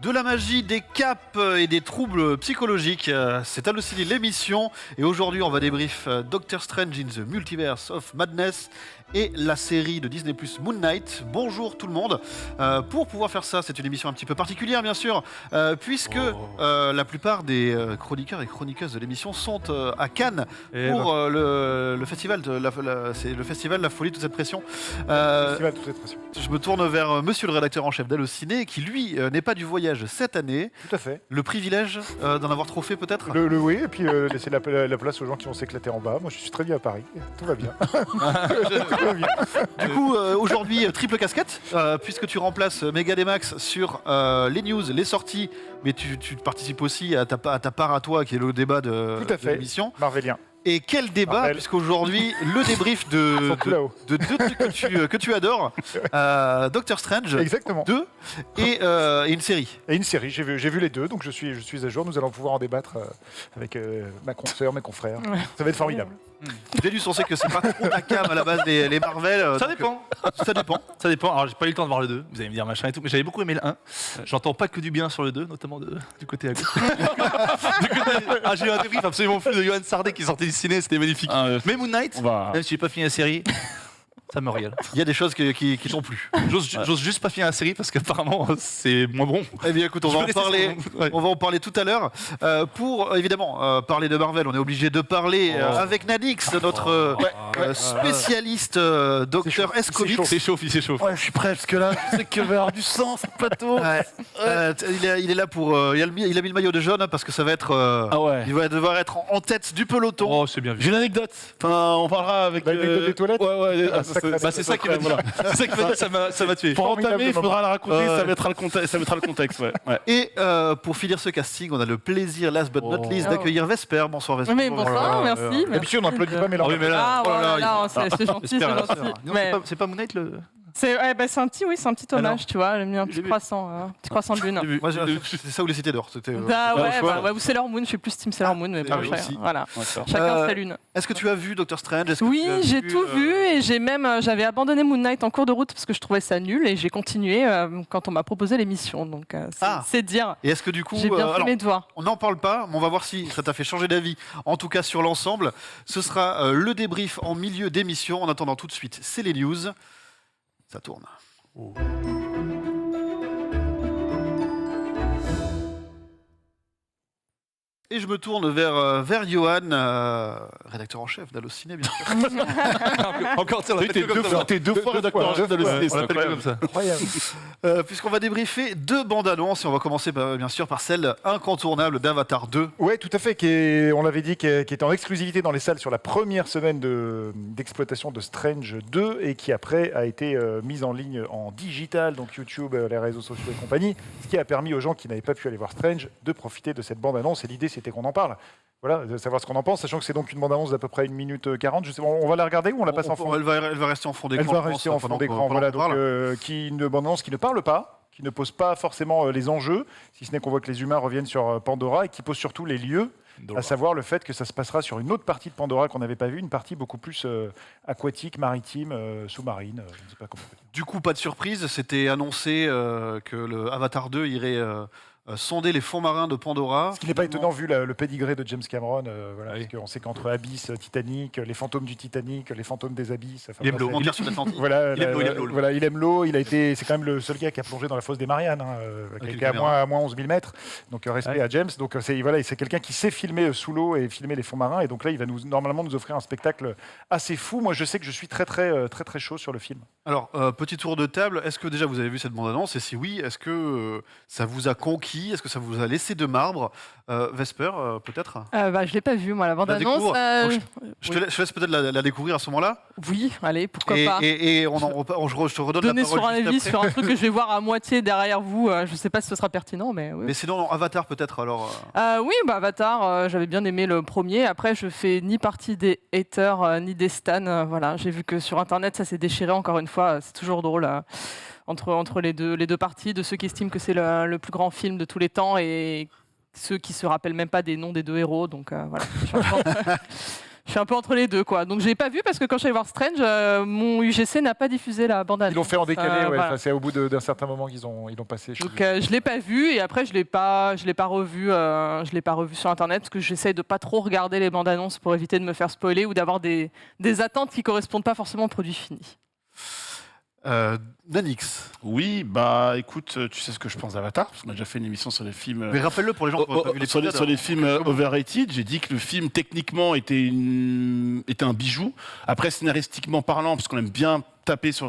De la magie, des capes et des troubles psychologiques, c'est Allociné l'émission et aujourd'hui on va débrief Doctor Strange in the Multiverse of Madness et la série de Disney+ Moon Knight. Bonjour tout le monde. Pour pouvoir faire ça, c'est une émission un petit peu particulière bien sûr, puisque la plupart des chroniqueurs et chroniqueuses de l'émission sont à Cannes pour le festival c'est le festival La Folie toute cette pression. Festival toute cette pression. Je me tourne vers monsieur le rédacteur en chef d'Allociné qui lui n'est pas du voyage cette année. Tout à fait. Le privilège d'en avoir trop fait peut-être. Oui, et puis laisser la place aux gens qui vont s'éclater en bas. Moi, je suis très bien à Paris. Tout va bien. Tout va bien. Du coup, aujourd'hui, triple casquette, puisque tu remplaces Mégane et Max sur les news, les sorties, mais tu participes aussi à ta part à toi, qui est le débat de l'émission. Marvelien. Et quel débat, puisqu'aujourd'hui, le débrief de deux trucs que tu adores, Doctor Strange, exactement. 2 et une série. Et une série, j'ai vu les deux, donc je suis à jour. Nous allons pouvoir en débattre avec ma consoeur, mes confrères. Ouais. Ça va être formidable. Vénus, on sait que c'est pas trop ta cam à la base les Marvel. Ça dépend. Ça dépend. Ça dépend. Alors j'ai pas eu le temps de voir le 2, vous allez me dire machin et tout, mais j'avais beaucoup aimé le 1. J'entends pas que du bien sur le 2, notamment du côté à gauche. J'ai eu un débrief absolument fou de Johan Sardet qui sortait du ciné, c'était magnifique. Mais Moon Knight, même si j'ai pas fini la série, ça me régale. Il y a des choses qui t'ont plu. J'ose juste pas finir la série parce qu'apparemment c'est moins bon. Eh bien écoute, on va en parler tout à l'heure. Pour évidemment parler de Marvel, on est obligé de parler avec Nadix, notre spécialiste docteur S-Comics. C'est chaud, fils, c'est chaud. Ouais, je suis prêt parce que là, je sais qu'il va y avoir du sang sur le plateau. Il est là pour. Il a mis le maillot de jaune parce que ça va être. Il va devoir être en tête du peloton. Oh, c'est bien vu. J'ai une anecdote. Enfin, on parlera avec. L'anecdote des toilettes. Ouais. C'est ça qui m'a dit. C'est ça qui m'a dit, ça m'a tué. Pour entamer, il faudra la raconter, ça mettra le contexte. Ouais. Et pour finir ce casting, on a le plaisir, last but not least, d'accueillir Vesper. Bonsoir Vesper. Mais bonsoir, merci. D'habitude, on n'applaudit pas, mais là. Oui, mais là, c'est gentil, c'est gentil. C'est pas Moon Knight le. C'est un petit hommage, tu vois, j'ai mis un petit croissant de lune. Moi, c'est ça ou les cités d'or. Ou Sailor Moon, je suis plus team Sailor Moon, mais pas cher. Voilà. Chacun sa lune. Est-ce que tu as vu Doctor Strange? Oui, j'ai tout vu et j'avais abandonné Moon Knight en cours de route parce que je trouvais ça nul et j'ai continué quand on m'a proposé l'émission. Donc c'est dire. Et est-ce que du coup, j'ai bien fait mes devoirs. On n'en parle pas, mais on va voir si ça t'a fait changer d'avis. En tout cas sur l'ensemble, ce sera le débrief en milieu d'émission. En attendant tout de suite, c'est les news. Ça tourne. Et je me tourne vers Johan, rédacteur en chef d'Allociné, bien sûr. Encore, t'es deux fois rédacteur en chef d'Allociné, ça s'appelle comme ça. Incroyable. Puisqu'on va débriefer 2 bandes annonces et on va commencer bien sûr par celle incontournable d'Avatar 2. Ouais, tout à fait, on l'avait dit, qui était en exclusivité dans les salles sur la première semaine d'exploitation de Strange 2 et qui après a été mise en ligne en digital, donc YouTube, les réseaux sociaux et compagnie, ce qui a permis aux gens qui n'avaient pas pu aller voir Strange de profiter de cette bande annonce. Et l'idée, c'était qu'on en parle. Voilà, de savoir ce qu'on en pense, sachant que c'est donc une bande-annonce d'à peu près 1 minute 40. Je sais, on va la regarder ou on la passe en fond? Elle va rester en fond d'écran. Elle va rester en fond d'écran, voilà. Donc, une bande-annonce qui ne parle pas, qui ne pose pas forcément les enjeux, si ce n'est qu'on voit que les humains reviennent sur Pandora, et qui pose surtout les lieux, à savoir le fait que ça se passera sur une autre partie de Pandora qu'on n'avait pas vue, une partie beaucoup plus aquatique, maritime, sous-marine, je ne sais pas comment on peut dire. Du coup, pas de surprise, c'était annoncé que le Avatar 2 irait sonder les fonds marins de Pandora. Ce qui n'est pas étonnant vu le pédigré de James Cameron, parce qu'on sait qu'entre Abyss, Titanic, les fantômes du Titanic, les fantômes des Abysses... Il aime l'eau, Empire sur l'Atlantique. Il aime l'eau, c'est quand même le seul gars qui a plongé dans la fosse des Mariannes, qui est à moins 11 000 mètres, donc respect à James. Donc c'est quelqu'un qui sait filmer sous l'eau et filmer les fonds marins, et donc là il va normalement nous offrir un spectacle assez fou. Moi je sais que je suis très chaud sur le film. Alors, petit tour de table, est-ce que déjà vous avez vu cette bande-annonce? Et si oui, est-ce que ça vous a conquis? Est-ce que ça vous a laissé de marbre? Vesper, peut-être? Je ne l'ai pas vu, moi, la bande-annonce. Je te laisse peut-être la découvrir à ce moment-là. Oui, allez, pourquoi pas. Et je te redonne Donnez la parole sur un juste avis après. sur un truc que je vais voir à moitié derrière vous. Je ne sais pas si ce sera pertinent, mais oui. Mais sinon, Avatar peut-être alors. Oui, Avatar, j'avais bien aimé le premier. Après, je fais ni partie des haters ni des stans. Voilà, j'ai vu que sur Internet, ça s'est déchiré encore une fois. C'est toujours drôle. Entre les deux parties, de ceux qui estiment que c'est le plus grand film de tous les temps et ceux qui se rappellent même pas des noms des 2 héros. Donc voilà. Je suis un peu entre les deux, quoi. Donc je l'ai pas vu parce que quand je suis allée voir Strange, mon UGC n'a pas diffusé la bande-annonce. Ils l'ont fait en décalé, ouais. voilà. Enfin, c'est au bout d'un certain moment qu'ils l'ont passé. Donc je l'ai pas vu et après je l'ai pas revu, je l'ai pas revu sur internet parce que j'essaye de pas trop regarder les bandes annonces pour éviter de me faire spoiler ou d'avoir des attentes qui correspondent pas forcément au produit fini. Nanix. Oui, bah écoute, tu sais ce que je pense d'Avatar, parce qu'on a déjà fait une émission sur les films. Mais rappelle-le pour les gens qui n'ont pas vu sur l'épisode. les films overrated, j'ai dit que le film techniquement était un bijou. Après, scénaristiquement parlant, parce qu'on aime bien taper sur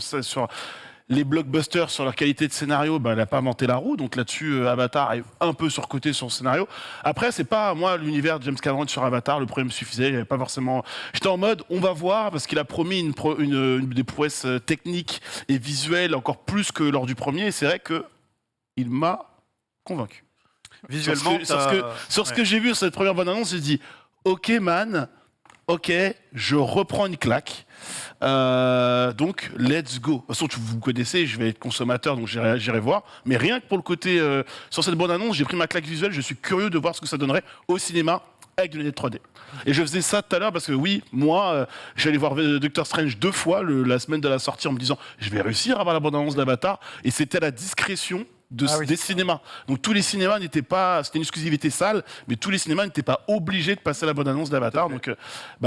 les blockbusters sur leur qualité de scénario, elle n'a pas inventé la roue. Donc là-dessus, Avatar est un peu surcoté sur le scénario. Après, c'est pas moi l'univers de James Cameron sur Avatar. Le premier me suffisait. Il y avait pas forcément. J'étais en mode, on va voir parce qu'il a promis des prouesses techniques et visuelles encore plus que lors du premier. Et c'est vrai que il m'a convaincu. Visuellement, sur ce que j'ai vu sur cette première bande-annonce, j'ai dit, ok man, ok, je reprends une claque. Donc, let's go. De toute façon, vous connaissez, je vais être consommateur, donc j'irai voir. Mais rien que pour le côté... sur cette bande-annonce, j'ai pris ma claque visuelle, je suis curieux de voir ce que ça donnerait au cinéma avec des lunettes 3D. Et je faisais ça tout à l'heure parce que oui, moi, j'allais voir Doctor Strange 2 fois la semaine de la sortie en me disant, je vais réussir à avoir la bande-annonce d'Avatar. Et c'était à la discrétion des cinémas. Donc tous les cinémas n'étaient pas, c'était une exclusivité sale, mais tous les cinémas n'étaient pas obligés de passer la bande-annonce d'Avatar. Donc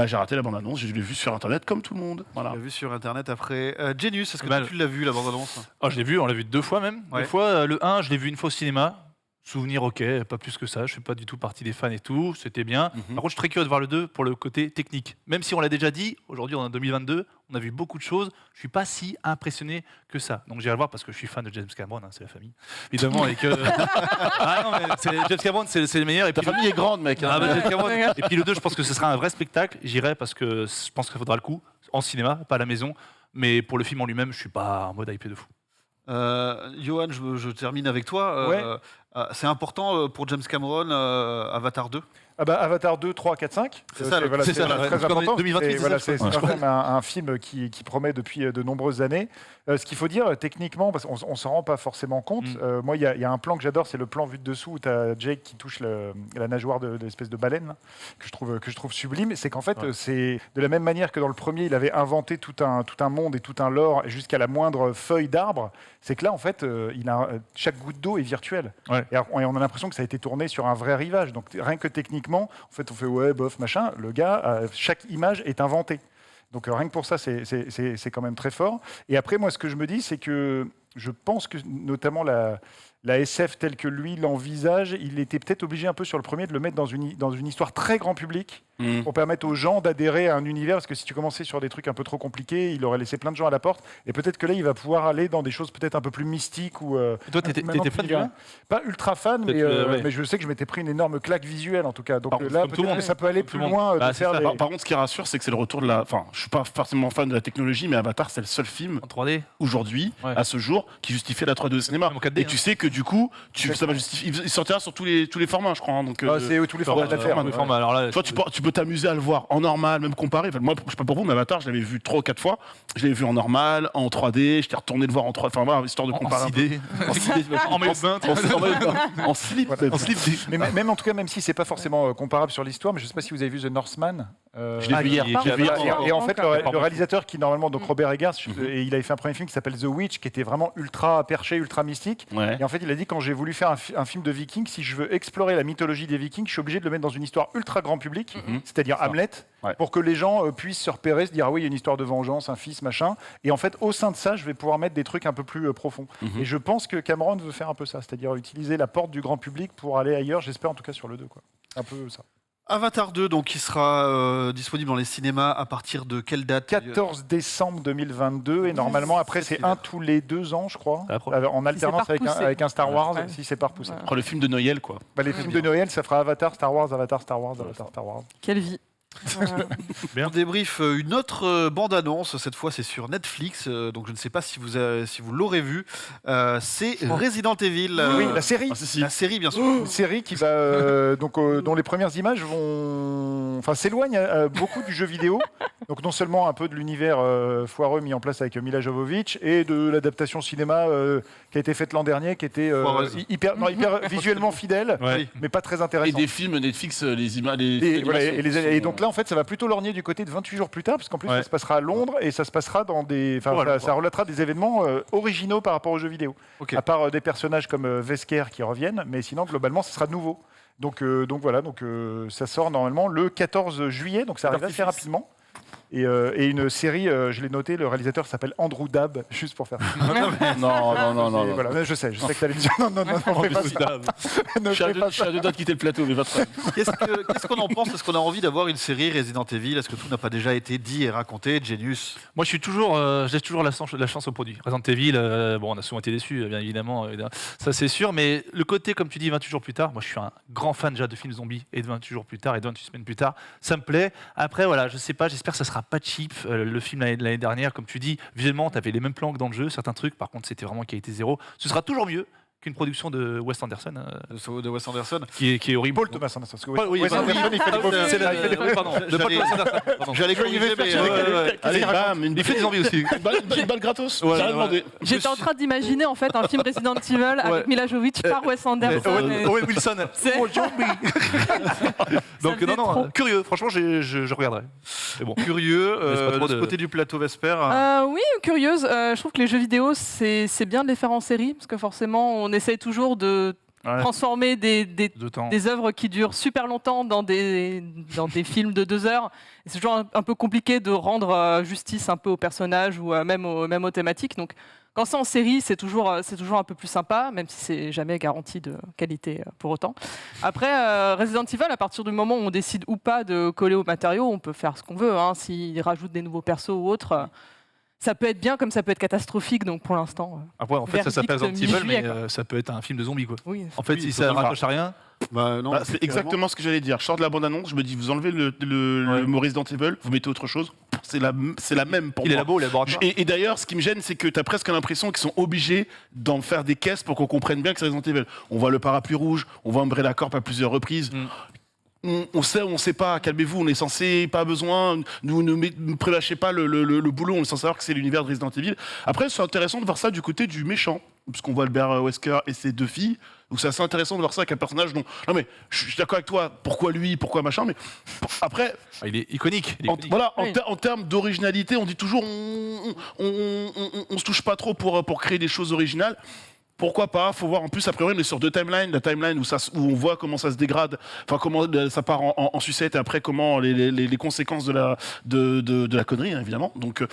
j'ai raté la bande-annonce, je l'ai vue sur internet comme tout le monde. Voilà. Tu l'as vu sur internet après. Genius, est-ce que tu l'as vu la bande-annonce? Je l'ai vu, on l'a vu 2 fois même. Ouais. 2 fois, le 1, je l'ai vu une fois au cinéma. Souvenir, ok, pas plus que ça. Je fais pas du tout partie des fans et tout, c'était bien. Par contre, je suis très curieux de voir le 2 pour le côté technique. Même si on l'a déjà dit, aujourd'hui on est en 2022, on a vu beaucoup de choses. Je suis pas si impressionné que ça. Donc j'irai le voir parce que je suis fan de James Cameron, c'est la famille, évidemment. Et que non, mais James Cameron, c'est le meilleur. Et Ta famille est grande, mec. Hein. James Cameron. Et puis le 2, je pense que ce sera un vrai spectacle. J'irai parce que je pense qu'il faudra le coup en cinéma, pas à la maison. Mais pour le film en lui-même, je suis pas en mode hype de fou. Johan, je termine avec toi. C'est important pour James Cameron, Avatar 2. Avatar 2, 3, 4, 5. C'est ça, c'est très important. 2028, C'est quand même un film qui promet depuis de nombreuses années. Ce qu'il faut dire techniquement, parce qu'on ne s'en rend pas forcément compte, moi il y a un plan que j'adore, c'est le plan vu de dessous où tu as Jake qui touche la nageoire de l'espèce de baleine là, que je trouve sublime. C'est qu'en fait, c'est de la même manière que dans le premier, il avait inventé tout un monde et tout un lore jusqu'à la moindre feuille d'arbre. C'est que là, en fait, chaque goutte d'eau est virtuelle. Ouais. Et on a l'impression que ça a été tourné sur un vrai rivage. Donc rien que techniquement, en fait, on fait ouais, bof, machin. Le gars, chaque image est inventée. Donc rien que pour ça, c'est quand même très fort. Et après, moi, ce que je me dis, c'est que je pense que notamment la SF telle que lui l'envisage, il était peut-être obligé un peu sur le premier de le mettre dans une histoire très grand public pour permettre aux gens d'adhérer à un univers, parce que si tu commençais sur des trucs un peu trop compliqués, il aurait laissé plein de gens à la porte, et peut-être que là il va pouvoir aller dans des choses peut-être un peu plus mystiques ou Toi, t'étais fan du 1 ? Pas ultra fan, mais je sais que je m'étais pris une énorme claque visuelle en tout cas, donc là peut-être que ça peut aller plus loin de faire des... Par contre, ce qui rassure, c'est que c'est le retour de la... Enfin, je suis pas forcément fan de la technologie, mais Avatar, c'est le seul film en 3D aujourd'hui, à ce jour, qui justifie la 3D au cinéma. En 4D, et tu sais que du coup, ça va justifier... Il sortira sur tous les formats, je crois. Hein, donc, c'est tous les formats d'affaires. Alors là, toi, tu peux t'amuser à le voir en normal, même comparé. Enfin, moi, je sais pas pour vous, mais Avatar, je l'avais vu 3 ou 4 fois. Je l'avais vu en normal, en 3D. J'étais retourné le voir en 3D. Enfin voilà, histoire de comparer. En maillot de bain, en slip. En slip. Mais même en tout cas, même si c'est pas forcément comparable sur l'histoire, mais je sais pas si vous avez vu The Northman. Je l'ai vu hier. Et en fait, le réalisateur qui normalement, donc Robert Eggers, et il avait fait un premier film qui s'appelle The Witch, qui était vraiment ultra perché, ultra mystique. Ouais. Et en fait, il a dit quand j'ai voulu faire un film de Vikings, si je veux explorer la mythologie des Vikings, je suis obligé de le mettre dans une histoire ultra grand public, c'est-à-dire Hamlet, pour que les gens puissent se repérer, se dire ah oui, il y a une histoire de vengeance, un fils, machin. Et en fait, au sein de ça, je vais pouvoir mettre des trucs un peu plus profonds. Et je pense que Cameron veut faire un peu ça, c'est-à-dire utiliser la porte du grand public pour aller ailleurs. J'espère en tout cas sur le 2, quoi. Un peu ça. Avatar 2, donc, qui sera disponible dans les cinémas à partir de quelle date? 14 décembre 2022. Et normalement, après, c'est un tous les 2 ans, je crois. En alternance avec un Star Wars, si c'est pas repoussé. Le film de Noël, quoi. Les films de Noël, ça fera Avatar, Star Wars, Avatar, Star Wars, Avatar, Star Wars. Quelle vie. On débriefe une autre bande-annonce, cette fois c'est sur Netflix, donc je ne sais pas si vous l'aurez vu, c'est Resident Evil. Oui, la série. La série, bien sûr. Une série qui va, dont les premières images s'éloignent beaucoup du jeu vidéo, Donc non seulement un peu de l'univers foireux mis en place avec Mila Jovovich et de l'adaptation cinéma qui a été faite l'an dernier, qui était hyper visuellement fidèle, Ouais. mais pas très Et intéressant. des films Netflix, les images. Et donc là, en fait, ça va plutôt lorgner du côté de 28 jours plus tard, parce qu'en plus, Ouais. ça se passera à Londres et ça se passera dans des. Enfin, Voilà. ça relatera des événements originaux par rapport aux jeux vidéo. Ok. À part des personnages comme Vesker qui reviennent, mais sinon, globalement, ce sera nouveau. Donc voilà, ça sort normalement le 14 juillet, donc ça arrive assez rapidement. Et une série, je l'ai noté, le réalisateur s'appelle Andrew Dabb, juste pour faire. Non. Et voilà, mais je sais que t'allais me dire non, fais pas ça. Ne Je suis fais pas à ça. deux doigts de quitter le plateau, mais pas de problème. Qu'est-ce qu'on en pense? Est-ce qu'on a envie d'avoir une série Resident Evil? Est-ce que tout n'a pas déjà été dit et raconté? Genius? Moi, j'ai toujours la chance au produit. Resident Evil, bon, on a souvent été déçus, bien évidemment, ça c'est sûr, mais le côté, comme tu dis, 28 jours plus tard, moi je suis un grand fan déjà de films zombies, et de 28 jours plus tard, et de 28 semaines plus tard, ça me plaît. Après, voilà, je sais pas, j'espère que ça sera pas cheap. Le film de l'année dernière, comme tu dis, visuellement, tu avais les mêmes plans que dans le jeu, certains trucs, par contre, c'était vraiment qualité zéro. Ce sera toujours mieux qu'une production de Wes Anderson, De Wes Anderson? qui est horrible. Paul Thomas Anderson. Parce que Oui, Wes Anderson, il fait des beaux films. c'est pardon, de Paul Thomas Anderson, pardon. J'allais corriger, mais Allez, bam, Il fait des zombies aussi. une balle gratos. Ouais, J'ai rien ouais. demandé. J'étais en train d'imaginer en fait un film Resident Evil avec Mila Jovovich par Wes Anderson. et- Owen Wilson. C'est- Oh, zombie. Donc faisait non, trop. curieux. Franchement, je regarderai. C'est bon. curieux, Mais c'est pas trop de ce de- côté du plateau Vesper. Oui, curieuse. Je trouve que les jeux vidéo, c'est bien de les faire en série, parce que forcément, on essaye toujours de Ouais. transformer des temps. des œuvres qui durent super longtemps dans des films de 2 heures. Et c'est toujours un peu compliqué de rendre justice un peu aux personnages ou même aux thématiques. Donc, quand c'est en série, c'est toujours un peu plus sympa, même si c'est jamais garanti de qualité pour autant. Après, Resident Evil, à partir du moment où on décide ou pas de coller au matériau, on peut faire ce qu'on veut. Hein. S'ils rajoutent des nouveaux persos ou autres, ça peut être bien comme ça peut être catastrophique. Donc, pour l'instant, Après, en fait, ça s'appelle Resident Verdict Evil, mais mi-juillet, ça peut être un film de zombies, quoi. oui. En fait, Oui, si ça totalement. raccroche à rien, Bah, non, Bah, c'est exactement ce que j'allais dire. Je sors de la bande-annonce, je me dis, vous enlevez le mot Resident Evil, vous mettez autre chose. C'est la même pour il est moi. là-bas au laboratoire. Et d'ailleurs, ce qui me gêne, c'est que tu as presque l'impression qu'ils sont obligés d'en faire des caisses pour qu'on comprenne bien que c'est Resident Evil. On voit le parapluie rouge, on voit Umbrella Corp à plusieurs reprises. On sait ou on sait pas, calmez-vous, on est censé, pas besoin, ne prélâchez pas le boulot, on est censé savoir que c'est l'univers de Resident Evil. Après, c'est intéressant de voir ça du côté du méchant, puisqu'on voit Albert Wesker et ses 2 filles, donc c'est assez intéressant de voir ça avec un personnage dont... Non mais, je suis d'accord avec toi, pourquoi lui, pourquoi machin, mais après, Ah, il est iconique. voilà, Oui. en termes d'originalité, on dit toujours, on se touche pas trop pour créer des choses originales. Pourquoi pas? Faut voir. En plus, a priori, on est sur 2 timelines. La timeline où on voit comment ça se dégrade, enfin comment ça part en sucette, et après comment les conséquences de la connerie, hein, évidemment. Donc,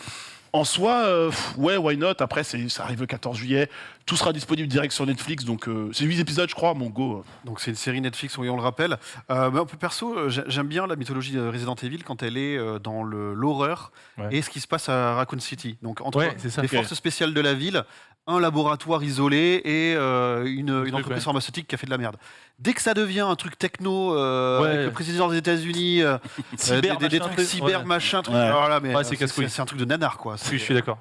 en soi, ouais, why not? Après, ça arrive le 14 juillet. Tout sera disponible direct sur Netflix. Donc, c'est 8 épisodes, je crois. Mon go. Donc c'est une série Netflix, oui, on le rappelle. Mais un peu perso, j'aime bien la mythologie de Resident Evil quand elle est dans l'horreur Ouais. et ce qui se passe à Raccoon City. Donc entre Ouais, c'est ça. les Ok. forces spéciales de la ville, un laboratoire isolé et une truc, entreprise ouais. pharmaceutique qui a fait de la merde. Dès que ça devient un truc techno, Ouais. avec le président des États-Unis, Cyber, des machin, trucs truc, cyber, ouais. machin, truc. Ouais. Alors là, mais Ouais, c'est casse-couille. c'est un truc de nanar, quoi. Je suis d'accord.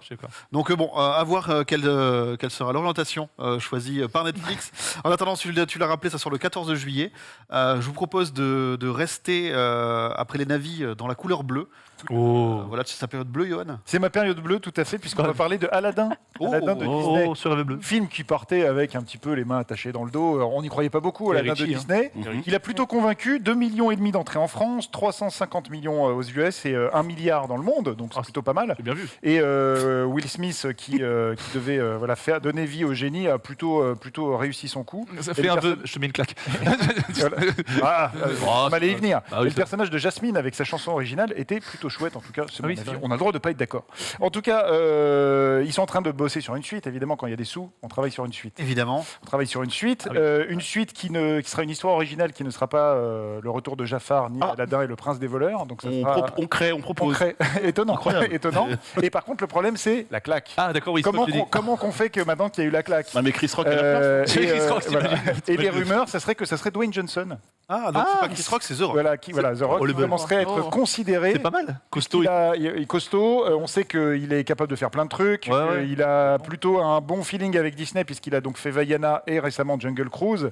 Donc bon, à voir quelle sera l'orientation choisie par Netflix. En attendant, tu l'as rappelé, ça sort le 14 juillet. Je vous propose de rester après les navis dans la couleur bleue. Oh. Voilà, c'est sa période bleue, Johan. C'est ma période bleue, tout à fait, puisqu'on va parler de Aladdin. Aladdin de Disney. Oh, sur la bleue. Film qui partait avec un petit peu les mains attachées dans le dos. Alors, on n'y croyait pas beaucoup, Aladdin de Richie, hein. Disney. Mhm. Il a plutôt convaincu, 2,5 millions d'entrées en France, 350 millions aux US et 1 milliard dans le monde, donc c'est Ah, plutôt pas mal. C'est bien vu. Et Will Smith, qui devait donner vie au génie, a plutôt réussi son coup. Ça Et fait le un peu. perso- Je te mets une claque. Ah, Oh, on allait y venir. Ah oui, Et le c'est- personnage de Jasmine avec sa chanson originale était plutôt chouette, en tout cas, c'est Ah oui, mon c'est avis. vrai. On a le droit de pas être d'accord. En tout cas, ils sont en train de bosser sur une suite. Évidemment, quand il y a des sous, on travaille sur une suite. Évidemment. On travaille sur une suite, Ah oui. une suite qui sera une histoire originale, qui ne sera pas le retour de Jafar ni Ah. Aladdin et le prince des voleurs. Donc ça On sera propose. concret. Étonnant. Incroyable. Étonnant. Et par contre, le problème, c'est la claque. Ah, d'accord, oui. c'est Comment ce que tu dis. qu'on fait que maintenant qu'il y a eu la claque. Ah, mais Chris Rock à la place. C'est Chris Rock, voilà. Et les rumeurs, ça serait que ça serait Dwayne Johnson. Ah, donc c'est pas Chris Rock, c'est The Rock. Voilà, The Rock qui commencerait à être considéré. C'est pas mal. Costaud. Il est costaud, on sait qu'il est capable de faire plein de trucs, Ouais. il a plutôt un bon feeling avec Disney puisqu'il a donc fait Vaiana et récemment Jungle Cruise,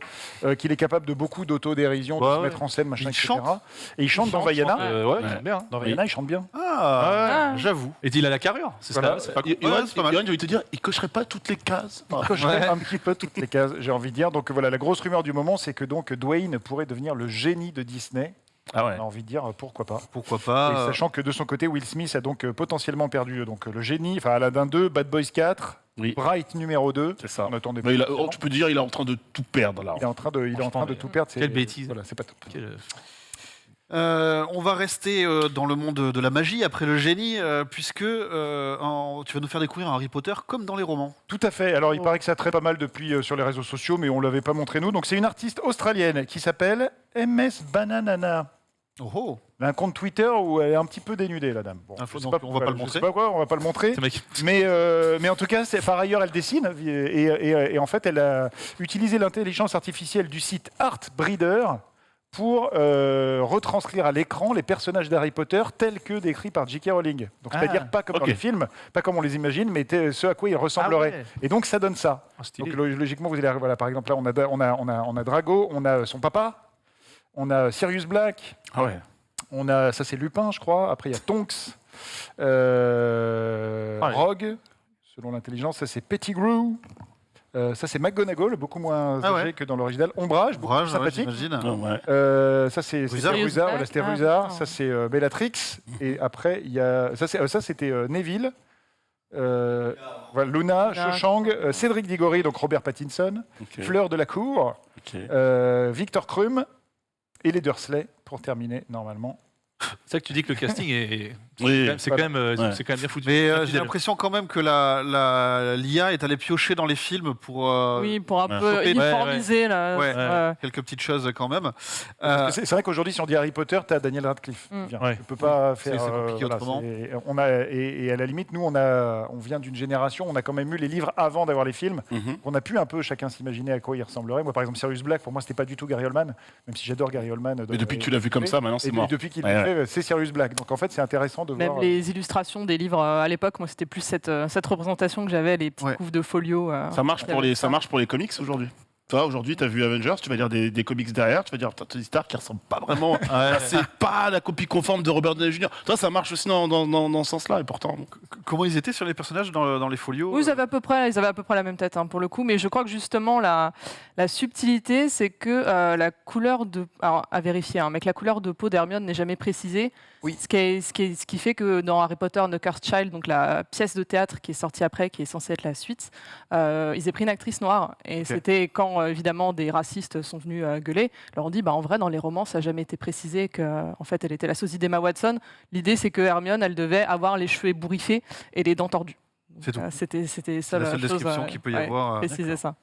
qu'il est capable de beaucoup d'autodérision, de se mettre en scène, machin, Il etc. chante. Et il chante dans Vaiana. Ouais, j'aime bien. Dans Vaiana, il chante bien. Ah, j'avoue. Et il a la carrure. C'est Voilà. c'est pas con. Yoann, c'est pas mal. j'ai envie de te dire, il cocherait pas toutes les cases. Il cocherait un petit peu toutes les cases, j'ai envie de dire. Donc voilà, la grosse rumeur du moment, c'est que donc Dwayne pourrait devenir le génie de Disney. Ah ouais. On a envie de dire pourquoi pas. Pourquoi Et pas. sachant que de son côté, Will Smith a donc potentiellement perdu donc le génie, enfin Aladdin 2, Bad Boys 4, Oui. Bright numéro 2. C'est ça. On attendait Mais pas. tu peux dire, il est en train de tout perdre là. Il est en train de tout perdre. Quelle bêtise. Voilà, c'est pas top. On va rester dans le monde de la magie après le génie, puisque tu vas nous faire découvrir un Harry Potter comme dans les romans. Tout à fait. Alors, il paraît que ça traite pas mal depuis sur les réseaux sociaux, mais on l'avait pas montré nous. Donc, c'est une artiste australienne qui s'appelle MS Bananana. Oh oh. Elle a un compte Twitter où elle est un petit peu dénudée, la dame. Bon, Info, je sais donc, pas, on va pas le je montrer. sais pas quoi, on va pas le montrer. C'est mec. Mais en tout cas, par ailleurs, elle dessine et en fait, elle a utilisé l'intelligence artificielle du site Artbreeder pour retranscrire à l'écran les personnages d'Harry Potter tels que décrits par J.K. Rowling. Donc, c'est-à-dire pas comme dans les films, pas comme on les imagine, mais ce à quoi ils ressembleraient. Ah ouais. Et donc, ça donne ça. Ah, stylé. Donc, logiquement, vous allez, voilà, par exemple, là, on a Drago, on a son papa, on a Sirius Black. Ah ouais. On a, ça c'est Lupin, je crois. Après, il y a Tonks, Rogue, selon l'intelligence. Ça c'est Pettigrew. Ça c'est McGonagall, beaucoup moins âgé que dans l'original. Ombrage, beaucoup plus sympathique. j'imagine. Ah ouais. Ça c'est Rusard. Rusard, voilà, c'était Rusard. Ah. Ça c'est Bellatrix. Et après, il y a ça c'était Neville. Voilà, Luna, Cho-Chang, Cédric Diggory, donc Robert Pattinson, Ok. Fleur de la Cour, Ok. Victor Krum et les Dursley pour terminer normalement. C'est ça que tu dis que le casting est. Oui. C'est quand même bien foutu. Mais Bien j'ai fidèle. l'impression quand même que l'IA est allée piocher dans les films pour Oui, pour un Ouais. peu Choper- uniformiser là. Ouais. quelques petites choses quand même. C'est vrai qu'aujourd'hui, si on dit Harry Potter, tu as Daniel Radcliffe. Mm. Viens, Ouais. tu peux pas faire. c'est compliqué autrement. Et à la limite, nous, on vient d'une génération, on a quand même eu les livres avant d'avoir les films. Mhm. On a pu un peu chacun s'imaginer à quoi il ressemblerait. Moi, par exemple, Sirius Black, pour moi, c'était pas du tout Gary Oldman, même si j'adore Gary Oldman. Mais depuis que tu l'as vu comme ça, maintenant c'est Et mort. depuis qu'il Ouais, l'a fait, c'est Sirius Black. Donc en fait, c'est intéressant de Même voir. les illustrations des livres à l'époque, moi c'était plus cette représentation que j'avais, les petites couves de folio. Ça marche pour les comics aujourd'hui. Toi, aujourd'hui, tu as vu Avengers, tu vas dire des comics derrière, tu vas dire Tony Stark qui ressemble pas vraiment. C'est pas la copie conforme de Robert Downey Jr. Toi, ça marche aussi dans ce sens-là, et pourtant. Comment ils étaient sur les personnages dans les folios Oui, ils avaient à peu près la même tête pour le coup, mais je crois que justement la subtilité, c'est que la couleur de, alors à vérifier, mais que la couleur de peau d'Hermione n'est jamais précisée. Oui. Ce qui fait que dans Harry Potter and the Cursed Child, donc la pièce de théâtre qui est sortie après, qui est censée être la suite, ils aient pris une actrice noire et c'était quand évidemment des racistes sont venus gueuler. Ils leur ont dit, en vrai dans les romans, ça n'a jamais été précisé que en fait elle était la sosie d'Emma Watson. L'idée c'est que Hermione, elle devait avoir les cheveux ébouriffés et les dents tordues. C'est tout. C'était ça la la seule chose, description qu'il peut y avoir. Préciser ça.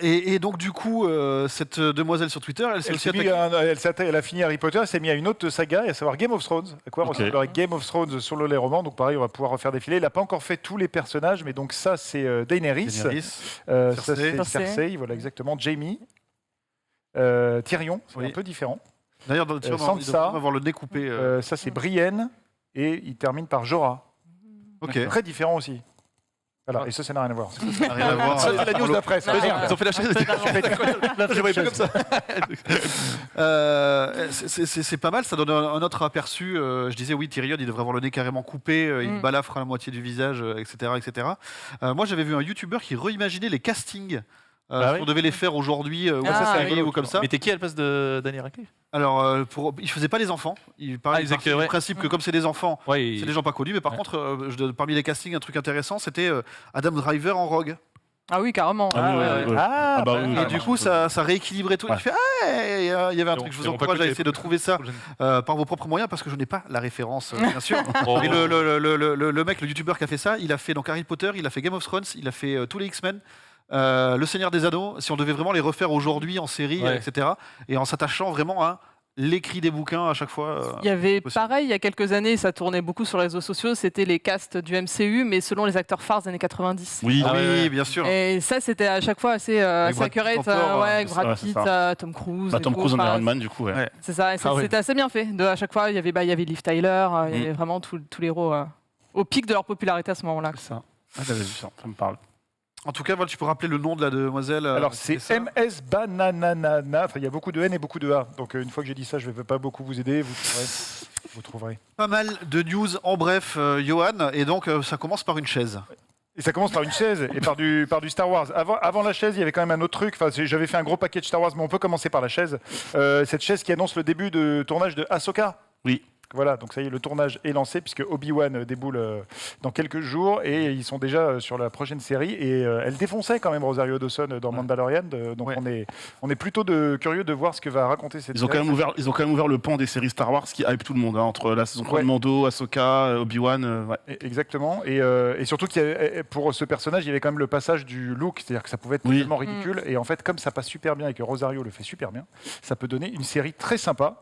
Et donc du coup, cette demoiselle sur Twitter, elle s'est aussi attaquée. Elle a fini Harry Potter, elle s'est mise à une autre saga, à savoir Game of Thrones. À quoi ressemblerait Game of Thrones sur les romans. Donc pareil, on va pouvoir refaire défiler. Il n'a pas encore fait tous les personnages, mais donc ça, c'est Daenerys. Ça, c'est Cersei, voilà exactement. Jamie. Tyrion, c'est un peu différent. D'ailleurs, dans le tir, Sansa, il doit avoir le nez coupé. ça, c'est Brienne. Et il termine par Jorah. Ok. Très différent aussi. Voilà, et ça n'a rien à voir. Ça n'a rien à voir. Ça, c'est la news d'après. ça veut dire. Ils ont fait la chaise. Je voyais pas comme ça. C'est pas mal, ça donne un autre aperçu. Je disais, oui, Tyrion, il devrait avoir le nez carrément coupé, il balafre à la moitié du visage, etc. etc. Moi, j'avais vu un YouTuber qui reimaginait les castings. Si on devait les faire aujourd'hui, ou Ah, ça série, ou comme ça. Mais t'es qui à la place de Daniel Radcliffe? Alors, il faisait pas les enfants. Il parlait du principe que comme c'est des enfants, Ouais, c'est des gens pas connus. Mais par contre, parmi les castings, un truc intéressant, c'était Adam Driver en Rogue. Ah oui, carrément. Et du coup, ça rééquilibrait tout. Il fait, il y avait un truc. Je vous encourage à essayer de trouver ça par vos propres moyens, parce que je n'ai pas la référence, bien sûr. Mais le mec, le YouTuber qui a fait ça, il a fait donc Harry Potter, il a fait Game of Thrones, il a fait tous les X-Men. Le Seigneur des Anneaux, si on devait vraiment les refaire aujourd'hui en série, etc., et en s'attachant vraiment à l'écrit des bouquins à chaque fois. Il y avait possible. pareil, il y a quelques années, ça tournait beaucoup sur les réseaux sociaux, c'était les casts du MCU, mais selon les acteurs phares des années 90. Oui, Ah Ah oui, ouais. bien sûr. Et ça, c'était à chaque fois assez Brad Pitt accurate. encore, Ouais, c'est Brad ça, Pitt, c'est Tom Cruise. Tom et tout, Cruise en enfin, Iron Man, du coup, ouais. Ouais. C'est ça, et Ah ouais. c'était assez bien fait. À chaque fois, il y avait Liv Tyler, il y avait vraiment tous les héros au pic de leur popularité à ce moment-là. C'est ça. Ah, j'avais vu ça, ça me parle. En tout cas, Val, tu peux rappeler le nom de la demoiselle Alors qui c'est fait ça MS Bananana. Enfin, il y a beaucoup de N et beaucoup de A. Donc une fois que j'ai dit ça, je ne vais pas beaucoup vous aider. Vous trouverez. Pas mal de news en bref, Johan. Et donc, ça commence par une chaise. Et ça commence par une chaise et par du Star Wars. Avant la chaise, il y avait quand même un autre truc. Enfin, j'avais fait un gros paquet de Star Wars, mais on peut commencer par la chaise. Cette chaise qui annonce le début de tournage de Ahsoka. Oui. Voilà, donc ça y est, le tournage est lancé puisque Obi-Wan déboule dans quelques jours et ils sont déjà sur la prochaine série. Et elle défonçait quand même Rosario Dawson dans Mandalorian. Donc Ouais. on est plutôt curieux de voir ce que va raconter cette Ils ont, série. quand même ouvert le pan des séries Star Wars qui hype tout le monde, hein, entre la saison 3 Ouais. de Mando, Ahsoka, Obi-Wan. Ouais. Exactement. Et surtout pour ce personnage, il y avait quand même le passage du look, c'est-à-dire que ça pouvait être Oui. totalement ridicule. Et en fait, comme ça passe super bien et que Rosario le fait super bien, ça peut donner une série très sympa.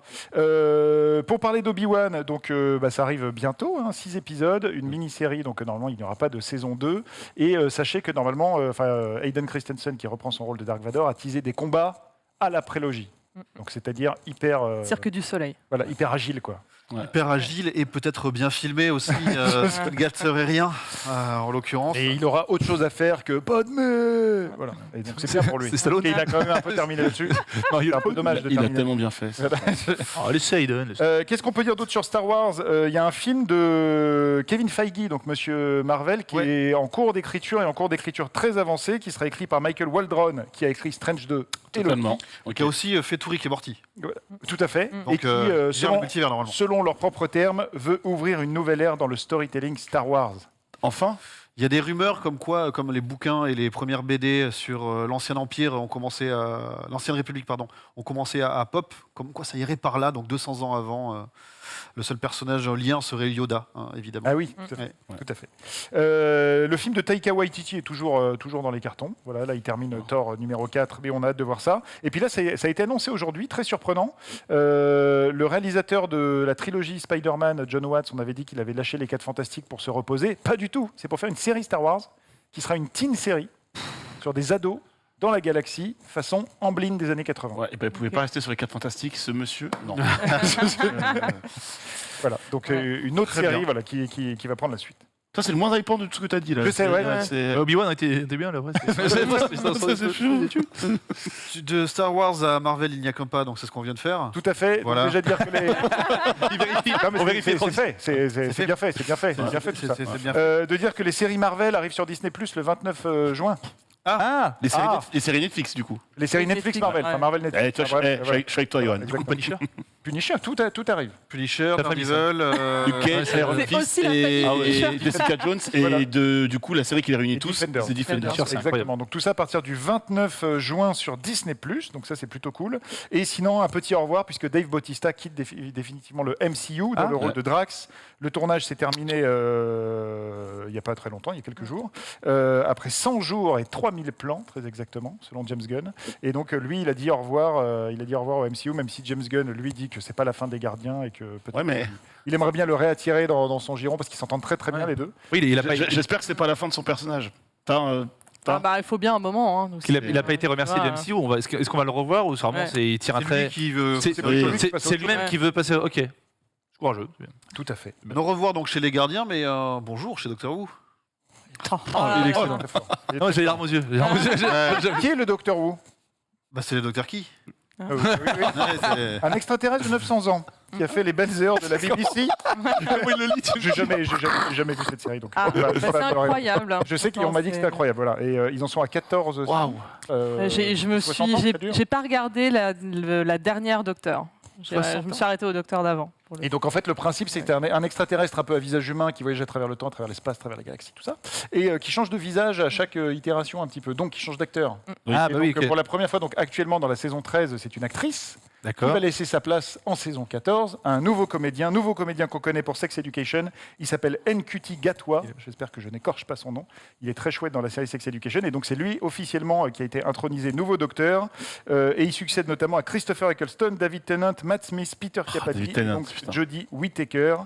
Pour parler d'Obi-Wan, donc ça arrive bientôt, 6 épisodes, une mini-série, donc normalement il n'y aura pas de saison 2. Et sachez que normalement, Hayden Christensen, qui reprend son rôle de Dark Vador, a teasé des combats à la prélogie. Donc c'est-à-dire hyper Cirque du Soleil. agile, quoi. Hyper agile et peut-être bien filmé aussi. Le gars ne serait rien, en l'occurrence. Et il aura autre chose à faire que Padmé. Voilà. Et donc c'est bien pour lui. C'est Stallone. Et il a quand même un peu terminé là-dessus. C'est un peu dommage de Il a terminer. tellement bien fait. Oh, laissez Hayden. laissez. Qu'est-ce qu'on peut dire d'autre sur Star Wars? Il y a un film de Kevin Feige, donc Monsieur Marvel, qui est en cours d'écriture et en cours d'écriture très avancé, qui sera écrit par Michael Waldron, qui a écrit Strange 2 et Loki. Totalement. Qui a aussi fait tout Rick et Morty. Tout à fait. Donc, Et qui, gère le selon, multivers normalement. selon leurs propres termes, veut ouvrir une nouvelle ère dans le storytelling Star Wars. Enfin, Il y a des rumeurs comme quoi, comme les bouquins et les premières BD sur l'ancien Empire l'ancienne République, pardon, ont commencé à pop, comme quoi ça irait par là, donc 200 ans avant. Le seul personnage en lien serait Yoda, évidemment. Ah oui, tout à fait. Ouais. Tout à fait. Le film de Taika Waititi est toujours dans les cartons. Voilà, là, il termine Thor numéro 4, mais on a hâte de voir ça. Et puis là, ça a été annoncé aujourd'hui, très surprenant. Le réalisateur de la trilogie Spider-Man, John Watts, on avait dit qu'il avait lâché les 4 Fantastiques pour se reposer. Pas du tout. C'est pour faire une série Star Wars, qui sera une teen série, sur des ados dans la galaxie, façon Amblin des années 80. ouais, et ben, il pouvait pas rester sur les 4 fantastiques, ce monsieur. Non. Voilà, donc une autre Très série bien. voilà, qui va prendre la suite. Ça, c'est le moins hypant de tout ce que tu as dit là. Je sais, ouais. Obi-Wan était bien, le vrai. De Star Wars à Marvel, il n'y a qu'un pas, donc c'est ce qu'on vient de faire. Tout à fait. Voilà. Donc, déjà dire que les... Non, mais On vérifie. c'est fait. C'est bien fait. C'est bien fait. C'est bien fait tout ça. C'est bien fait. De dire que les séries Marvel arrivent sur Disney Plus le 29 juin. Ah, Les séries, Ah. les séries Netflix, du coup. Les séries Netflix, Netflix Marvel. ouais. Enfin, Marvel Netflix. Eh, toi, je, Marvel, je suis avec toi, Johan. Exactement. Punisher. Punisher, tout arrive. Punisher, La famille, Daredevil, Luke Cage, c'est Iron C'est Fist aussi la et, famille et Jessica Jones. Et Voilà. du coup, la série qui les réunit Et tous, Defenders. c'est Defenders. Defenders. C'est Exactement. Donc tout ça à partir du 29 juin sur Disney+. Donc ça c'est plutôt cool. Et sinon un petit au revoir puisque Dave Bautista quitte définitivement le MCU dans le rôle de Drax. Le tournage s'est terminé il n'y a pas très longtemps, il y a quelques jours. Après 100 jours et 3000 plans très exactement selon James Gunn. Et donc lui il a dit au revoir. Il a dit au revoir au MCU même si James Gunn lui dit que c'est pas la fin des Gardiens et que peut-être Ouais, mais il aimerait bien le réattirer dans son giron parce qu'ils s'entendent très très bien les deux. Oui, il a pas, j'espère que c'est pas la fin de son personnage. Il faut bien un moment. Hein, donc il a pas été remercié voilà. de MCU. Est-ce qu'on va le revoir ou sûrement Ouais. il tire un c'est lui trait qui veut. C'est plutôt lui qui passe à c'est autre lui-même chose. qui veut passer. Ok. Courageux. c'est bien. Tout à fait. Nous revoir donc chez les Gardiens, mais bonjour chez Doctor Who. Il est excellent. Très fort. Non, j'ai les larmes aux yeux. Qui est le Docteur Who? Bah, c'est le Docteur qui Oui, oui, oui. Ouais, Un extraterrestre de 900 ans qui a fait les belles heures de la BBC. J'ai jamais vu cette série. Donc Ah, je peux pas- je bah, peux pas c'est te le répondre. incroyable. Je sais qu'on m'a dit que c'était incroyable. Voilà. Et ils en sont à 14. Waouh. J'ai pas regardé la dernière Docteur. Je 60 me suis arrêté au Docteur d'avant. pour le Et donc en fait le principe c'est un extraterrestre un peu à visage humain qui voyage à travers le temps, à travers l'espace, à travers la galaxie, tout ça, et qui change de visage à chaque itération un petit peu, donc qui change d'acteur. Ah, Et bah oui, donc, ok. pour la première fois, donc actuellement dans la saison 13, c'est une actrice. qui va laisser sa place en saison 14 à un nouveau comédien qu'on connaît pour Sex Education. Il s'appelle Ncuti Gatwa. J'espère que je n'écorche pas son nom. Il est très chouette dans la série Sex Education. Et donc, c'est lui, officiellement, qui a été intronisé nouveau docteur. Et il succède notamment à Christopher Eccleston, David Tennant, Matt Smith, Peter Capaldi, et donc Jodie Whittaker,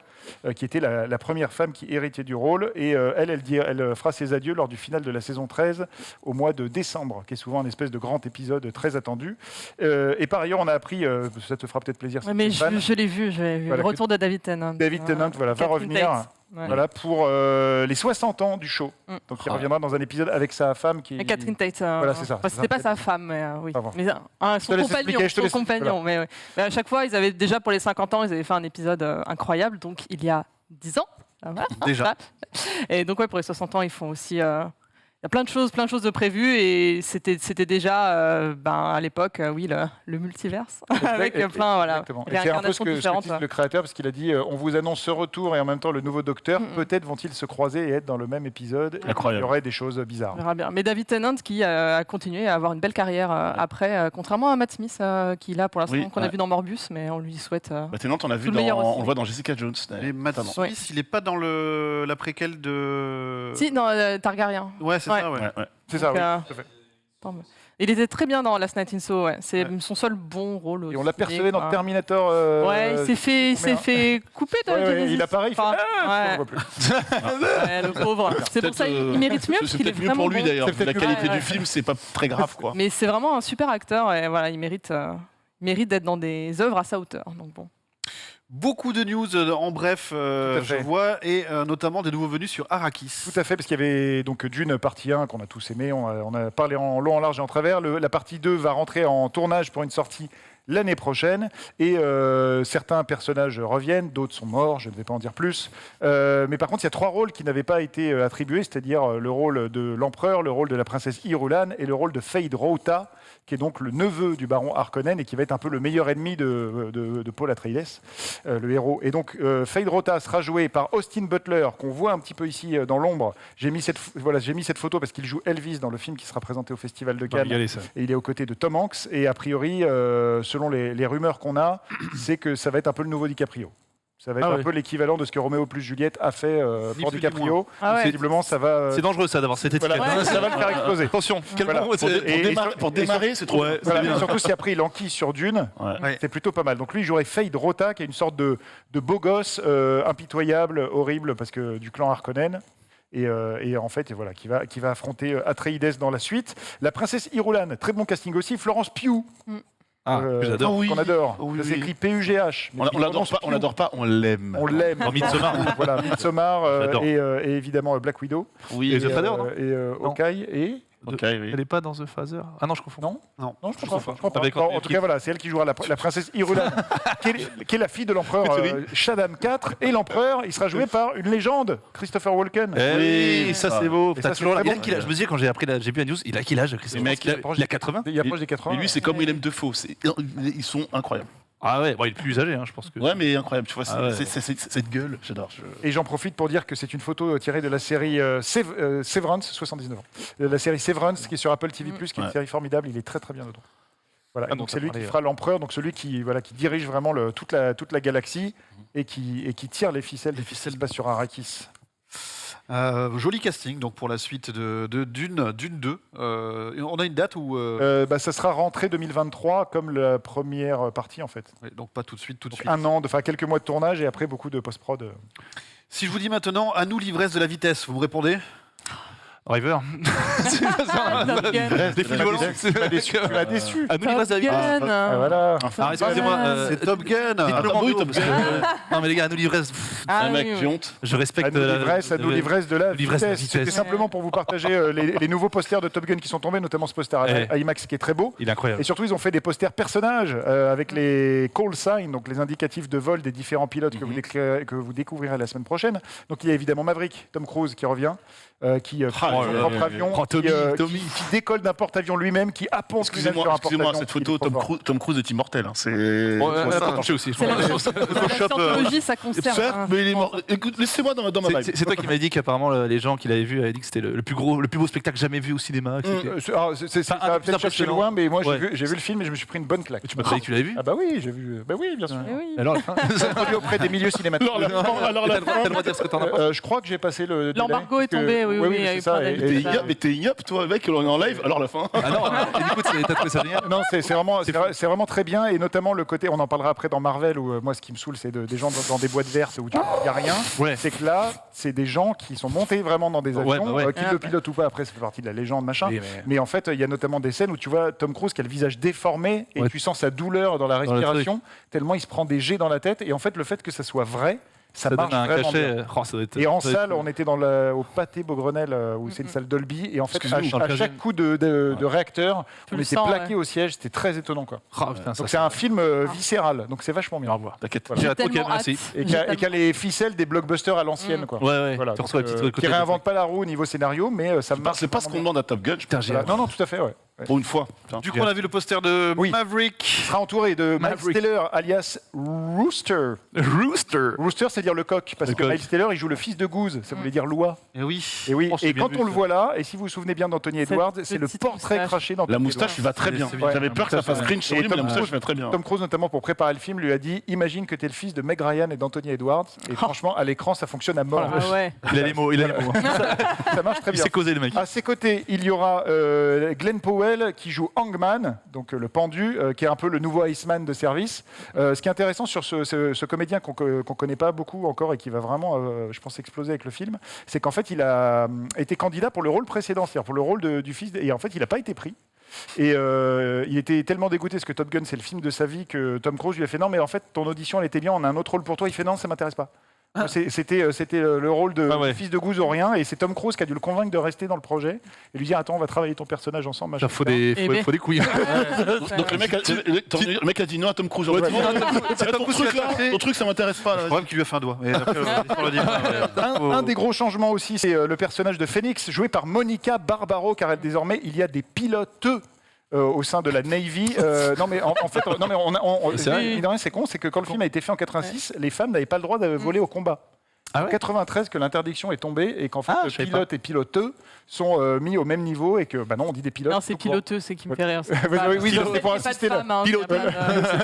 qui était la première femme qui héritait du rôle. Et elle fera ses adieux lors du final de la saison 13 au mois de décembre, qui est souvent un espèce de grand épisode très attendu. Et par ailleurs, on a appris, ça te fera peut-être plaisir. Ouais, mais je l'ai vu, le retour de David Tennant. David Tennant va revenir pour les 60 ans du show. Donc il reviendra dans un épisode avec sa femme qui. Et Catherine Tate. Voilà, c'est ça. Enfin, c'était pas sa femme, mais oui. Pardon. Mais son compagnon. Mais à chaque fois, ils avaient déjà pour les 50 ans, ils avaient fait un épisode incroyable. Donc il y a 10 ans. Voilà, Déjà. Et donc pour les 60 ans, ils font aussi. Il y a plein de choses de prévues et c'était déjà à l'époque, le multiverse avec plein Exactement. Et c'est un peu ce que dit le créateur parce qu'il a dit on vous annonce ce retour et en même temps le nouveau docteur. Peut-être vont-ils se croiser et être dans le même épisode. Incroyable. Il y aurait des choses bizarres. On verra bien. Mais David Tennant qui a continué à avoir une belle carrière après, contrairement à Matt Smith qui là pour l'instant qu'on a vu dans Morbius, mais on lui souhaite. Tennant, on l'a vu on le voit dans Jessica Jones. Et Matt Smith, il n'est pas dans la préquelle de. Si, dans Targaryen. Ouais, c'est ça, ouais. C'est ça, oui. Tout à fait. Il était très bien dans Last Night in Soho, c'est son seul bon rôle. Et on l'a percevé dans Terminator. Il s'est fait couper de Genesis. Il apparaît, on le voit plus. Le pauvre. C'est pour ça qu'il mérite mieux parce qu'il est mieux vraiment pour lui bon. d'ailleurs. La qualité du film, c'est pas très grave, quoi. Mais c'est vraiment un super acteur et voilà, il mérite d'être dans des œuvres à sa hauteur. Donc bon. Beaucoup de news en bref, je vois, et notamment des nouveaux venus sur Arrakis. Tout à fait, parce qu'il y avait donc Dune partie 1 qu'on a tous aimé, on a parlé en long, en large et en travers. La partie 2 va rentrer en tournage pour une sortie l'année prochaine, et certains personnages reviennent, d'autres sont morts, je ne vais pas en dire plus. Mais par contre, il y a 3 rôles qui n'avaient pas été attribués, c'est-à-dire le rôle de l'empereur, le rôle de la princesse Irulan et le rôle de Feyd Rautha, qui est donc le neveu du baron Harkonnen et qui va être un peu le meilleur ennemi de Paul Atreides, le héros. Et donc, Feyd Rautha sera joué par Austin Butler, qu'on voit un petit peu ici dans l'ombre. J'ai mis cette photo parce qu'il joue Elvis dans le film qui sera présenté au Festival de Cannes. Et il est aux côtés de Tom Hanks. Et a priori, selon les rumeurs qu'on a, c'est que ça va être un peu le nouveau DiCaprio. Ça va être un peu l'équivalent de ce que Roméo plus Juliette a fait pour DiCaprio. Visiblement, ça va. C'est dangereux ça d'avoir cette étiquette. Ça va le faire exploser. Attention, Pour démarrer, c'est trop. Surtout s'il a pris l'enquille sur Dune, c'est plutôt pas mal. Donc lui, il jouerait Feyd Rautha, qui est une sorte de beau gosse, impitoyable, horrible, parce que du clan Harkonnen. Et en fait, voilà, qui va affronter Atreides dans la suite. La princesse Irulan, très bon casting aussi. Florence Pugh. j'adore. Qu'on adore. Ça s'écrit P-U-G-H. On l'adore pas, on l'aime. On l'aime. Dans Midsommar. Voilà, Midsommar et évidemment Black Widow. Oui, et The Father, non et Hawkeye et. Elle n'est pas dans The Father. Ah non, je confonds. Non, je comprends pas. Avec En tout cas, voilà, c'est elle qui jouera la princesse Irulan, qui est la fille de l'empereur Shaddam IV. Et l'empereur, il sera joué par une légende, Christopher Walken. Oui, ça c'est beau. Et ça, c'est très bon. Je me disais quand j'ai vu la news, il a quel âge Christopher? Il a 80. Il approche des 80. Et lui, c'est comme Willem Dafoe. Ils sont incroyables. Ah ouais, il est plus usagé, je pense que. Ouais, mais incroyable. Tu vois, cette gueule, j'adore. Et j'en profite pour dire que c'est une photo tirée de la série Severance, 79 ans. La série Severance, qui est sur Apple TV+, qui est une série formidable. Il est très très bien dedans. Voilà. Donc c'est lui qui fera l'empereur, donc celui qui dirige vraiment toute la galaxie et qui tire les ficelles qui se passent sur Arrakis. Joli casting donc pour la suite de Dune 2. On a une date où ça sera rentrée 2023 comme la première partie en fait. Oui, donc pas tout de suite. Un an, quelques mois de tournage et après beaucoup de post-prod. Si je vous dis maintenant, à nous l'ivresse de la vitesse, vous me répondez? River. Des films volants. Tu m'as déçu. À nous l'ivresse de la vitesse. Voilà. Excusez-moi. C'est Top Gun. Non mais les gars, à nous l'ivresse. Un mec qui honte. Je respecte à nous l'ivresse de la vitesse. vitesse. C'était simplement pour vous partager les nouveaux posters de Top Gun qui sont tombés, notamment ce poster à IMAX qui est très beau. Il est incroyable. Et surtout, ils ont fait des posters personnages avec les call signs, donc les indicatifs de vol des différents pilotes que vous découvrirez la semaine prochaine. Donc il y a évidemment Maverick, Tom Cruise qui revient, qui son propre avion, qui décolle d'un porte-avion lui-même, qui apponce lui-même sur un porte-avion. Excusez-moi, cette photo, Tom Cruise est immortel. Hein. C'est. Elle a pas touché aussi. C'est la scientologie, ça concerne. Certes, mais il est mort. Écoute, laissez-moi dans ma vibe. C'est toi qui m'avais dit qu'apparemment les gens qui l'avaient vu avaient dit que c'était le plus beau spectacle jamais vu au cinéma. Ça va peut-être chercher loin, mais moi j'ai vu le film et je me suis pris une bonne claque. Tu m'as pas dit que tu l'avais vu? Ah bah oui, j'ai vu. Bah oui, bien sûr. Alors, J'ai produit auprès des milieux cinématographiques. Alors la t'as le droit de dire ce que t'en as pas. Je crois que j'ai passé le. L'embargo est tombé, oui, c'est ça. Mais t'es ignoble, toi, mec, on est en live. Alors la fin. Ah non, et du coup, t'as trouvé ça génial? Non, c'est vraiment très bien, et notamment le côté, on en parlera après dans Marvel, où moi ce qui me saoule, c'est des gens dans des boîtes vertes où il n'y a rien. Ouais. C'est que là, c'est des gens qui sont montés vraiment dans des avions, qu'ils le pilotent ou pas, après ça fait partie de la légende, machin. Oui, mais en fait, il y a notamment des scènes où tu vois Tom Cruise qui a le visage déformé, et tu sens sa douleur dans la respiration, tellement il se prend des jets dans la tête, et en fait, le fait que ça soit vrai, ça marche donne un vraiment cachet. bien. Oh, ça doit être- Et en ça doit salle, être- on était au Pâté Beaugrenelle, où c'est une salle Dolby, et en fait, Excuse-nous, à chaque coup de réacteur, Tu on le était sens, plaqué au siège, c'était très étonnant, quoi. Oh, putain, ça, Donc c'est un film viscéral, donc c'est vachement bien. Au revoir. T'inquiète. Voilà. J'ai hâte. Ok, Tellement merci. hâte. Et qui a les ficelles des blockbusters à l'ancienne, quoi. Ouais. Voilà, Tu reçois donc, le titre de qui côté. réinvente pas la roue au niveau scénario, mais ça marche. C'est pas ce qu'on demande à Top Gun. Putain, j'ai Voilà. Non, tout à fait, ouais. Pour une fois. Putain. Du coup, on a vu le poster de Oui. Maverick. Il sera entouré de Miles Maverick. Teller, alias Rooster. Rooster. Rooster, c'est dire le coq, parce Le que coq. Miles Teller, il joue le fils de Goose, ça voulait dire loi. Et oui. Et oui, Oh, c'est et bien quand vu, on le ça. voit là, et si vous vous souvenez bien d'Anthony Cette Edwards, c'est le petite portrait moustache. craché dans La moustache, il va très bien. C'est bien. J'avais peur que ça fasse cringe sur Et lui, mais la Tom moustache Cruise- va très bien. Tom Cruise, notamment pour préparer le film, lui a dit imagine que tu es le fils de Meg Ryan et d'Anthony Edwards. Et franchement, à l'écran, ça fonctionne à mort. Ah ouais. Il a les mots. Ça marche très Il bien. s'est causé, le mec. À ses côtés, il y aura Glenn Powell qui joue Hangman, donc le pendu, qui est un peu le nouveau Iceman de service. Ce qui est intéressant sur ce comédien qu'on connaît pas beaucoup encore et qui va vraiment, je pense, exploser avec le film, c'est qu'en fait, il a été candidat pour le rôle précédent, c'est-à-dire pour le rôle du fils, et en fait, il n'a pas été pris. Et il était tellement dégoûté parce que Top Gun c'est le film de sa vie que Tom Cruise lui a fait non mais en fait ton audition elle était bien, on a un autre rôle pour toi. Il fait non, ça m'intéresse pas. C'était le rôle de du fils de Goose ou rien, et c'est Tom Cruise qui a dû le convaincre de rester dans le projet et lui dire attends on va travailler ton personnage ensemble. machin, Il faut etc. des couilles. Donc le mec a dit non à Tom Cruise. Ouais, Ton truc, ça m'intéresse pas. Le problème qu'il lui a fait un doigt. Mais après, on le dire. Un des gros changements aussi, c'est le personnage de Phoenix, joué par Monica Barbaro, car désormais il y a des pilotes au sein de la Navy. Non mais en fait, non mais c'est con, c'est que quand le film a été fait en 86, les femmes n'avaient pas le droit de voler au combat. Ah En ouais 93 que l'interdiction est tombée et qu'en fait je savais pilotes et piloteux sont mis au même niveau et que bah non on dit des pilotes. Non, c'est piloteux, c'est qui me fait rire. Oui, non, c'était pour insister là.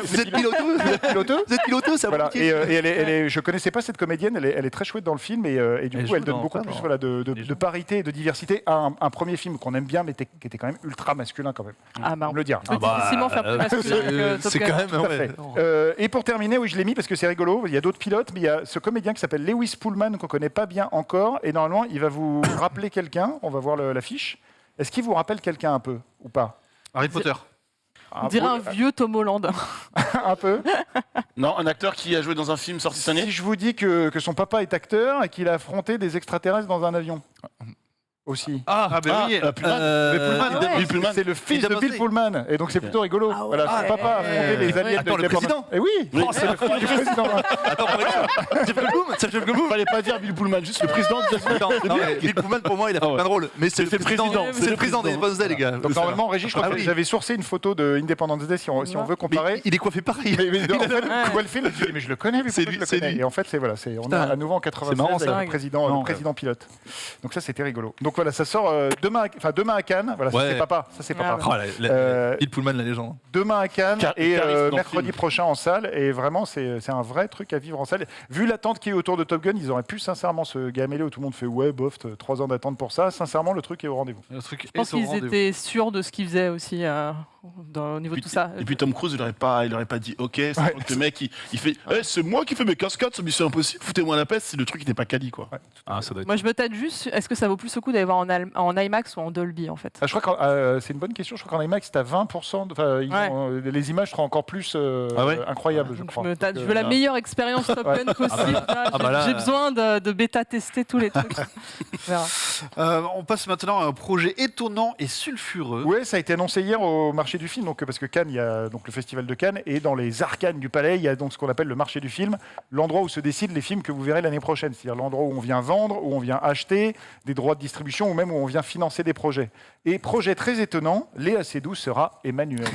Vous êtes piloteux Piloteux. Vous êtes piloteux, ça Voilà. Et je connaissais pas cette comédienne, elle est très chouette dans le film et du Elle coup joue elle donne dans beaucoup pas plus mal. de parité et de diversité à un premier film qu'on aime bien mais qui était quand même ultra masculin quand même. Ah bah, On peut le dire. on peut difficilement faire plus masculin que Top C'est Gun. quand même. Tout à fait. Et pour terminer, oui, je l'ai mis parce que c'est rigolo. Il y a d'autres pilotes, mais il y a ce comédien qui s'appelle Lewis Pullman qu'on connaît pas bien encore. Et normalement, il va vous rappeler quelqu'un. On va voir l'affiche. Est-ce qu'il vous rappelle quelqu'un un peu ou pas? Harry Potter. On dirait un vieux Tom Holland. Un peu. Non, un acteur qui a joué dans un film sorti cette année. Si je vous dis que son papa est acteur et qu'il a affronté des extraterrestres dans un avion. Aussi. Ah, ben oui. Bill Pullman, c'est le fils de Bill Pullman, et donc c'est plutôt rigolo. Ah ouais. Voilà, son papa a affronté les aliens Attends, de le président Et oui, c'est le fils du président. Attends, Jeff Goldblum. Fallait pas dire Bill Pullman, juste le président des États-Unis. Non, mais Bill Pullman, pour moi, il a fait plein de rôles. Mais c'est le président. C'est le président des Bonnes les gars. Donc normalement, Régis, je crois que j'avais sourcé une photo de Independence Day si on veut comparer. Il est coiffé pareil. Mais en fait, tu vois le film, tu dis mais je le connais, mais C'est pourquoi je lui, le c'est connais. lui. Et en fait, on est Putain. à nouveau en 96 marrant, ça. avec le président pilote. Donc ça, c'était rigolo. Donc voilà, ça sort demain à Cannes. Voilà, ça Ouais. c'est papa. Ça c'est papa. Oh, Euh, Bill Pullman, la légende. Demain à Cannes et Caris dans le mercredi film. prochain en salle. Et vraiment, c'est un vrai truc à vivre en salle. Vu l'attente qui est autour de Top Gun, ils auraient pu sincèrement se gameler où tout le monde fait ouais, bof, 3 ans d'attente pour ça. Sincèrement, le truc est au rendez-vous. Le truc Je pense qu'ils étaient sûrs de ce qu'ils faisaient aussi au niveau de tout ça. Et puis Tom Cruise, il aurait pas dit OK, c'est le mec il fait c'est moi qui fais mes cascades sur Mission Impossible, foutez-moi la peste, c'est le truc qui n'est pas quali quoi. Ah, ça doit être. Moi, je me tâte juste, est-ce que ça vaut plus le coup d'aller voir en IMAX ou en Dolby, en fait? Je crois que c'est une bonne question. Je crois qu'en IMAX, c'est à 20%. Les images seront encore plus incroyables, je Donc, crois. je veux la meilleure expérience Top Gun possible. J'ai besoin de bêta-tester tous les trucs. On verra. On passe maintenant à un projet étonnant et sulfureux. Ouais, ça a été annoncé hier au marché marché du film, donc, parce que Cannes, il y a donc le festival de Cannes, et dans les arcanes du palais, il y a donc ce qu'on appelle le marché du film, l'endroit où se décident les films que vous verrez l'année prochaine, c'est-à-dire l'endroit où on vient vendre, où on vient acheter des droits de distribution, ou même où on vient financer des projets. Et projet très étonnant, Léa Seydoux sera Emmanuel.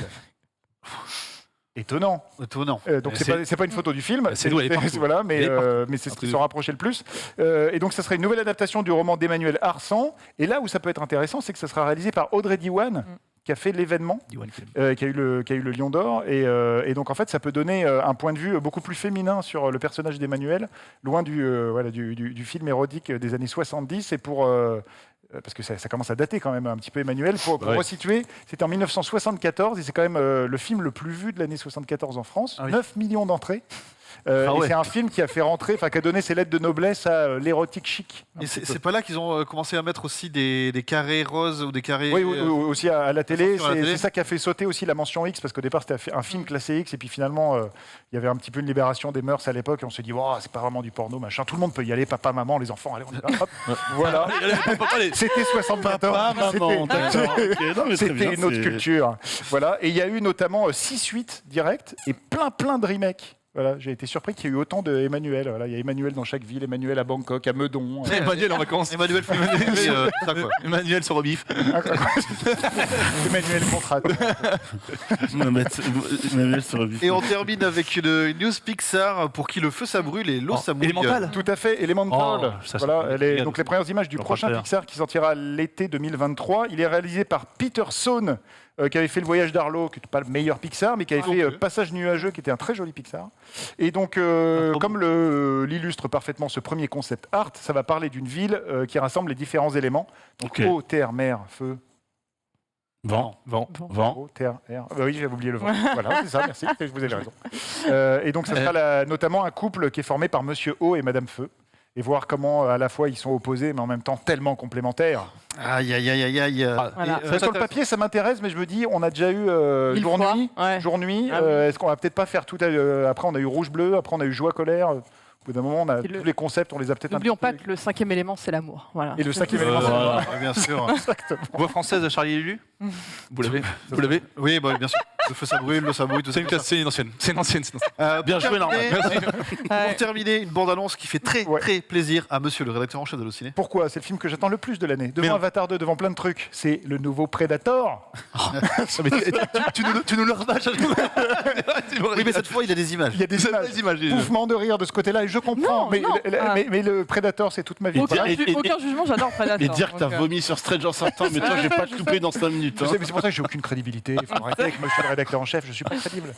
Étonnant. Donc c'est pas une photo du film, Seydoux, elle est partout. voilà, Elle est partout. mais c'est ce qui se rapprochait le plus. Et donc ça serait une nouvelle adaptation du roman d'Emmanuel Arsan. Et là où ça peut être intéressant, c'est que ça sera réalisé par Audrey Diwan, qui a fait l'événement, qui a eu le Lion d'Or. Et donc en fait, ça peut donner un point de vue beaucoup plus féminin sur le personnage d'Emmanuel, loin du film érotique des années 70. Et parce que ça commence à dater quand même un petit peu Emmanuel. Pour resituer, c'était en 1974 et c'est quand même le film le plus vu de l'année 74 en France. 9 millions d'entrées. Et c'est un film qui a fait rentrer, qui a donné ses lettres de noblesse à l'érotique chic. Et c'est pas là qu'ils ont commencé à mettre aussi des carrés roses ou des carrés... Oui, aussi à la télé. Sur la télé. C'est ça qui a fait sauter aussi la mention X, parce qu'au départ c'était un film classé X, et puis finalement il y avait un petit peu une libération des mœurs à l'époque, et on se dit, wow, c'est pas vraiment du porno, machin. Tout le monde peut y aller, papa, maman, les enfants, allez, on y va. Hop. Voilà. C'était 74. C'était une autre culture. Voilà. Et il y a eu notamment 6 suites directes et plein de remakes. Voilà, j'ai été surpris qu'il y ait eu autant de Emmanuel. Voilà, il y a Emmanuel dans chaque ville, Emmanuel à Bangkok, à Meudon. Emmanuel en vacances. Emmanuel Emmanuel sur Robif. Emmanuel Contrat. Et on termine avec une news Pixar pour qui le feu ça brûle et l'eau ça mouille. Élémental. Tout à fait, Elemental. Voilà, donc les premières images du prochain faire. Pixar qui sortira l'été 2023. Il est réalisé par Peter Sohn, qui avait fait Le Voyage d'Arlo, qui n'était pas le meilleur Pixar, mais qui avait fait Passage nuageux, qui était un très joli Pixar. Et donc, comme l'illustre parfaitement ce premier concept art, ça va parler d'une ville qui rassemble les différents éléments. Donc, eau, terre, mer, feu. Vent. Eau, terre, air. Oui, j'avais oublié le vent. Voilà, c'est ça, merci, vous avez raison. Et donc, ça sera notamment un couple qui est formé par Monsieur Eau et Madame Feu. Et voir comment, à la fois, ils sont opposés, mais en même temps tellement complémentaires. Aïe. Voilà. Sur le papier, ça m'intéresse, mais je me dis, on a déjà eu jour-nuit. Jour-nuit. Est-ce qu'on va peut-être pas faire tout après, on a eu rouge-bleu, après, on a eu joie-colère. Au bout d'un moment, on a tous les concepts, on les a peut-être... N'oublions pas que le 5e élément, c'est l'amour. Voilà. Et le 5e élément, c'est l'amour. Bien sûr. Voix française de Charlie Lulu. Vous l'avez Oui, bien sûr. Le feu ça brûle, l'eau ça mouille, tout ça. C'est une ancienne. Bien joué, Norman. Pour terminer, une bande-annonce qui fait très plaisir à monsieur le rédacteur en chef de Allociné. Pourquoi ? C'est le film que j'attends le plus de l'année. Devant Avatar 2, devant plein de trucs. C'est le nouveau Predator. Tu nous le rabâches. Oui, mais cette fois, il y a des images. Il y a des images. Mouvement de rire de ce côté-là, et je comprends. Mais le Predator, c'est toute ma vie. Aucun jugement, j'adore Predator. Et dire que t'as vomi sur Stranger Things, mais toi, j'ai pas te couper dans 5 minutes. C'est pour ça que j'ai aucune crédibilité. Il faut arrêter avec monsieur le rédacteur en chef, je suis pas crédible.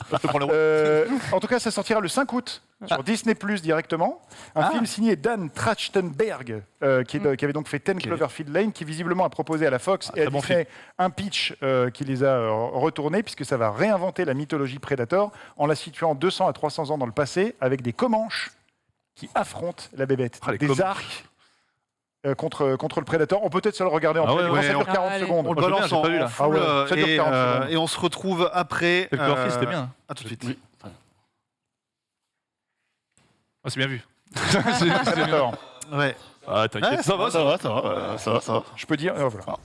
En tout cas, ça sortira le 5 août sur Disney+ directement. Un film signé Dan Trachtenberg, qui avait donc fait 10 Cloverfield Lane, qui visiblement a proposé à la Fox et à Disney un pitch qui les a retournés, puisque ça va réinventer la mythologie Predator en la situant 200 à 300 ans dans le passé, avec des Comanches qui affrontent la bébête. Des arcs. Contre le Predator. On peut peut-être se le regarder en preview. Ça dure 40 secondes. On le balance en full, ça dure 40 secondes. et on se retrouve après. C'était bien. À tout de suite. Oui. C'est bien vu. Predator. Ouais. Ah, t'inquiète. Ça va. Je peux dire. Voilà.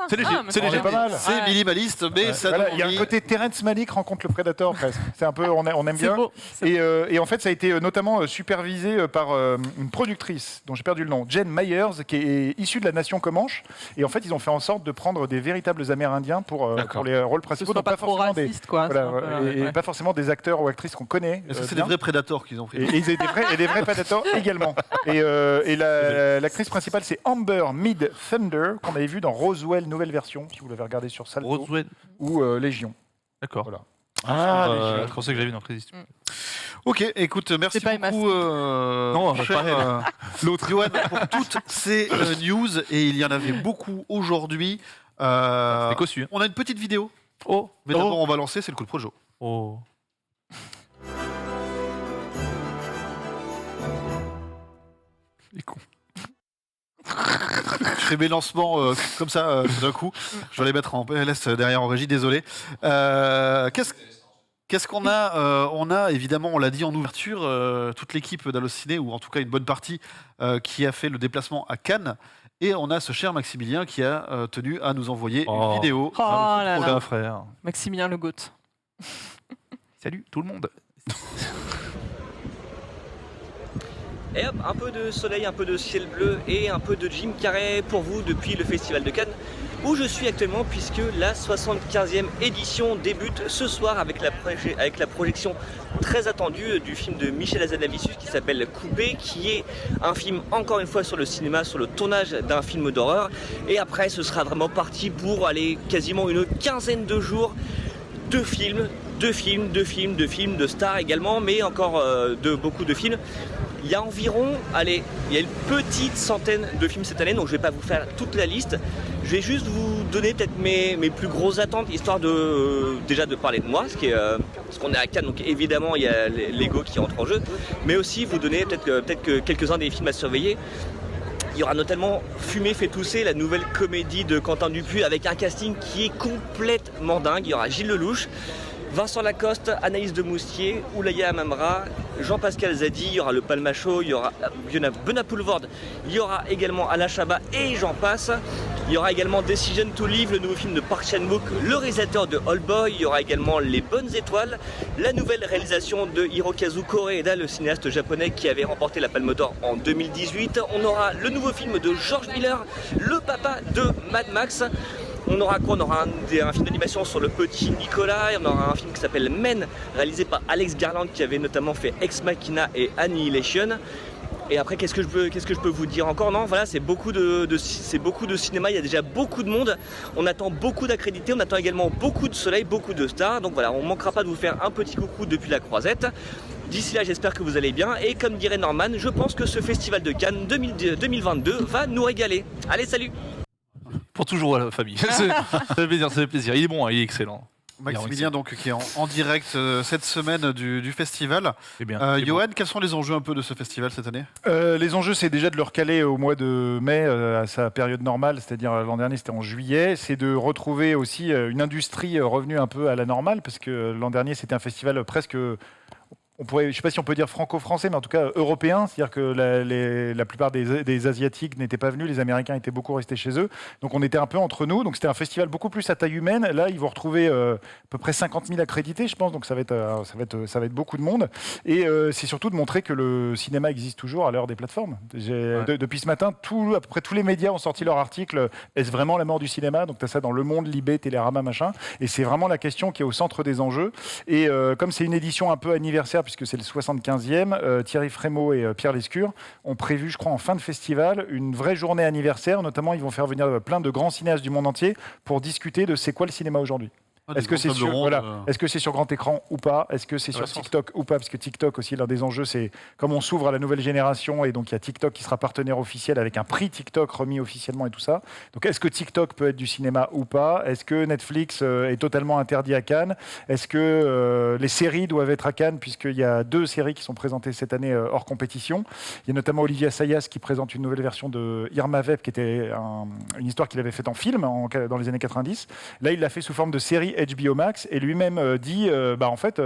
C'est léger. mais C'est léger. pas mal. C'est minimaliste, mais ça Voilà, donne il y a un envie. côté Terrence Malick rencontre le Predator presque. C'est un peu, on aime C'est bien. beau. Et en fait, ça a été notamment supervisé par une productrice dont j'ai perdu le nom, Jen Myers, qui est issue de la nation Comanche. Et en fait, ils ont fait en sorte de prendre des véritables Amérindiens pour les rôles Ce principaux. soit Donc pas trop forcément raciste, quoi. voilà, c'est un peu, pas forcément des acteurs ou actrices qu'on connaît. Est-ce que c'est bien. des vrais prédateurs qu'ils ont pris? Et ils avaient des vrais Predators également. Et l'actrice principale, c'est Amber Mead Thunder, qu'on avait vu dans Roswell, nouvelle version, si vous l'avez regardé sur Salto, Roswell. ou Légion. D'accord. Voilà. Je pensais que j'avais vu dans Crisis. Ok, écoute, merci C'est pas beaucoup, Non, cher, pas elle. l'autre Johan, pour toutes ces news, et il y en avait beaucoup aujourd'hui. C'est cossu. On a une petite vidéo, Oh, mais d'abord on va lancer, c'est le coup de projo. oh. Il est con. Je fais mes lancements comme ça d'un coup. Je vais les mettre en PLS derrière en régie, désolé. Qu'est-ce qu'on a On a évidemment, on l'a dit en ouverture, toute l'équipe d'Allociné, ou en tout cas une bonne partie, qui a fait le déplacement à Cannes. Et on a ce cher Maximilien qui a tenu à nous envoyer une vidéo. Oh là Oh là. là, frère. Maximilien Le Goat. Salut tout le monde. Et hop, un peu de soleil, un peu de ciel bleu et un peu de Jim Carrey pour vous depuis le Festival de Cannes où je suis actuellement, puisque la 75e édition débute ce soir avec la projection très attendue du film de Michel Hazanavicius qui s'appelle Coupé, qui est un film encore une fois sur le cinéma, sur le tournage d'un film d'horreur. Et après ce sera vraiment parti pour aller quasiment une quinzaine de jours de films, de stars également, mais encore de beaucoup de films. Il y a environ, il y a une petite centaine de films cette année, donc je ne vais pas vous faire toute la liste. Je vais juste vous donner peut-être mes plus grosses attentes, histoire de déjà de parler de moi, parce qu'on est à Cannes, donc évidemment il y a l'ego qui entre en jeu, mais aussi vous donner peut-être que quelques-uns des films à surveiller. Il y aura notamment Fumer fait tousser, la nouvelle comédie de Quentin Dupieux avec un casting qui est complètement dingue. Il y aura Gilles Lelouch, Vincent Lacoste, Anaïs de Moustier, Oulaya Amamra, Jean-Pascal Zadi, il y aura le Palmacho, il y aura Benoît Poelvoorde, il y aura également Alain Chabat et j'en passe. Il y aura également Decision to Live, le nouveau film de Park Chan-wook, le réalisateur de Old Boy. Il y aura également Les Bonnes Étoiles, la nouvelle réalisation de Hirokazu Koreeda, le cinéaste japonais qui avait remporté la Palme d'Or en 2018. On aura le nouveau film de George Miller, le papa de Mad Max. On aura quoi? On aura un film d'animation sur le petit Nicolas. On aura un film qui s'appelle Men, réalisé par Alex Garland, qui avait notamment fait Ex Machina et Annihilation. Et après, qu'est-ce que je peux vous dire encore? Non, voilà, c'est beaucoup de cinéma, il y a déjà beaucoup de monde. On attend beaucoup d'accrédités, on attend également beaucoup de soleil, beaucoup de stars. Donc voilà, on ne manquera pas de vous faire un petit coucou depuis la Croisette. D'ici là, j'espère que vous allez bien. Et comme dirait Norman, je pense que ce festival de Cannes 2022 va nous régaler. Allez, salut! Pour toujours la famille. Ça fait plaisir. Il est bon, il est excellent. Maximilien, donc, qui est en direct cette semaine du festival. C'est bien. Johan, quels sont les enjeux un peu de ce festival cette année? Les enjeux, c'est déjà de le recaler au mois de mai, à sa période normale, c'est-à-dire l'an dernier c'était en juillet. C'est de retrouver aussi une industrie revenue un peu à la normale, parce que l'an dernier c'était un festival presque... je ne sais pas si on peut dire franco-français, mais en tout cas européen. C'est-à-dire que la plupart des Asiatiques n'étaient pas venus, les Américains étaient beaucoup restés chez eux. Donc on était un peu entre nous. Donc c'était un festival beaucoup plus à taille humaine. Là, ils vont retrouver à peu près 50 000 accrédités, je pense. Donc ça va être beaucoup de monde. Et c'est surtout de montrer que le cinéma existe toujours à l'heure des plateformes. Depuis ce matin, à peu près tous les médias ont sorti leur article. Est-ce vraiment la mort du cinéma? Donc tu as ça dans Le Monde, Libé, Télérama, machin. Et c'est vraiment la question qui est au centre des enjeux. Et comme c'est une édition un peu anniversaire, puisque c'est le 75e, Thierry Frémaux et Pierre Lescure ont prévu, je crois, en fin de festival, une vraie journée anniversaire. Notamment, ils vont faire venir plein de grands cinéastes du monde entier pour discuter de c'est quoi le cinéma aujourd'hui. Est-ce que c'est sur grand écran ou pas? Est-ce que c'est sur TikTok ou pas? Parce que TikTok aussi, l'un des enjeux, c'est comme on s'ouvre à la nouvelle génération, et donc il y a TikTok qui sera partenaire officiel avec un prix TikTok remis officiellement et tout ça. Donc est-ce que TikTok peut être du cinéma ou pas? Est-ce que Netflix est totalement interdit à Cannes? Est-ce que les séries doivent être à Cannes, puisqu'il y a 2 séries qui sont présentées cette année hors compétition? Il y a notamment Olivia Sayas qui présente une nouvelle version de Irma Vep, qui était une histoire qu'il avait faite en film dans les années 90. Là, il l'a fait sous forme de série HBO Max, et lui-même dit en fait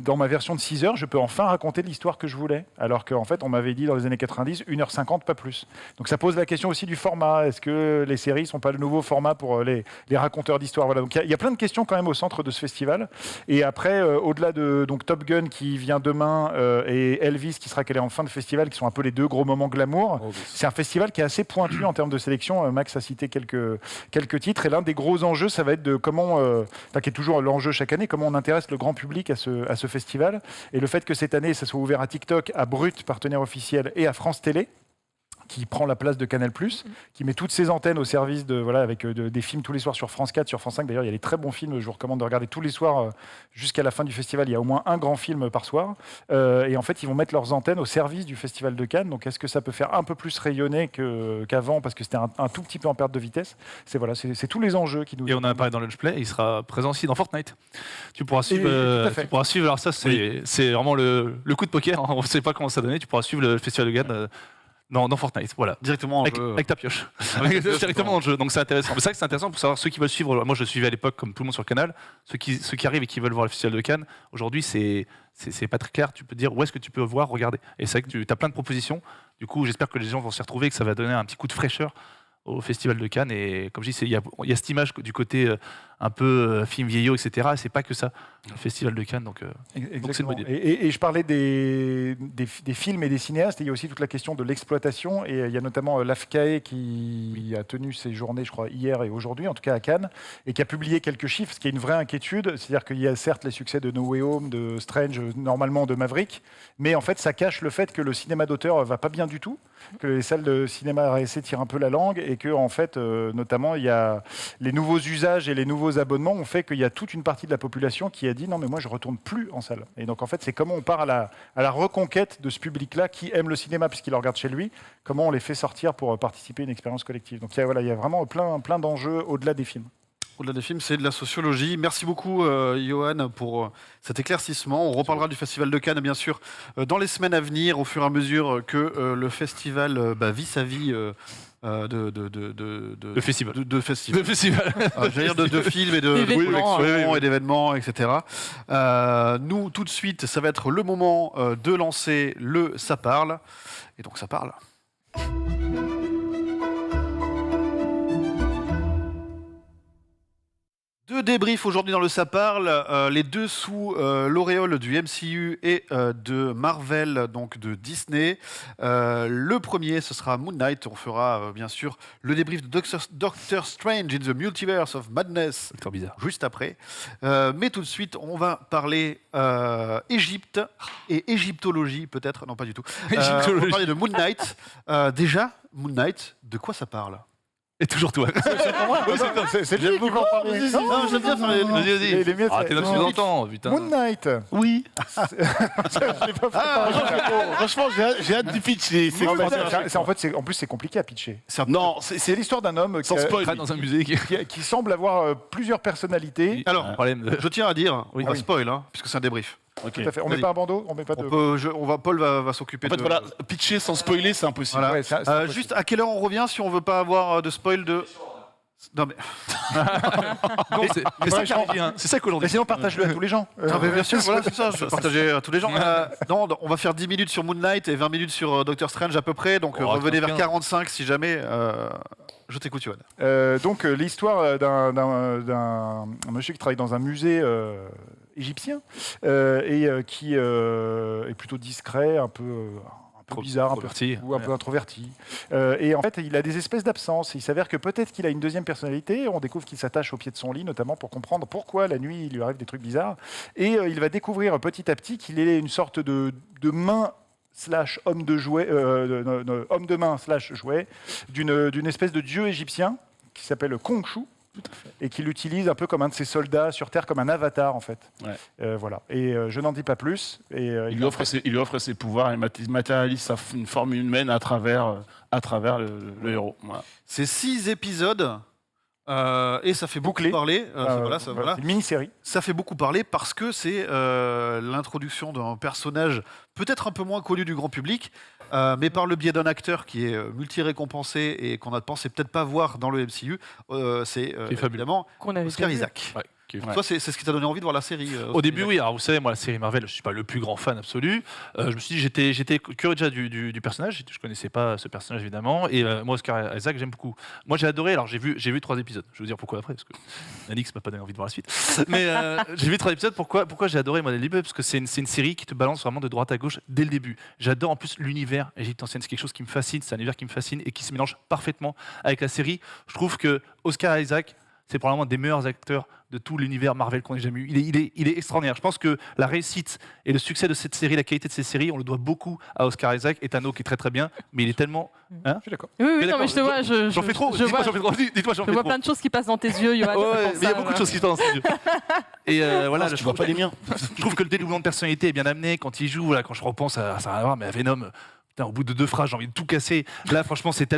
dans ma version de 6 heures, je peux enfin raconter l'histoire que je voulais. Alors qu'en fait, on m'avait dit dans les années 90, 1h50, pas plus. Donc ça pose la question aussi du format. Est-ce que les séries ne sont pas le nouveau format pour les raconteurs d'histoire? Voilà. Donc il y a plein de questions quand même au centre de ce festival. Et après, au-delà de Top Gun qui vient demain et Elvis qui sera calé en fin de festival, qui sont un peu les 2 gros moments glamour, c'est un festival qui est assez pointu en termes de sélection. Max a cité quelques titres. Et l'un des gros enjeux, ça va être de comment, qui est toujours l'enjeu chaque année, comment on intéresse le grand public à ce festival. Et le fait que cette année, ça soit ouvert à TikTok, à Brut, partenaire officiel, et à France Télé, qui prend la place de Canal+, qui met toutes ses antennes au service de voilà avec des films tous les soirs sur France 4, sur France 5. D'ailleurs, il y a des très bons films. Je vous recommande de regarder tous les soirs jusqu'à la fin du festival. Il y a au moins un grand film par soir. Et en fait, ils vont mettre leurs antennes au service du Festival de Cannes. Donc, est-ce que ça peut faire un peu plus rayonner qu'avant parce que c'était un tout petit peu en perte de vitesse? C'est tous les enjeux qui nous. Et on a parlé dans le Let's Play, il sera présent aussi dans Fortnite. Tu pourras suivre. tout à fait. Tu pourras suivre. Alors ça, c'est vraiment le coup de poker. On ne sait pas comment ça va donner. Tu pourras suivre le Festival de Cannes dans Fortnite. Voilà. Directement en Avec, jeu. avec ta pioche. Avec ta pioche, Directement dans le jeu. Donc c'est intéressant. Mais c'est vrai que c'est intéressant pour savoir ceux qui veulent suivre. Moi, je le suivais à l'époque comme tout le monde sur le canal. Ceux qui arrivent et qui veulent voir le Festival de Cannes, aujourd'hui, c'est pas très clair. Tu peux dire où est-ce que tu peux voir, regarder. Et c'est vrai que tu as plein de propositions. Du coup, j'espère que les gens vont s'y retrouver et que ça va donner un petit coup de fraîcheur au Festival de Cannes. Et comme je dis, il y a cette image du côté un peu film vieillot, etc. Et c'est pas que ça, le Festival de Cannes. Donc c'est une Exactement. bonne idée. Et je parlais des films et des cinéastes, et il y a aussi toute la question de l'exploitation. Et il y a notamment l'AFCAE qui a tenu ses journées, je crois, hier et aujourd'hui, en tout cas à Cannes, et qui a publié quelques chiffres, ce qui est une vraie inquiétude. C'est-à-dire qu'il y a certes les succès de No Way Home, de Strange, normalement de Maverick, mais en fait, ça cache le fait que le cinéma d'auteur va pas bien du tout, que les salles de cinéma RSC tirent un peu la langue, et que en fait, notamment, il y a les nouveaux usages et les nouveaux abonnements ont fait qu'il y a toute une partie de la population qui a dit non mais moi je retourne plus en salle. Et donc en fait c'est comment on part à la reconquête de ce public-là qui aime le cinéma puisqu'il le regarde chez lui, comment on les fait sortir pour participer à une expérience collective. Donc il y a vraiment plein d'enjeux au-delà des films. Au-delà des films, c'est de la sociologie. Merci beaucoup, Johan, pour cet éclaircissement. On reparlera du Festival de Cannes, bien sûr, dans les semaines à venir, au fur et à mesure que le festival vit sa vie Le festival. de festival. Le festival. J'allais dire de films et de D'événements, collections et d'événements, etc. Nous, tout de suite, ça va être le moment de lancer le Ça parle. Et donc, ça parle. Deux débriefs aujourd'hui dans le Ça parle, les deux sous l'auréole du MCU et de Marvel, donc de Disney. Le premier, ce sera Moon Knight. On fera bien sûr le débrief de Doctor Strange in the Multiverse of Madness C'est bizarre. juste après. Mais tout de suite, on va parler Égypte et égyptologie peut-être. Non, pas du tout. On va parler de Moon Knight. Déjà, Moon Knight, de quoi ça parle? Et toujours toi. C'est lui qui va en parler. Non, j'aime bien faire les... Vas-y. Les miens, Ah, t'es là depuis longtemps, putain. Moon Knight. Oui. J'ai pas fait Franchement, j'ai hâte du pitch. En plus, c'est compliqué à pitcher. Non, C'est l'histoire d'un homme sans spoil. Traîne dans un musée qui semble avoir plusieurs personnalités. Alors, problème. je tiens à dire, Oui. on va Oui. spoil, hein, puisque c'est un débrief. Ok. Tout à fait. On Vas-y. met pas un bandeau, on met pas de. Paul va s'occuper En fait, de... voilà, pitcher sans spoiler, c'est impossible. Voilà. Ouais, c'est impossible. Juste, à quelle heure on revient si on veut pas avoir de spoil de... Non mais... C'est ça qui arrive, hein. C'est ça Mais qu'aujourd'hui. sinon, partage-le à tous les gens. Ah, mais bien sûr, voilà, c'est ça, je vais partager à tous les gens. Non, on va faire 10 minutes sur Moon Knight et 20 minutes sur Doctor Strange à peu près, donc Oh, revenez vers 15. 45 si jamais. Je t'écoute, Yoann. Donc, l'histoire d'un monsieur qui travaille dans un musée égyptien et qui est plutôt discret, un peu bizarre, un peu introverti. Et en fait, il a des espèces d'absences. Il s'avère que peut-être qu'il a une deuxième personnalité. On découvre qu'il s'attache au pied de son lit, notamment pour comprendre pourquoi la nuit il lui arrive des trucs bizarres. Et il va découvrir petit à petit qu'il est une sorte de main / homme de jouet, homme de main / jouet d'une espèce de dieu égyptien qui s'appelle Khonshu. Et qu'il utilise un peu comme un de ses soldats sur Terre, comme un avatar en fait. Ouais. Voilà. Et je n'en dis pas plus. Et Il lui offre ses pouvoirs et matérialise une forme humaine à travers le héros. Voilà. C'est 6 épisodes et ça fait beaucoup Bouclé. parler. Voilà. C'est une mini-série. Ça fait beaucoup parler parce que c'est l'introduction d'un personnage peut-être un peu moins connu du grand public, mais par le biais d'un acteur qui est multi-récompensé et qu'on a pensé peut-être pas voir dans le MCU, c'est évidemment Qu'on avait Oscar déjà vu. Isaac. Ouais. Toi, c'est ce qui t'a donné envie de voir la série Au début, oui. Alors, vous savez, moi, la série Marvel, je suis pas le plus grand fan absolu. Je me suis dit, j'étais curieux déjà du personnage. Je connaissais pas ce personnage évidemment. Et moi, Oscar Isaac, j'aime beaucoup. Moi, j'ai adoré. Alors, j'ai vu 3 épisodes. Je vais vous dire pourquoi après, parce que Alix m'a pas donné envie de voir la suite. Mais j'ai vu 3 épisodes. Pourquoi j'ai adoré moi dès le début? Parce que c'est une série qui te balance vraiment de droite à gauche dès le début. J'adore en plus l'univers égyptien. C'est quelque chose qui me fascine. C'est un univers qui me fascine et qui se mélange parfaitement avec la série. Je trouve que Oscar Isaac, c'est probablement un des meilleurs acteurs de tout l'univers Marvel qu'on ait jamais eu. Il est extraordinaire. Je pense que la réussite et le succès de cette série, la qualité de cette série, on le doit beaucoup à Oscar Isaac et Thanos qui est très très bien, mais il est tellement... Je suis d'accord. Oui, Mais non, mais je te vois, J'en fais trop. Dis-moi, j'en fais trop. Dis-toi, j'en je fais vois trop. plein de choses qui passent dans tes yeux, Johan. Ouais, c'est ouais, pour mais il y a ça, beaucoup de choses qui se passent dans ses yeux. Et voilà, Tu je vois trouve, pas les miens. je trouve que le dédoublement de personnalité est bien amené quand il joue. Voilà, quand je repense à ça, mais à Venom. Putain, au bout de 2 phrases, j'ai envie de tout casser. Là, franchement, c'est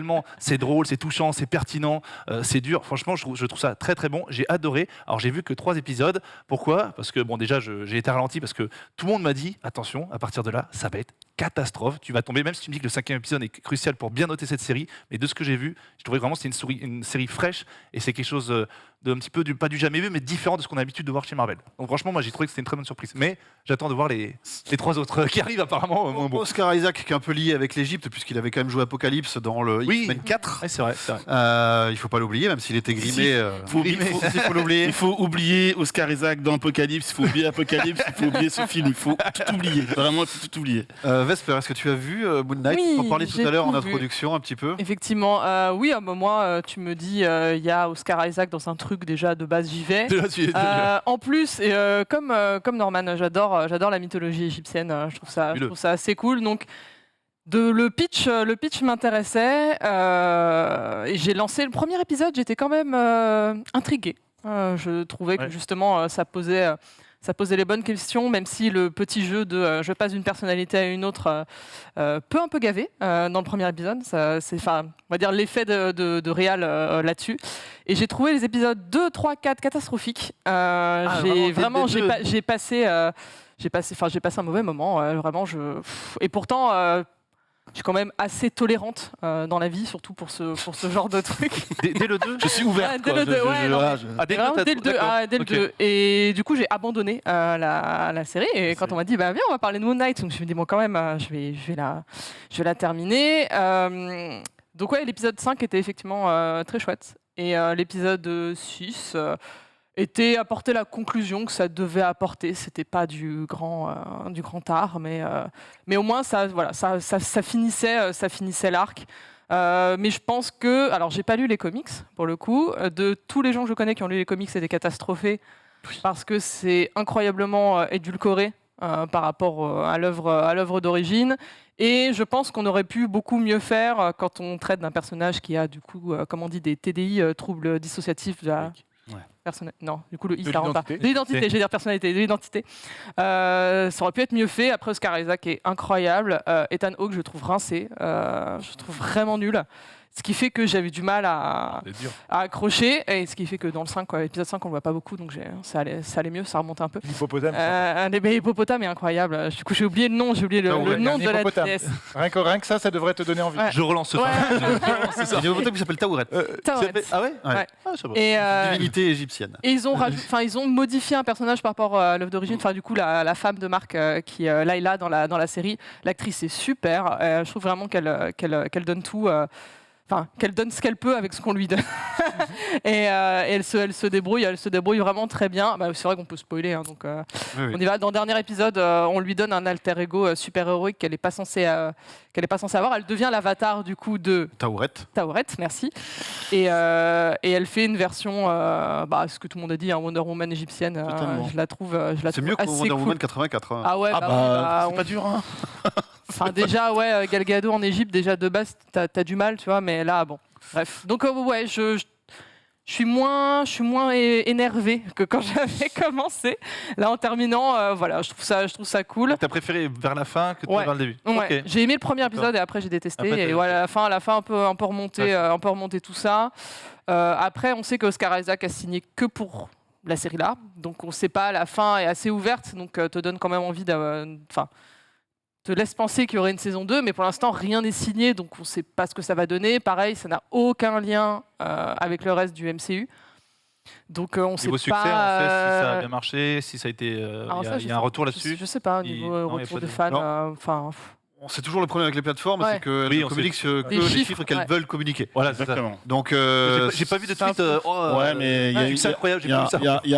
drôle, c'est touchant, c'est pertinent, c'est dur. Franchement, je trouve ça très très bon. J'ai adoré. Alors, j'ai vu que 3 épisodes. Pourquoi ? Parce que bon, déjà, j'ai été ralenti parce que tout le monde m'a dit attention, à partir de là, ça va être catastrophe. Tu vas tomber, même si tu me dis que le 5e épisode est crucial pour bien noter cette série. Mais de ce que j'ai vu, je trouvais vraiment que c'était une série fraîche et c'est quelque chose de un petit peu pas du jamais vu, mais différent de ce qu'on a l'habitude de voir chez Marvel. Donc franchement, moi j'ai trouvé que c'était une très bonne surprise. Mais j'attends de voir les 3 autres qui arrivent apparemment moins bons. Oscar Isaac qui est un peu lié avec l'Égypte puisqu'il avait quand même joué Apocalypse dans le Oui. X-Men 4. Ouais, c'est vrai, c'est vrai. Il faut pas l'oublier, même s'il était grimé. faut l'oublier. Il faut oublier Oscar Isaac dans Apocalypse, il faut oublier Apocalypse, il faut oublier ce film, il faut tout oublier. Vraiment, il faut tout oublier. Vesper, est-ce que tu as vu Moon Knight ? Oui, On en parlait tout j'ai à l'heure en tout vu. introduction un petit peu. Effectivement, oui, moi, tu me dis, il y a Oscar Isaac dans un truc déjà de base, j'y vais. En plus, comme Norman, j'adore la mythologie égyptienne. Je trouve ça assez cool. Donc, le pitch m'intéressait. Et j'ai lancé le premier épisode. J'étais quand même intriguée. Je trouvais que justement, ça posait les bonnes questions, même si le petit jeu de je passe d'une personnalité à une autre peut un peu gaver dans le premier épisode. On va dire l'effet de réal là-dessus. Et j'ai trouvé les épisodes 2, 3, 4 catastrophiques. J'ai passé un mauvais moment. Vraiment, et pourtant. Je suis quand même assez tolérante dans la vie, surtout pour ce genre de truc. Dès le 2, Je suis ouvert. Dès le 2, dès le 2. Et du coup, j'ai abandonné la série. Et quand on m'a dit, viens, on va parler de Moon Knight, donc je me suis dit, bon, quand même, je vais la terminer. Donc, ouais, l'épisode 5 était effectivement très chouette. Et l'épisode 6 était apporter la conclusion que ça devait apporter. C'était pas du grand art, mais au moins, ça finissait l'arc. Mais je pense que, alors j'ai pas lu les comics pour le coup, de tous les gens que je connais qui ont lu les comics, c'est des catastrophés parce que c'est incroyablement édulcoré par rapport à l'œuvre d'origine. Et je pense qu'on aurait pu beaucoup mieux faire quand on traite d'un personnage qui a du coup, comme on dit, des TDI, troubles dissociatifs de la non, du coup le I ça rentre pas. De l'identité, j'allais dire personnalité, de l'identité. Ça aurait pu être mieux fait. Après, Oscar Isaac est incroyable. Ethan Hawke, je trouve rincé. Je trouve vraiment nul. Ce qui fait que j'avais du mal à accrocher. Et ce qui fait que dans le 5, l'épisode 5, on le voit pas beaucoup. Donc ça allait mieux, ça remontait un peu. L'hippopotame. L'hippopotame est incroyable. Du coup, j'ai oublié le nom. J'ai oublié le nom de la déesse. Rien que ça devrait te donner envie. Ouais. je relance ce soir. C'est ça. Il y a un hippopotame qui s'appelle Tauret. Tauret. Ah ouais, Ouais. Ah, je sais pas. Et, Divinité égyptienne. Et ils ont modifié un personnage par rapport à l'œuvre d'origine. Enfin, du coup, la femme de Marc, qui est Layla dans la série, l'actrice est super. Je trouve vraiment qu'elle donne tout. Qu'elle donne ce qu'elle peut avec ce qu'on lui donne. et elle se débrouille vraiment très bien. C'est vrai qu'on peut spoiler, hein, donc on y va. Dans le dernier épisode, on lui donne un alter ego super héroïque qu'elle n'est pas censée avoir. Elle devient l'avatar du coup de Tauret, merci. Et elle fait une version, ce que tout le monde a dit, Wonder Woman égyptienne. Je la trouve c'est mieux que assez Wonder cool. Woman 84. Hein. Ah ouais, c'est pas dur, hein. Enfin, déjà, Gal Gadot en Égypte, déjà de base, t'as du mal, tu vois, mais là, bon. Bref. Donc, je suis moins énervé que quand j'avais commencé. Là, en terminant, je trouve ça cool. T'as préféré vers la fin que vers le début. Ouais. Okay. J'ai aimé le premier épisode et après j'ai détesté. Après, et voilà, à la fin, un peu remonter tout ça. Après, on sait que Oscar Isaac a signé que pour la série là, donc on sait pas. La fin est assez ouverte, donc te donne quand même envie te laisse penser qu'il y aurait une saison 2, mais pour l'instant, rien n'est signé, donc on ne sait pas ce que ça va donner. Pareil, ça n'a aucun lien avec le reste du MCU. Donc on sait niveau pas... succès, on sait si ça a bien marché, si ça a été... Il y a un retour là-dessus. Je ne sais pas, au niveau retour de fans. C'est toujours le problème avec les plateformes, Ouais. c'est qu'elles Oui, ne on communiquent que Des les chiffres, chiffres qu'elles ouais. veulent communiquer. Voilà, c'est ça. Exactement. Donc, J'ai pas vu de tweet. Ouais, mais il y a- c'est incroyable, j'ai il y a- pas vu ça. il y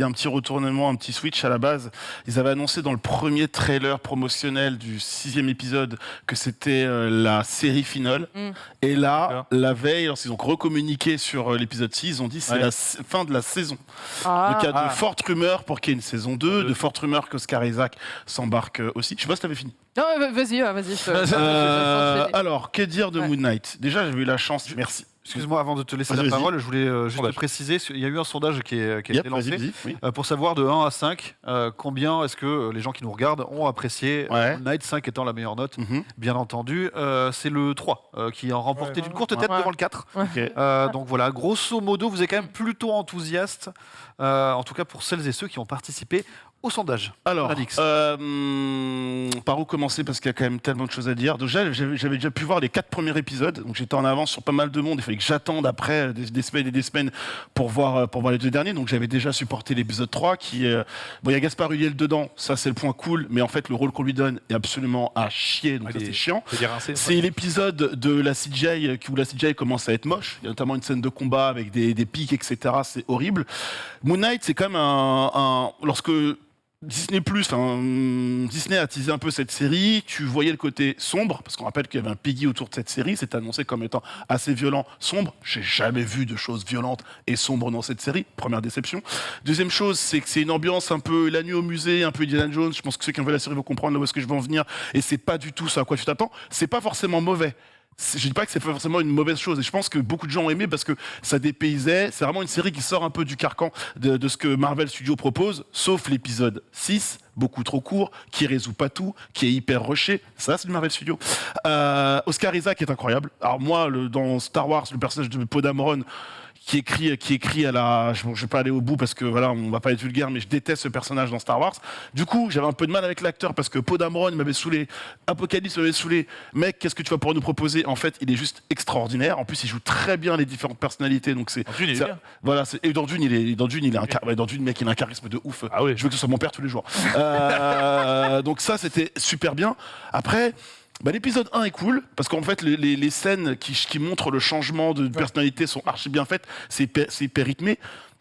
a un petit retournement, un petit switch à la base. Ils avaient annoncé dans le premier trailer promotionnel du 6e épisode que c'était la série finale. Mm. Et là, D'accord. la veille, lorsqu'ils ont recommuniqué sur l'épisode 6, ils ont dit c'est Ouais. la fin de la saison. Ah. Donc il y a Ah. de fortes rumeurs pour qu'il y ait une saison 2, de fortes rumeurs qu'Oscar Isaac s'embarque aussi. Je sais pas si t'avais fini. Non, vas-y, Alors, que dire de Ouais. Moon Knight? Déjà, j'ai eu la chance. Merci. excuse-moi, avant de te laisser Vas-y, la vas-y. parole, je voulais juste te Sondage. préciser, il y a eu un sondage qui a Yep, été vas-y, lancé vas-y. Oui. pour savoir de 1 à 5 combien est-ce que les gens qui nous regardent ont apprécié Ouais. Moon Knight, 5 étant la meilleure note. Mhm. Bien entendu, c'est le 3 qui a remporté Ouais. d'une courte tête Ouais. devant le 4. Ok. Donc voilà, grosso modo, vous êtes quand même plutôt enthousiaste, en tout cas pour celles et ceux qui ont participé au sondage. Alors, Alix. par où commencer parce qu'il y a quand même tellement de choses à dire. Déjà, j'avais déjà pu voir les 4 premiers épisodes, donc j'étais en avance sur pas mal de monde. Il fallait que j'attende après des semaines et des semaines pour voir les 2 derniers. Donc j'avais déjà supporté l'épisode 3 qui bon, il y a Gaspard Ulliel dedans, ça c'est le point cool, mais en fait le rôle qu'on lui donne est absolument à chier, donc ça c'est chiant. C'est l'épisode de la CGI où la CGI commence à être moche. Il y a notamment une scène de combat avec des pics, etc. C'est horrible. Moon Knight, c'est quand même lorsque Disney+, Disney a teasé un peu cette série, tu voyais le côté sombre, parce qu'on rappelle qu'il y avait un Piggy autour de cette série, c'était annoncé comme étant assez violent, sombre. J'ai jamais vu de choses violentes et sombres dans cette série, première déception. Deuxième chose, c'est que c'est une ambiance un peu la nuit au musée, un peu Indiana Jones, je pense que ceux qui ont vu la série vont comprendre là où est-ce que je veux en venir, et c'est pas du tout ça à quoi tu t'attends. C'est pas forcément mauvais. Je dis pas que c'est pas forcément une mauvaise chose, et je pense que beaucoup de gens ont aimé parce que ça dépaysait. C'est vraiment une série qui sort un peu du carcan de ce que Marvel Studios propose, sauf l'épisode 6, beaucoup trop court, qui résout pas tout, qui est hyper rushé. Ça, c'est du Marvel Studios. Oscar Isaac est incroyable. Alors moi, dans Star Wars, le personnage de Poe Dameron, qui écrit à la... Je vais pas aller au bout parce que voilà, on va pas être vulgaire, mais je déteste ce personnage dans Star Wars. Du coup, j'avais un peu de mal avec l'acteur parce que Poe Dameron m'avait saoulé, Apocalypse m'avait saoulé. Mec, qu'est-ce que tu vas pouvoir nous proposer? En fait, il est juste extraordinaire. En plus, il joue très bien les différentes personnalités. Donc c'est... Dune, il est ça- bien. Voilà, et dans Dune, dans Dune, mec, il a un charisme de ouf. Ah oui. Je veux que ce soit mon père tous les jours. Donc ça, c'était super bien. Après... l'épisode 1 est cool parce qu'en fait les scènes qui montrent le changement de personnalité sont archi bien faites, c'est hyper rythmé.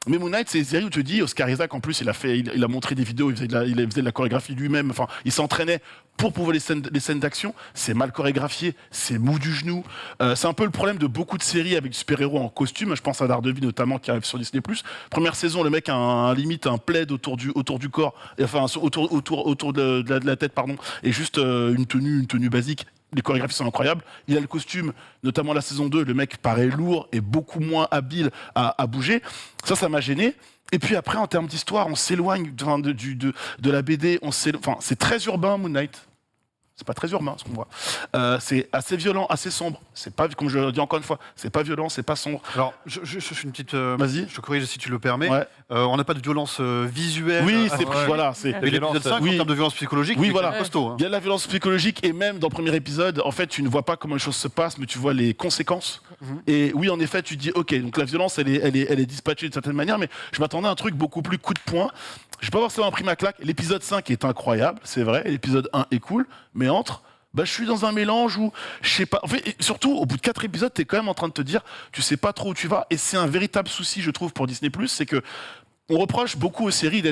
Mais Moon Knight, c'est une série où tu te dis, Oscar Isaac en plus, il a montré des vidéos, il faisait de la chorégraphie lui-même, enfin, il s'entraînait pour pouvoir les scènes d'action. C'est mal chorégraphié, c'est mou du genou. C'est un peu le problème de beaucoup de séries avec des super-héros en costume. Je pense à Daredevil notamment qui arrive sur Disney+. Première saison, le mec a limite un plaid autour du corps, enfin autour de la tête, pardon, et juste une tenue basique. Les chorégraphies sont incroyables. Il a le costume, notamment la saison 2, le mec paraît lourd et beaucoup moins habile à bouger. Ça m'a gêné. Et puis après, en termes d'histoire, on s'éloigne de la BD. C'est très urbain, Moon Knight. C'est pas très urbain ce qu'on voit. C'est assez violent, assez sombre. C'est pas, comme je le dis encore une fois, c'est pas violent, c'est pas sombre. Alors, je fais une petite. Vas-y. Je te corrige si tu le permets. Ouais. On n'a pas de violence visuelle. Oui, c'est Ouais. voilà, c'est. Mais l'épisode 5, Oui. en termes de violence psychologique, Oui, c'est voilà. quand même costaud. Hein. Il y a de la violence psychologique et même dans le premier épisode, en fait, tu ne vois pas comment les choses se passent, mais tu vois les conséquences. Et oui, en effet, tu dis, ok, donc la violence, elle est dispatchée d'une certaine manière, mais je m'attendais à un truc beaucoup plus coup de poing. J'ai pas forcément pris ma claque. L'épisode 5 est incroyable, c'est vrai. Et l'épisode 1 est cool, mais je suis dans un mélange où, je sais pas, en fait, et surtout, au bout de 4 épisodes, t'es quand même en train de te dire, tu sais pas trop où tu vas, et c'est un véritable souci, je trouve, pour Disney+, c'est que on reproche beaucoup aux séries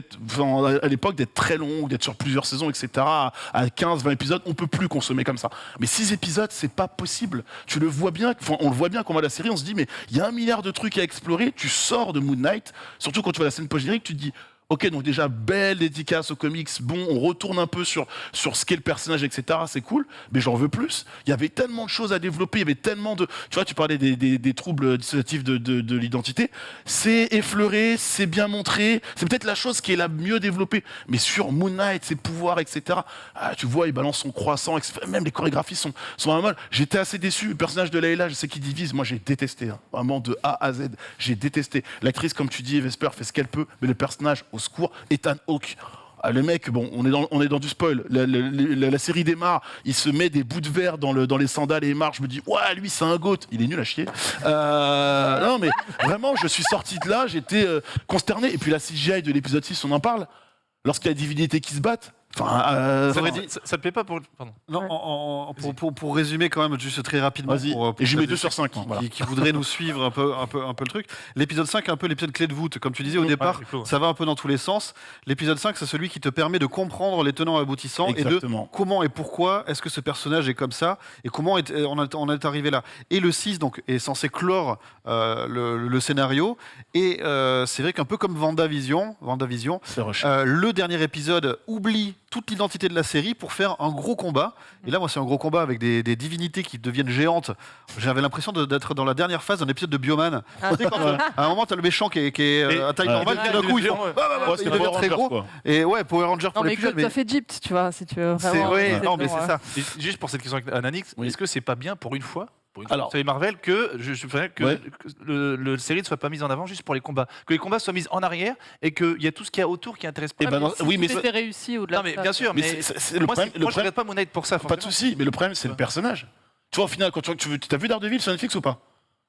à l'époque d'être très longues, d'être sur plusieurs saisons, etc. À 15-20 épisodes, on peut plus consommer comme ça. Mais 6 épisodes, c'est pas possible. Tu le vois bien, on le voit bien quand on voit la série, on se dit, mais il y a 1 milliard de trucs à explorer, tu sors de Moon Knight, surtout quand tu vois la scène post-générique, tu te dis, ok, donc déjà, belle dédicace aux comics, bon, on retourne un peu sur ce qu'est le personnage, etc., c'est cool, mais j'en veux plus. Il y avait tellement de choses à développer, il y avait tellement de... Tu vois, tu parlais des troubles dissociatifs de l'identité, c'est effleuré, c'est bien montré, c'est peut-être la chose qui est la mieux développée, mais sur Moon Knight, ses pouvoirs, etc., tu vois, il balance son croissant, même les chorégraphies sont pas mal. J'étais assez déçu, le personnage de Layla, je sais qu'il divise, moi j'ai détesté, hein, vraiment de A à Z, j'ai détesté. L'actrice, comme tu dis, Vesper, fait ce qu'elle peut, mais le personnage, au secours, Ethan Hawke. Le mec, bon, on est dans du spoil. La série démarre, il se met des bouts de verre dans les sandales et il marche. Je me dis, ouais, lui, c'est un goat. Il est nul à chier. Non, mais vraiment, je suis sorti de là, j'étais consterné. Et puis la CGI de l'épisode 6, on en parle. Lorsqu'il y a des divinités qui se battent, Enfin, Ça te plaît pas pour. Pardon. Non, pour résumer quand même, juste très rapidement. Vas-y. Pour Et je mets ceux 2 sur 5. qui voudraient nous suivre un peu le truc. L'épisode 5 est un peu l'épisode clé de voûte. Comme tu disais au départ, c'est cool. ça va un peu dans tous les sens. L'épisode 5, c'est celui qui te permet de comprendre les tenants et aboutissants et de Exactement. comment et pourquoi est-ce que ce personnage est comme ça et comment on est arrivé là. Et le 6 donc, est censé clore le scénario. Et c'est vrai qu'un peu comme WandaVision, C'est rush. le dernier épisode oublie toute l'identité de la série pour faire un gros combat. Et là, moi, c'est un gros combat avec des divinités qui deviennent géantes. J'avais l'impression d'être dans la dernière phase d'un épisode de Bioman. Tu sais, à un moment, tu as le méchant qui est à taille normale, ouais, tout d'un coup, ouais, il devient très gros. Quoi. Et ouais, Power Ranger Non, pour mais les plus jeunes. Gods of Egypt, tu vois, si tu veux vraiment. Ouais, rester non, mais dedans, c'est ça. Et juste pour cette question avec Ananix, Oui. est-ce que c'est pas bien pour une fois Alors- série Marvel que je ferais que Ouais. le série ne soit pas mise en avant juste pour les combats, que les combats soient mis en arrière et qu'il y a tout ce qu'il y a autour qui intéresse pas. Eh ben, non, Si oui, mais c'était réussi au-delà Non de mais ça, bien sûr, Mais mais c'est le moi, problème. moi je regarde pas Moon Knight pour ça. Pas de souci, mais le problème, c'est le personnage. Tu vois, au final, quand tu as vu Daredevil sur Netflix ou pas?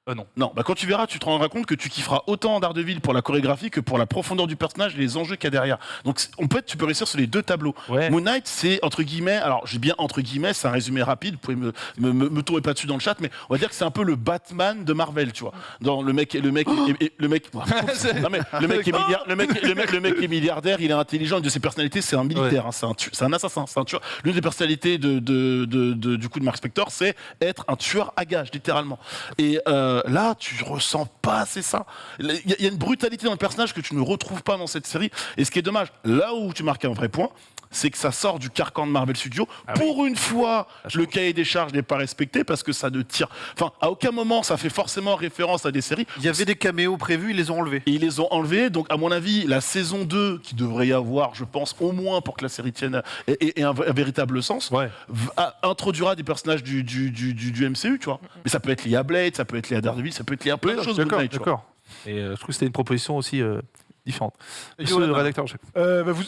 Non. Non, bah quand tu verras, tu te rendras compte que tu kifferas autant Daredevil pour la chorégraphie que pour la profondeur du personnage et les enjeux qu'il y a derrière. Donc tu peux réussir sur les deux tableaux. Ouais. Moon Knight, c'est entre guillemets, alors j'ai bien entre guillemets, c'est un résumé rapide, vous pouvez me tourner pas dessus dans le chat, mais on va dire que c'est un peu le Batman de Marvel, tu vois. Dans le mec, non, mais le mec qui est le mec qui est milliardaire, il est intelligent, une de ses personnalités, c'est un militaire, hein, c'est un assassin, c'est un tueur. L'une des personnalités du coup de Mark Spector, c'est être un tueur à gages, littéralement. Et là, tu ressens pas assez ça. Il y a une brutalité dans le personnage que tu ne retrouves pas dans cette série. Et ce qui est dommage, là où tu marques un vrai point, c'est que ça sort du carcan de Marvel Studios. Pour une fois, le cahier des charges n'est pas respecté parce que ça ne tire. Enfin, à aucun moment, ça fait forcément référence à des séries. Il y avait des caméos prévus, ils les ont enlevés. Et ils les ont enlevés. Donc, à mon avis, la saison 2, qui devrait y avoir, je pense, au moins pour que la série tienne et un véritable sens, Ouais. introduira des personnages du MCU, tu vois. Mais ça peut être lié à Blade, ça peut être lié à Daredevil, ça peut être lié à plein de choses. Moon Knight, tu vois. D'accord. Et je trouve que c'était une proposition aussi différente. Monsieur Johanna. le rédacteur en chef.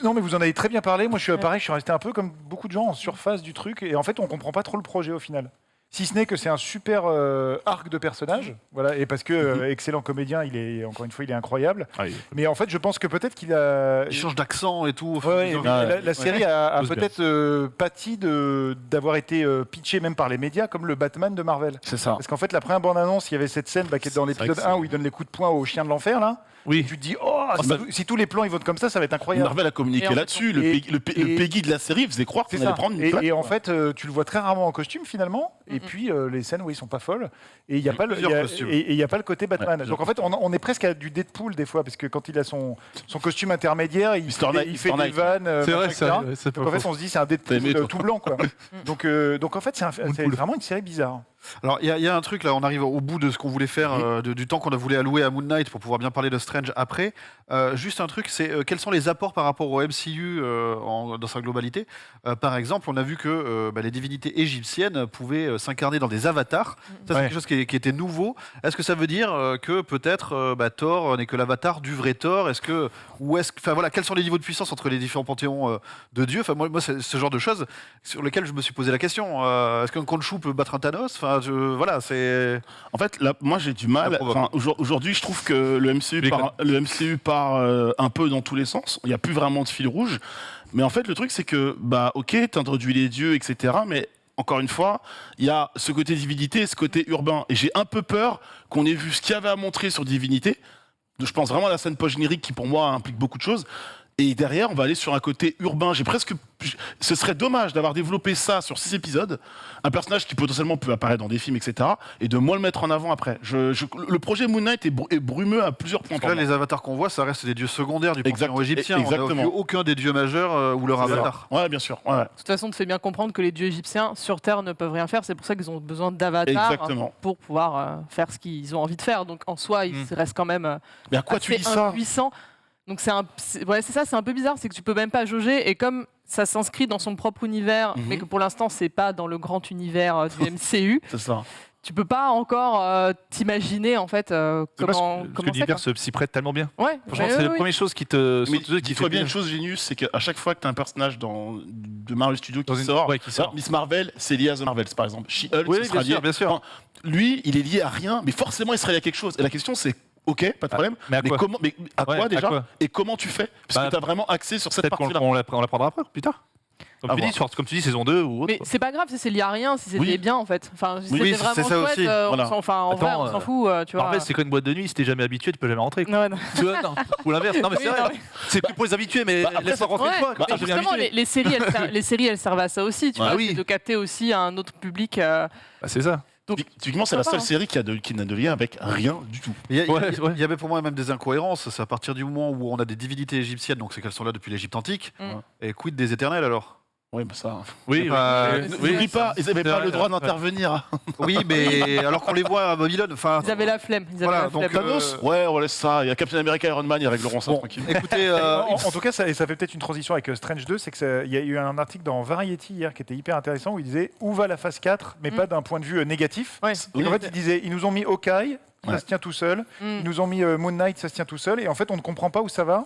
Non, mais vous en avez très bien parlé. Moi, je suis pareil, je suis resté un peu comme beaucoup de gens en surface du truc. Et en fait, on comprend pas trop le projet au final. Si ce n'est que c'est un super arc de personnage. Voilà, et parce que excellent comédien, encore une fois, il est incroyable. Mais en fait, je pense que peut-être qu'il a. Ils changent d'accent et tout. au fur Ouais, et à mais mesure. la série a Close peut-être pâti d'avoir été pitché même par les médias comme le Batman de Marvel. C'est ça. Parce qu'en fait, la première bande-annonce, il y avait cette scène qui est dans l'épisode 1 où il donne les coups de poing au chien de l'enfer, là. Oui. Et tu te dis, si tous les plans ils votent comme ça va être incroyable. Marvel a Et communiqué en fait, là-dessus. Le Peggy de la série faisait croire C'est qu'on allait ça. prendre une Et, claque. et en fait, tu le vois très rarement en costume finalement. Et puis les scènes où ils sont pas folles. Et il n'y a pas le, Plusieurs il y a- costumes. et il y a pas le côté Batman. Ouais, Donc en fait, on est presque à du Deadpool des fois parce que quand il a son costume intermédiaire, il Mr. fait, Knight, il fait Mr. des Knight. vannes. C'est vrai, machin, etc. c'est pas Donc en fait, faux. on se dit c'est un T'as Deadpool aimé, toi. tout blanc quoi. donc en fait, c'est vraiment une série bizarre. Alors, il y a un truc là, on arrive au bout de ce qu'on voulait faire, du temps qu'on a voulu allouer à Moon Knight pour pouvoir bien parler de Strange après. Juste un truc, c'est quels sont les apports par rapport au MCU dans sa globalité. Par exemple, on a vu que les divinités égyptiennes pouvaient s'incarner dans des avatars. Ça, c'est quelque chose qui était nouveau. Est-ce que ça veut dire que peut-être Thor n'est que l'avatar du vrai Thor? Quels sont les niveaux de puissance entre les différents panthéons de dieux? Enfin, moi, c'est ce genre de choses sur lesquelles je me suis posé la question. Est-ce qu'un Khonshu peut battre un Thanos? C'est. En fait, là, moi j'ai du mal. Ça provoque. Enfin, aujourd'hui, je trouve que le MCU part un peu dans tous les sens. Il n'y a plus vraiment de fil rouge. Mais en fait, le truc, c'est que, ok, t'introduis les dieux, etc. Mais encore une fois, il y a ce côté divinité et ce côté urbain. Et j'ai un peu peur qu'on ait vu ce qu'il y avait à montrer sur divinité. Je pense vraiment à la scène post-générique qui, pour moi, implique beaucoup de choses. Et derrière, on va aller sur un côté urbain. Ce serait dommage d'avoir développé ça sur 6 épisodes, un personnage qui potentiellement peut apparaître dans des films, etc., et de moins le mettre en avant après. Le projet Moon Knight est brumeux à plusieurs points. Parce que là, les avatars qu'on voit, ça reste des dieux secondaires du panthéon égyptien. Exactement. On n'a vu aucun des dieux majeurs ou leur avatar. Ouais, bien sûr. Ouais. De toute façon, on te fait bien comprendre que les dieux égyptiens sur Terre ne peuvent rien faire. C'est pour ça qu'ils ont besoin d'avatars Exactement. pour pouvoir faire ce qu'ils ont envie de faire. Donc en soi, ils restent quand même Mais à quoi tu assez dis ça? impuissants. Donc c'est ça, c'est un peu bizarre, c'est que tu peux même pas jauger. Et comme ça s'inscrit dans son propre univers, mais que pour l'instant c'est pas dans le grand univers du MCU, C'est ça. tu peux pas encore t'imaginer en fait comment Parce que c'est. l'univers s'y prête tellement bien. Ouais, Franchement, mais c'est oui, la oui. première chose qui te. Mais qui dis-toi fait bien une chose génius, c'est qu'à chaque fois que tu as un personnage de Marvel Studios qui Dans une- sort, ouais, qui sort. Miss Marvel, c'est lié à The Marvels, par exemple. She-Hulk, Oui, ce sera bien sûr, lié. bien sûr. Enfin, lui, il est lié à rien, mais forcément, il serait lié à quelque chose. Et la question, c'est ok, pas de problème. mais à quoi à Ouais, quoi à déjà quoi Et comment tu fais? Parce que tu as vraiment axé sur cette Peut-être partie-là. on l'apprendra après, plus tard. Comme tu dis, saison 2 ou autre. Mais c'est pas grave si c'est lié à rien, si c'était Oui. bien en fait. Enfin, si Oui, c'était vraiment c'est ça chouette, aussi. on Voilà. s'en- enfin, en vrai, Attends, on s'en fout, tu vois. Marvel, c'est comme une boîte de nuit, si t'es jamais habitué, tu peux jamais rentrer. quoi. Ouais, non. Tu vois, non. Ou l'inverse. Non, mais c'est Oui, vrai. non, mais- C'est plus pour les habitués, mais laisse-moi rentrer Ouais, une fois. Comme ça, mais je deviens justement, habitué. les séries, elles servent à ça aussi, tu Ouais, vois, oui. c'est de capter aussi un autre public. Bah, c'est ça. Donc, Typiquement, c'est la pourquoi seule pas, série qui n'a de lien avec rien du tout. Ouais. Il y avait pour moi même des incohérences. C'est à partir du moment où on a des divinités égyptiennes, donc c'est qu'elles sont là depuis l'Égypte antique. Mm. Et quid des éternels alors? Oui, bah ça. Oui, C'est pas- oui. N'oublie pas, ils n'avaient pas le droit d'intervenir. Oui, mais alors qu'on les voit à Babylone. Enfin, Ils avaient la flemme. Ils avaient Voilà, la donc, flemme. Thanos Ouais, on laisse ça. Il y a Captain America et Iron Man, ils régleront ça bon, tranquille. écoutez, En tout cas, ça fait peut-être une transition avec Strange 2, c'est qu'il y a eu un article dans Variety hier qui était hyper intéressant où il disait où va la phase 4, mais pas d'un point de vue négatif. Ouais. Et en fait, il disait ils nous ont mis Hawkeye, ça Ouais. se tient tout seul. Mm. Ils nous ont mis Moon Knight, ça se tient tout seul. Et en fait, on ne comprend pas où ça va.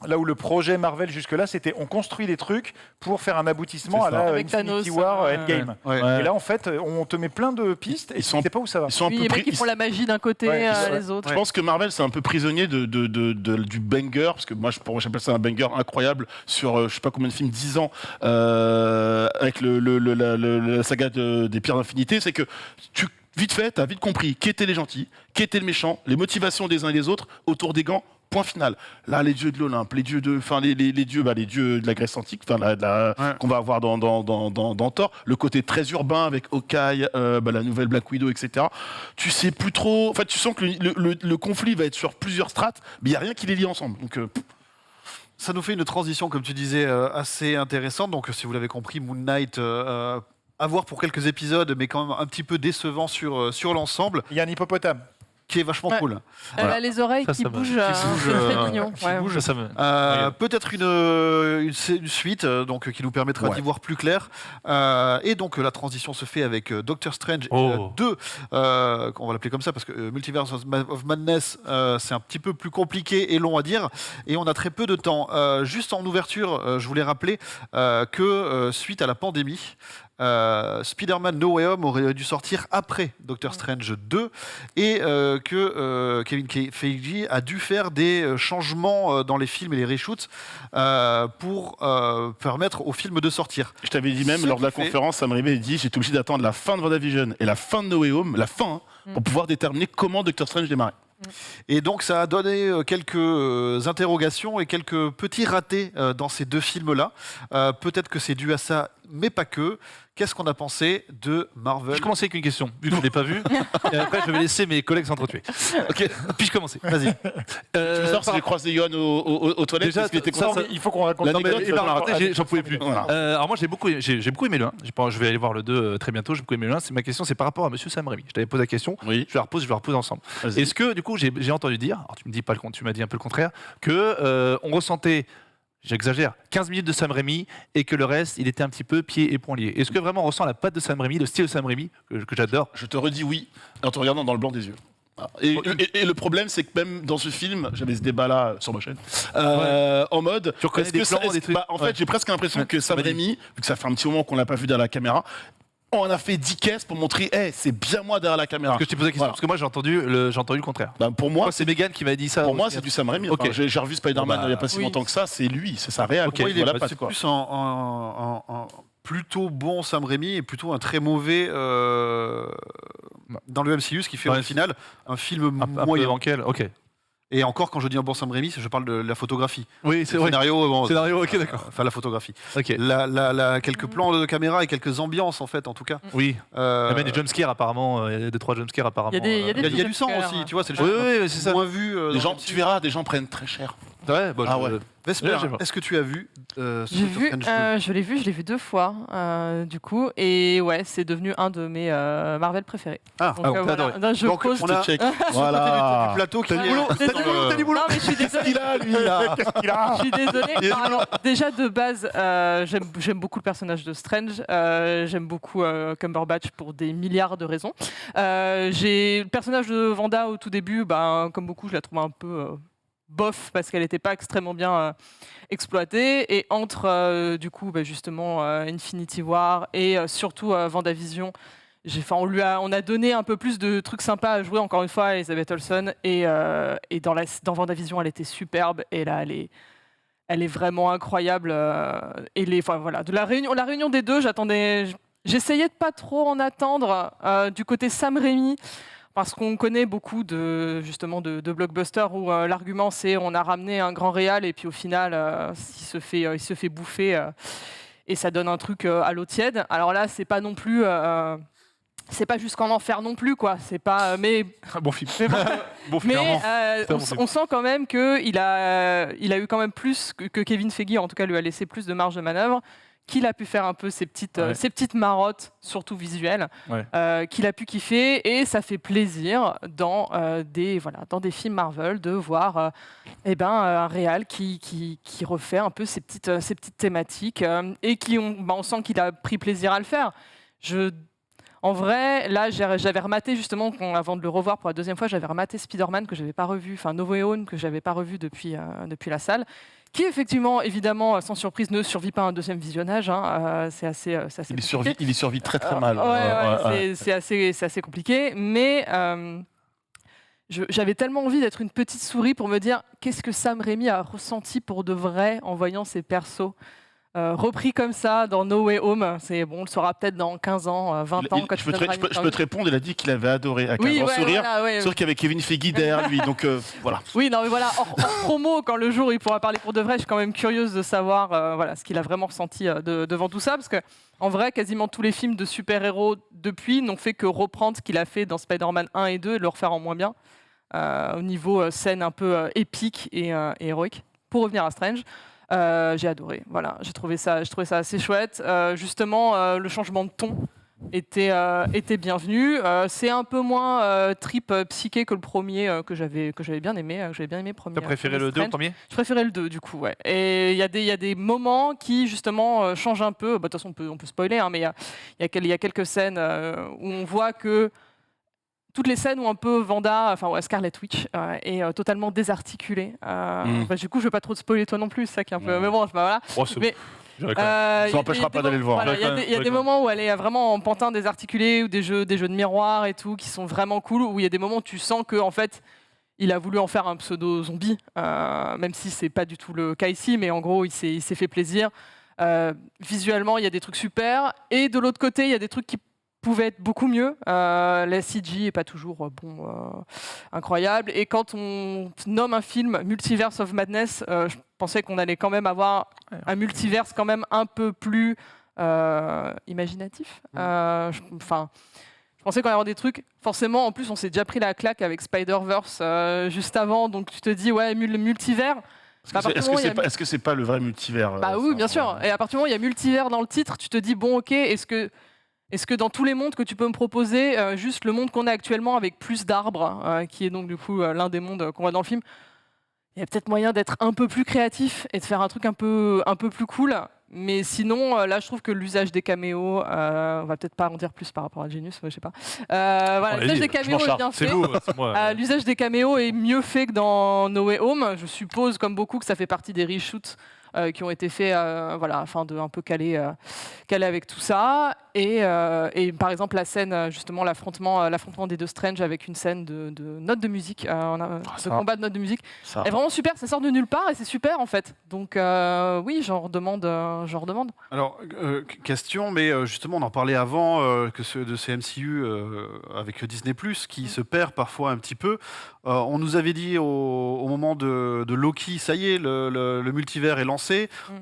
Là où le projet Marvel jusque-là, c'était on construit des trucs pour faire un aboutissement C'est à ça. la Avec Infinity Thanos, War ouais. Endgame. ouais. Ouais. Et là, en fait, on te met plein de pistes et Ils tu sont- ne sais pas où ça va. Ils sont un Oui, peu les mecs pris. qui font la magie d'un côté, Ouais, les autres. Je pense que Marvel c'est un peu prisonnier du banger, parce que pour moi j'appelle ça un banger incroyable sur je sais pas combien de films, 10 ans, avec la saga des Pierres d'Infinité, c'est que vite fait, t'as vite compris qui étaient les gentils, qui étaient le méchant, les motivations des uns et des autres autour des gants. Point final. Là, les dieux de l'Olympe, les dieux de la Grèce antique, qu'on va avoir dans Thor, le côté très urbain avec Hawkeye, la nouvelle Black Widow, etc. Tu sais plus trop. Enfin, tu sens que le conflit va être sur plusieurs strates, mais il y a rien qui les lie ensemble. Donc, Ça nous fait une transition, comme tu disais, assez intéressante. Donc, si vous l'avez compris, Moon Knight, à voir pour quelques épisodes, mais quand même un petit peu décevant sur l'ensemble, Il y a un hippopotame. qui est vachement Ouais. cool. Elle a les oreilles Ça, qui ça va. bougent. bouge, C'est très mignon. qui Ouais. bouge. Ça me. Peut-être une suite donc, qui nous permettra d'y voir plus clair. Et donc la transition se fait avec Doctor Strange 2, qu'on va l'appeler comme ça parce que Multiverse of Madness, c'est un petit peu plus compliqué et long à dire. Et on a très peu de temps. Juste en ouverture, je voulais rappeler que suite à la pandémie, Spider-Man No Way Home aurait dû sortir après Doctor Strange 2 et que Kevin Feige a dû faire des changements dans les films et les reshoots pour permettre au film de sortir. je t'avais dit même Ce lors de la qui fait- conférence, Sam Raimi a dit j'étais obligé d'attendre la fin de WandaVision et la fin de No Way Home, la fin, pour pouvoir déterminer comment Doctor Strange démarrait. Et donc ça a donné quelques interrogations et quelques petits ratés dans ces deux films-là. Peut-être que c'est dû à ça, mais pas que. Qu'est-ce qu'on a pensé de Marvel? Je commence avec une question, vu que je ne l'ai pas vu. Et après, je vais laisser mes collègues s'entretuer. Ok, puis-je commencer? Vas-y. Tu veux savoir si j'ai croisé Yohan aux toilettes Déjà, parce qu'il était ça, content. Il faut qu'on raconte Non, mais L'anecdote, il m'a ça, raconté, j'en pouvais plus. Voilà. Alors moi j'ai beaucoup aimé le 1. Je vais aller voir le 2 très bientôt. J'ai beaucoup aimé le 1. Ma question c'est par rapport à Monsieur Sam Raimi. Je t'avais posé la question. Oui. Je la repose ensemble. Vas-y. Est-ce que du coup j'ai entendu dire, alors tu me dis pas tu m'as dit un peu le contraire, que on ressentait, j'exagère, 15 minutes de Sam Raimi et que le reste il était un petit peu pied et poing liés. Est-ce que vraiment on ressent la patte de Sam Raimi, le style de Sam Raimi que j'adore? Je te redis oui, en te regardant dans le blanc des yeux. Voilà. Et le problème, c'est que même dans ce film, j'avais ce débat-là sur ma chaîne, en mode. Tu reconnais des plans, des trucs. En fait, Ouais. j'ai presque l'impression que Sam vas-y. Raimi, vu que ça fait un petit moment qu'on l'a pas vu derrière la caméra, on a fait 10 caisses pour montrer, hey, c'est bien moi derrière la caméra. Parce que je t'ai posé la question, Voilà. parce que moi j'ai entendu le contraire. Ben, pour moi, Moi c'est Megan qui m'a dit ça. pour moi, aussi. c'est du Sam Raimi. Ok. Enfin, j'ai revu Spider-Man Bon, bah, il n'y a pas si oui. longtemps que ça, c'est lui, c'est sa réal. Ok, Moi, il est Voilà, pas, c'est quoi. plus un plutôt bon Sam Raimi et plutôt un très mauvais dans le MCU, ce qui fait Ouais, au final un film un peu moyen. bancal. Ok. Et encore, quand je dis un bon Sam Raimi, je parle de la photographie. Oui, c'est Le vrai. scénario, bon, Scénario, ok, d'accord. enfin la photographie. Ok. Quelques plans de caméra et quelques ambiances en fait, en tout cas. Oui. Euh, Il y a même des jumpscares apparemment, il y a 2-3 jumpscares apparemment. Il y a des il y a petits du sang jumpscares. aussi, tu vois, c'est le Oui, genre oui, c'est ça. moins vu. Les dans gens, le MCU. tu verras, des gens prennent très cher. Ouais, bon, Ah ouais. Vesper, Ouais, j'aime. est-ce que tu as vu J'ai vu, Doctor Strange 2? je l'ai vu 2 fois, du coup, et ouais, c'est devenu un de mes Marvel préférés. Ah, Donc, on t'a voilà. adoré. Non, je Donc, pose. on a Check. du Voilà. plateau qui Ouais, est- désolé. Non, mais je suis désolée. Il a, lui, là. Je suis désolée. Non, alors, déjà de base, j'aime beaucoup le personnage de Strange. J'aime beaucoup Cumberbatch pour des milliards de raisons. J'ai le personnage de Wanda au tout début, comme beaucoup, je la trouve un peu bof parce qu'elle n'était pas extrêmement bien exploitée. Et entre du coup, justement, Infinity War et surtout WandaVision. On a donné un peu plus de trucs sympas à jouer, encore une fois, à Elizabeth Olsen. Et dans WandaVision, elle était superbe. Et là, elle est vraiment incroyable. Voilà, de la réunion des deux, j'essayais de pas trop en attendre du côté Sam Raimi. Parce qu'on connaît beaucoup de blockbusters où l'argument c'est on a ramené un grand réal et puis au final il se fait bouffer et ça donne un truc à l'eau tiède. Alors là c'est pas non plus c'est pas jusqu'en enfer non plus quoi. C'est pas mais Bon film. Bon film, mais clairement. C'est un bon film. on sent quand même que il a eu quand même plus que Kevin Feige en tout cas lui a laissé plus de marge de manœuvre. Qu'il a pu faire un peu ces petites marottes, surtout visuelles, qu'il a pu kiffer, et ça fait plaisir dans des films Marvel de voir un réal qui refait un peu ces petites thématiques et on sent qu'il a pris plaisir à le faire. En vrai, là, j'avais rematé justement, avant de le revoir pour la deuxième fois, j'avais rematé Spider-Man que j'avais pas revu, enfin No Way Home que j'avais pas revu depuis la salle. Qui effectivement, évidemment, sans surprise, ne survit pas à un deuxième visionnage. C'est assez compliqué. Il y survit très très mal. C'est assez compliqué. Mais j'avais tellement envie d'être une petite souris pour me dire qu'est-ce que Sam Raimi a ressenti pour de vrai en voyant ses persos repris comme ça dans No Way Home. On le saura peut-être dans 15 ans, 20 ans. Je peux te répondre, il a dit qu'il avait adoré avec un grand sourire. Sauf qu'il y avait Kevin Feige derrière lui. Donc voilà. Oui, non, mais voilà, hors promo, quand le jour il pourra parler pour de vrai, je suis quand même curieuse de savoir ce qu'il a vraiment ressenti devant tout ça. Parce que, en vrai, quasiment tous les films de super-héros depuis n'ont fait que reprendre ce qu'il a fait dans Spider-Man 1 et 2 et le refaire en moins bien. Au niveau scène un peu épique et héroïque. Pour revenir à Strange. J'ai adoré, voilà, j'ai trouvé ça assez chouette. Justement, le changement de ton était bienvenu. C'est un peu moins trip psyché que le premier que j'avais bien aimé. Premier. T'as préféré le 2 au premier ? Je préférais le 2 du coup, ouais. Et il y a des moments qui justement changent un peu. De toute façon, on peut spoiler, hein, mais il y a quelques scènes où on voit que toutes les scènes où un peu Scarlet Witch est totalement désarticulée. Du coup, je ne veux pas trop te spoiler toi non plus, c'est ça qui est un peu. Mais bon, voilà. Ça n'empêchera pas d'aller le voir. Il y a des moments où elle est vraiment en pantin désarticulé ou des jeux de miroir et tout qui sont vraiment cool. Où il y a des moments où tu sens que en fait, il a voulu en faire un pseudo zombie, même si c'est pas du tout le cas ici. Mais en gros, il s'est fait plaisir. Visuellement, il y a des trucs super. Et de l'autre côté, il y a des trucs qui pouvait être beaucoup mieux. La CG est pas toujours incroyable. Et quand on nomme un film Multiverse of Madness, je pensais qu'on allait quand même avoir un multiverse quand même un peu plus imaginatif. Je pensais qu'on allait avoir des trucs. Forcément, en plus, on s'est déjà pris la claque avec Spider-Verse juste avant. Donc tu te dis, ouais, le multivers. Est-ce que c'est pas le vrai multivers Bah oui, bien sûr. Et à partir du moment où il y a multivers dans le titre, tu te dis, bon, ok, est-ce que dans tous les mondes que tu peux me proposer, juste le monde qu'on a actuellement avec plus d'arbres, qui est donc du coup l'un des mondes qu'on voit dans le film, il y a peut-être moyen d'être un peu plus créatif et de faire un truc un peu plus cool. Mais sinon, là, je trouve que l'usage des caméos, on va peut-être pas en dire plus par rapport à Genius, je sais pas. L'usage des caméos est bien fait. L'usage des caméos est mieux fait que dans No Way Home. Je suppose, comme beaucoup, que ça fait partie des reshoots qui ont été faits afin de un peu caler avec tout ça. Et par exemple, la scène, justement, l'affrontement des deux Strange avec une scène de notes de musique, de combat de notes de musique, est vraiment super. Ça sort de nulle part et c'est super, en fait. Donc, oui, j'en redemande. Alors, question, mais justement, on en parlait avant de ces MCU avec Disney+, qui se perd parfois un petit peu. On nous avait dit au moment de Loki, ça y est, le multivers est lancé.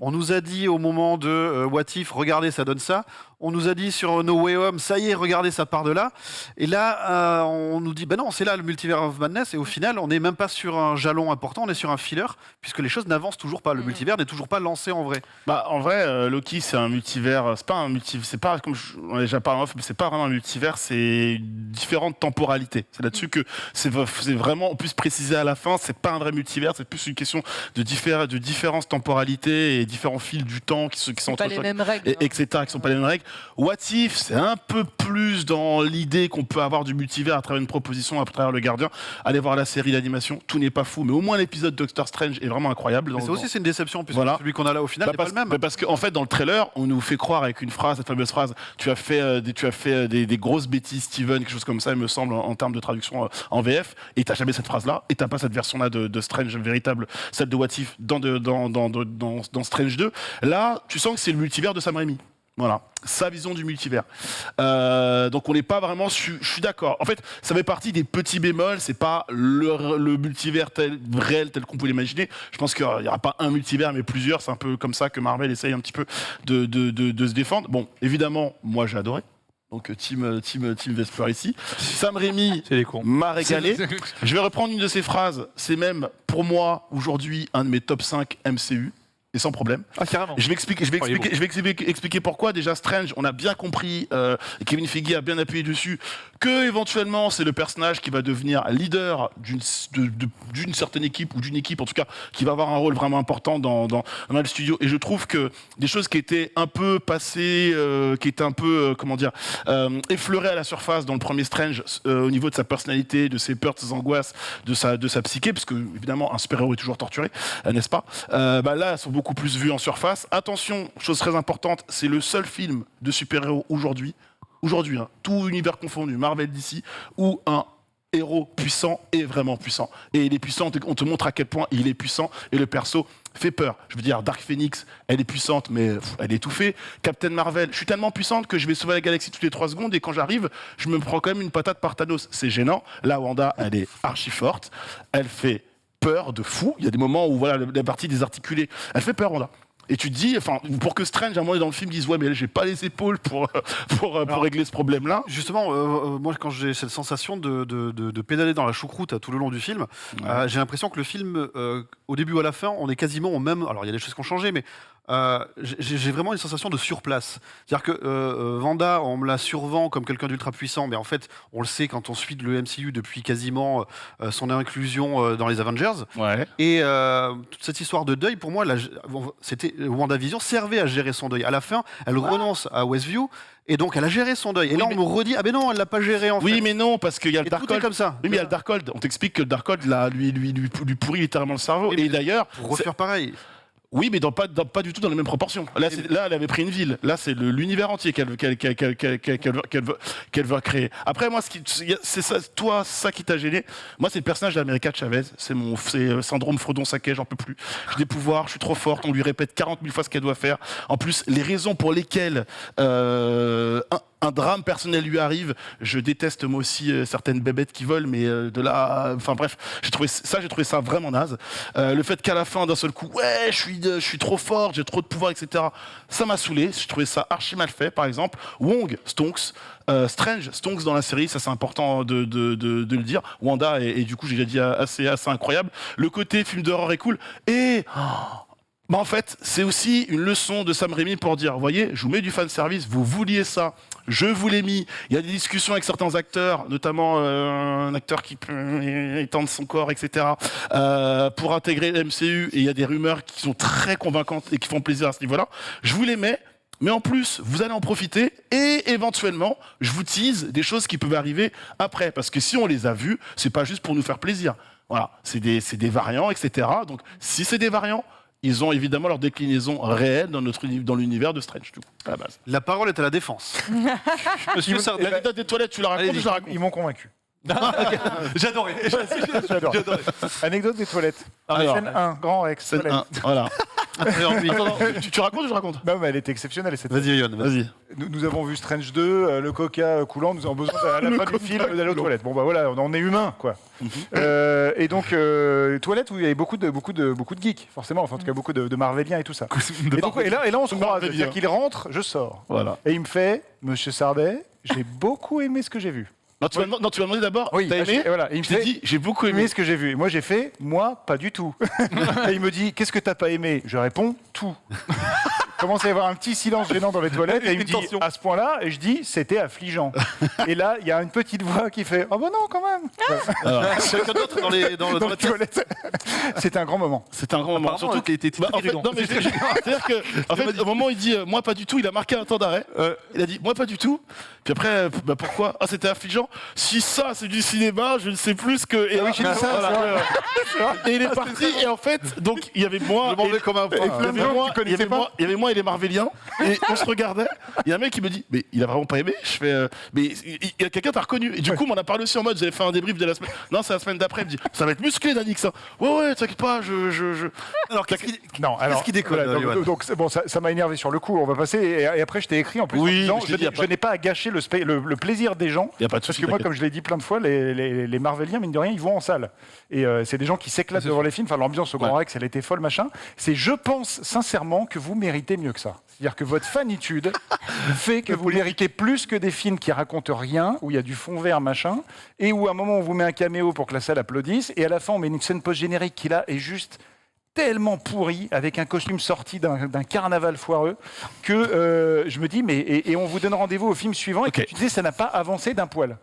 On nous a dit au moment de What If, regardez, ça donne ça. On nous a dit sur No Way Home, ça y est, regardez, ça part de là. Et là, on nous dit, ben non, c'est là le Multiverse of Madness. Et au final, on n'est même pas sur un jalon important, on est sur un filler, puisque les choses n'avancent toujours pas. Le multivers n'est toujours pas lancé en vrai. Bah, en vrai, Loki, c'est un multivers. C'est pas comme on a déjà parlé en off, mais c'est pas vraiment un multivers, c'est différentes temporalités. C'est là-dessus que c'est vraiment plus précisé à la fin. C'est pas un vrai multivers, c'est plus une question de différentes temporalités et différents fils du temps qui sont pas les mêmes règles, etc. qui sont pas les mêmes règles. What If, c'est un peu plus dans l'idée qu'on peut avoir du multivers à travers une proposition, à travers le Gardien. Allez voir la série d'animation, tout n'est pas fou, mais au moins l'épisode Doctor Strange est vraiment incroyable. Mais ça aussi, c'est une déception, puisque Voilà. celui qu'on a là au final n'est pas le même. Parce qu'en fait, dans le trailer, on nous fait croire avec une phrase, cette fameuse phrase, tu as fait des grosses bêtises, Steven, quelque chose comme ça, il me semble, en termes de traduction en VF, et t'as jamais cette phrase-là, et t'as pas cette version-là de Strange véritable, celle de What If dans Strange 2. Là, tu sens que c'est le multivers de Sam Raimi. Voilà, sa vision du multivers. Donc on n'est pas vraiment... Je suis d'accord. En fait, ça fait partie des petits bémols. C'est pas le multivers réel tel qu'on pouvait l'imaginer. Je pense qu'il n'y aura pas un multivers, mais plusieurs. C'est un peu comme ça que Marvel essaye un petit peu de se défendre. Bon, évidemment, moi j'ai adoré. Donc team Vesper ici. Sam Raimi C'est les cons. m'a régalé. Je vais reprendre une de ses phrases. C'est même, pour moi, aujourd'hui, un de mes top 5 MCU. Et sans problème. Ah, carrément. Je vais expliquer pourquoi. Déjà, Strange, on a bien compris, et Kevin Feige a bien appuyé dessus, que éventuellement c'est le personnage qui va devenir leader d'une certaine équipe, ou d'une équipe en tout cas, qui va avoir un rôle vraiment important dans le studio. Et je trouve que des choses qui étaient un peu passées, qui étaient un peu, effleurées à la surface dans le premier Strange, au niveau de sa personnalité, de ses peurs, de ses angoisses, de sa psyché, parce que évidemment un super-héros est toujours torturé, n'est-ce pas? Là, elles sont beaucoup plus vues en surface. Attention, chose très importante, c'est le seul film de super-héros aujourd'hui, hein, tout univers confondu, Marvel, DC, où un héros puissant est vraiment puissant. Et il est puissant, on te montre à quel point il est puissant, et le perso fait peur. Je veux dire, Dark Phoenix, elle est puissante, mais elle est étouffée. Captain Marvel, je suis tellement puissante que je vais sauver la galaxie toutes les 3 secondes, et quand j'arrive, je me prends quand même une patate par Thanos. C'est gênant. Là, Wanda, elle est archi forte, elle fait peur de fou. Il y a des moments où voilà, la partie désarticulée, elle fait peur, Wanda. Et tu te dis, enfin, pour que Strange, à un moment dans le film, dise ouais, mais j'ai pas les épaules pour régler ce problème-là. Justement, moi, quand j'ai cette sensation de pédaler dans la choucroute tout le long du film, j'ai l'impression que le film, au début ou à la fin, on est quasiment au même. Alors, il y a des choses qui ont changé, mais j'ai vraiment une sensation de surplace. C'est-à-dire que Wanda, on me la survend comme quelqu'un d'ultra puissant, mais en fait, on le sait quand on suit le MCU depuis quasiment son inclusion dans les Avengers. Ouais. Et toute cette histoire de deuil, pour moi, c'était WandaVision servait à gérer son deuil. À la fin, elle renonce à Westview. Et donc, elle a géré son deuil. Et là, on me redit, ah ben non, elle l'a pas géré en fait. Oui, mais non, parce qu'il y a le Et tout est Darkhold. comme ça. Oui, mais il y a le Darkhold. On t'explique que le Darkhold, là, lui pourrit littéralement le cerveau. Oui, mais et d'ailleurs, Pour refaire pareil. oui, mais pas du tout dans les mêmes proportions. Là, elle avait pris une ville. Là, c'est l'univers entier qu'elle veut créer. Après, moi, c'est ça qui t'a gêné. Moi, c'est le personnage d'America Chavez. C'est syndrome Frodon-Saquet, j'en peux plus. J'ai des pouvoirs, je suis trop forte. On lui répète 40 000 fois ce qu'elle doit faire. En plus, les raisons pour lesquelles un drame personnel lui arrive. Je déteste moi aussi certaines bébêtes qui volent, mais de là, enfin bref, j'ai trouvé ça vraiment naze. Le fait qu'à la fin, d'un seul coup, ouais, je suis trop fort, j'ai trop de pouvoir, etc. Ça m'a saoulé. Je trouvais ça archi mal fait. Par exemple, Wong, Stonks, Strange, Stonks dans la série, ça c'est important de le dire. Wanda et du coup j'ai déjà dit assez incroyable. Le côté film d'horreur est cool et bah en fait, c'est aussi une leçon de Sam Raimi pour dire, voyez, je vous mets du fanservice, vous vouliez ça, je vous l'ai mis. Il y a des discussions avec certains acteurs, notamment un acteur qui peut étendre son corps, etc., pour intégrer le MCU, et il y a des rumeurs qui sont très convaincantes et qui font plaisir à ce niveau-là. Je vous les mets, mais en plus, vous allez en profiter, et éventuellement, je vous tease des choses qui peuvent arriver après, parce que si on les a vues, c'est pas juste pour nous faire plaisir. Voilà, c'est des variants, etc. Donc, si c'est des variants, ils ont évidemment leur déclinaison réelle dans l'univers de Strange, tout, à la base. La parole est à la défense. Monsieur Sardin. L'anecdote des toilettes, tu la racontes ou je la raconte? Ils m'ont convaincu. J'adorais. J'adore. Anecdote des toilettes. Alors, Scène 1, Grand Rex. Scène toilette. 1, voilà. Attends, tu racontes ou je raconte? Non, mais elle était exceptionnelle cette Vas-y, Yon. Vas-y. Nous avons vu Strange 2, le coca coulant, nous avons besoin à la fin du film d'aller aux toilettes. Bon bah voilà, on est humain quoi. Et donc toilettes où il y avait beaucoup de geeks forcément, enfin en tout cas beaucoup de Marveliens et tout ça. Et là on se croise, c'est-à-dire qu'il rentre, je sors. Voilà. Et il me fait, Monsieur Sardet, j'ai beaucoup aimé ce que j'ai vu. Non, tu m'as demandé d'abord, Oui, t'as aimé? et voilà. Et il me Je t'ai fait, dit, j'ai beaucoup aimé aimé. ce que j'ai vu. Et moi j'ai fait, moi pas du tout. Et il me dit, qu'est-ce que t'as pas aimé? Je réponds, tout. commence à y avoir un petit silence gênant dans les toilettes et il me dit à ce point-là, et je dis c'était affligeant. Et là, il y a une petite voix qui fait oh bah non quand même. Quelqu'un d'autre dans la toilette. C'était un grand moment. C'était un grand moment. Surtout qu'il était En fait, non, mais c'est-à-dire que, en fait, au moment où il dit moi pas du tout, il a marqué un temps d'arrêt. Il a dit moi pas du tout. Puis après, bah pourquoi? Ah, c'était affligeant. Si ça c'est du cinéma, je ne sais plus ce que. Et oui, j'ai dit ça. voilà. Et il est parti. Et en fait, donc il y avait moi. Je m'en vais comme un point. Il y avait moi et les Marvéliens. Et on se regardait. Il y a un mec qui me dit mais il a vraiment pas aimé. Je fais mais il y a quelqu'un t'a reconnu. Et du coup, on en a parlé aussi en mode j'avais fait un débrief de la semaine. Non, c'est la semaine d'après. Il me dit ça va être musclé, Danix. Ça. Ouais, t'inquiète pas. Alors, qu'est-ce qui déconne Voilà, donc c'est bon, ça m'a énervé sur le coup. On va passer et après je t'ai écrit en plus en disant je n'ai pas à gâcher le plaisir des gens. Y a pas de parce souci, que moi, comme je l'ai dit plein de fois, les Marveliens mine de rien, ils vont en salle et c'est des gens qui s'éclatent devant les films. Enfin, l'ambiance au Grand Rex, elle était folle, machin. Je pense sincèrement que vous méritez mieux que ça. C'est-à-dire que votre fanitude fait que vous méritez plus que des films qui racontent rien, où il y a du fond vert, machin, et où à un moment on vous met un caméo pour que la salle applaudisse, et à la fin on met une scène post-générique qui là est juste tellement pourri, avec un costume sorti d'un carnaval foireux, que je me dis, et on vous donne rendez-vous au film suivant, et que tu disais, ça n'a pas avancé d'un poil.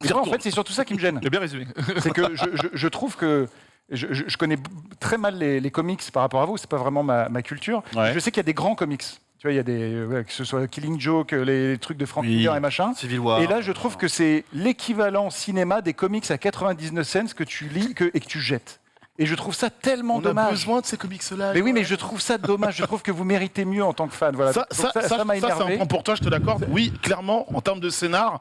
Et moi, en fait, c'est surtout ça qui me gêne. Il a bien résumé. C'est que je trouve que je connais très mal les comics par rapport à vous, c'est pas vraiment ma culture. Ouais. Je sais qu'il y a des grands comics. Tu vois, il y a que ce soit Killing Joke, les trucs de Frank Miller et machin. Civil War. Et là, je trouve que c'est l'équivalent cinéma des comics à 99 cents que tu lis et que tu jettes. Et je trouve ça tellement dommage. On a besoin de ces comics-là. Mais oui, mais je trouve ça dommage. Je trouve que vous méritez mieux en tant que fan. Voilà. Ça m'a c'est un énervé. point pour toi, je te l'accorde. Oui, clairement, en termes de scénar,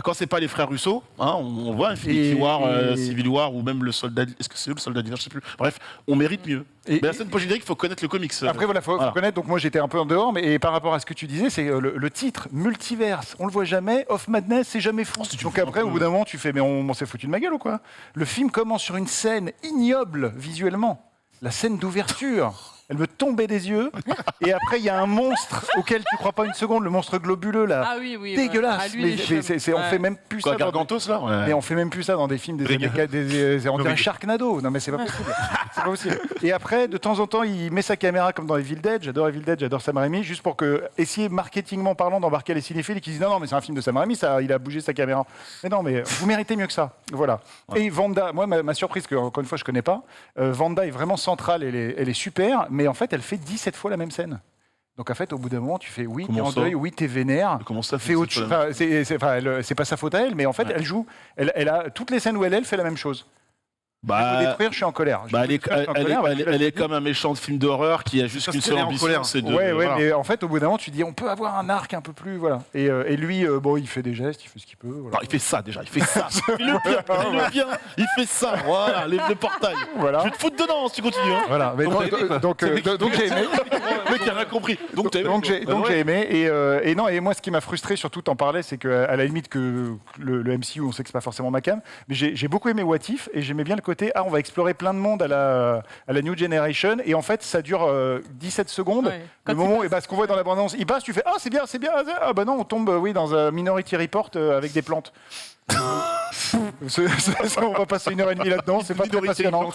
quand c'est pas les frères Russo, on voit Infinity War, Civil War ou même le soldat. Est-ce que c'est eux le soldat d'hiver? Je sais plus. Bref, on mérite mieux. Mais la scène post-générique, il faut connaître le comics. Après, voilà, faut connaître. Donc, moi, j'étais un peu en dehors. Mais par rapport à ce que tu disais, c'est le titre, Multiverse. On le voit jamais. Of Madness, c'est jamais fou. Donc, après, au bout d'un moment, tu fais, mais on s'est foutu de ma gueule ou quoi? Le film commence sur une scène ignoble visuellement. La scène d'ouverture. Elle me tombait des yeux. Et après, il y a un monstre auquel tu crois pas une seconde, le monstre globuleux là. Ah oui, Dégueulasse. Ah, lui, On fait même plus ça. Gargantos là. Mais on fait même plus ça dans des films des années on dirait Sharknado. Non mais c'est pas possible. C'est pas possible. Et après, de temps en temps, il met sa caméra comme dans Evil Dead. J'adore Evil Dead, j'adore Sam Raimi, juste pour essayer marketingment parlant d'embarquer les cinéphiles qui disent non mais c'est un film de Sam Raimi, ça, il a bougé sa caméra. Mais non mais vous méritez mieux que ça. Voilà. Et Vanda, moi ma surprise que encore une fois je connais pas. Vanda est vraiment centrale, elle est super, mais en fait elle fait 17 fois la même scène. Donc en fait, au bout d'un moment, tu fais oui, t'es en deuil, oui, t'es vénère. Comment ça fait autre chose. C'est pas sa faute à elle, mais en fait, elle joue. Elle a toutes les scènes où elle fait la même chose. Je veux détruire, je suis en colère. Elle est comme un méchant de film d'horreur qui a juste qu'une seule ambition, c'est de. Ouais, mais en fait, au bout d'un moment, tu dis, on peut avoir un arc un peu plus, voilà. Et lui, il fait des gestes, il fait ce qu'il peut. Voilà. Non, il fait ça déjà, il fait ça. Il bien, il fait ça. Voilà, le portail. Voilà. Je vais te foutre dedans si tu continues. Hein. Voilà. Donc j'ai aimé. Le mec qui a rien compris. Donc j'ai aimé. Et moi, ce qui m'a frustré, surtout t'en parlais, c'est qu'à la limite que le MCU, on sait que c'est pas forcément ma cam, mais j'ai beaucoup aimé What If et j'aimais bien le côté on va explorer plein de monde à la New Generation et en fait ça dure 17 secondes. Ouais. Le moment et ce qu'on voit dans l'abondance, il passe, tu fais c'est bien. Ah bah non, on tombe dans un Minority Report avec des plantes. On va passer 1h30 là-dedans, c'est pas très passionnant.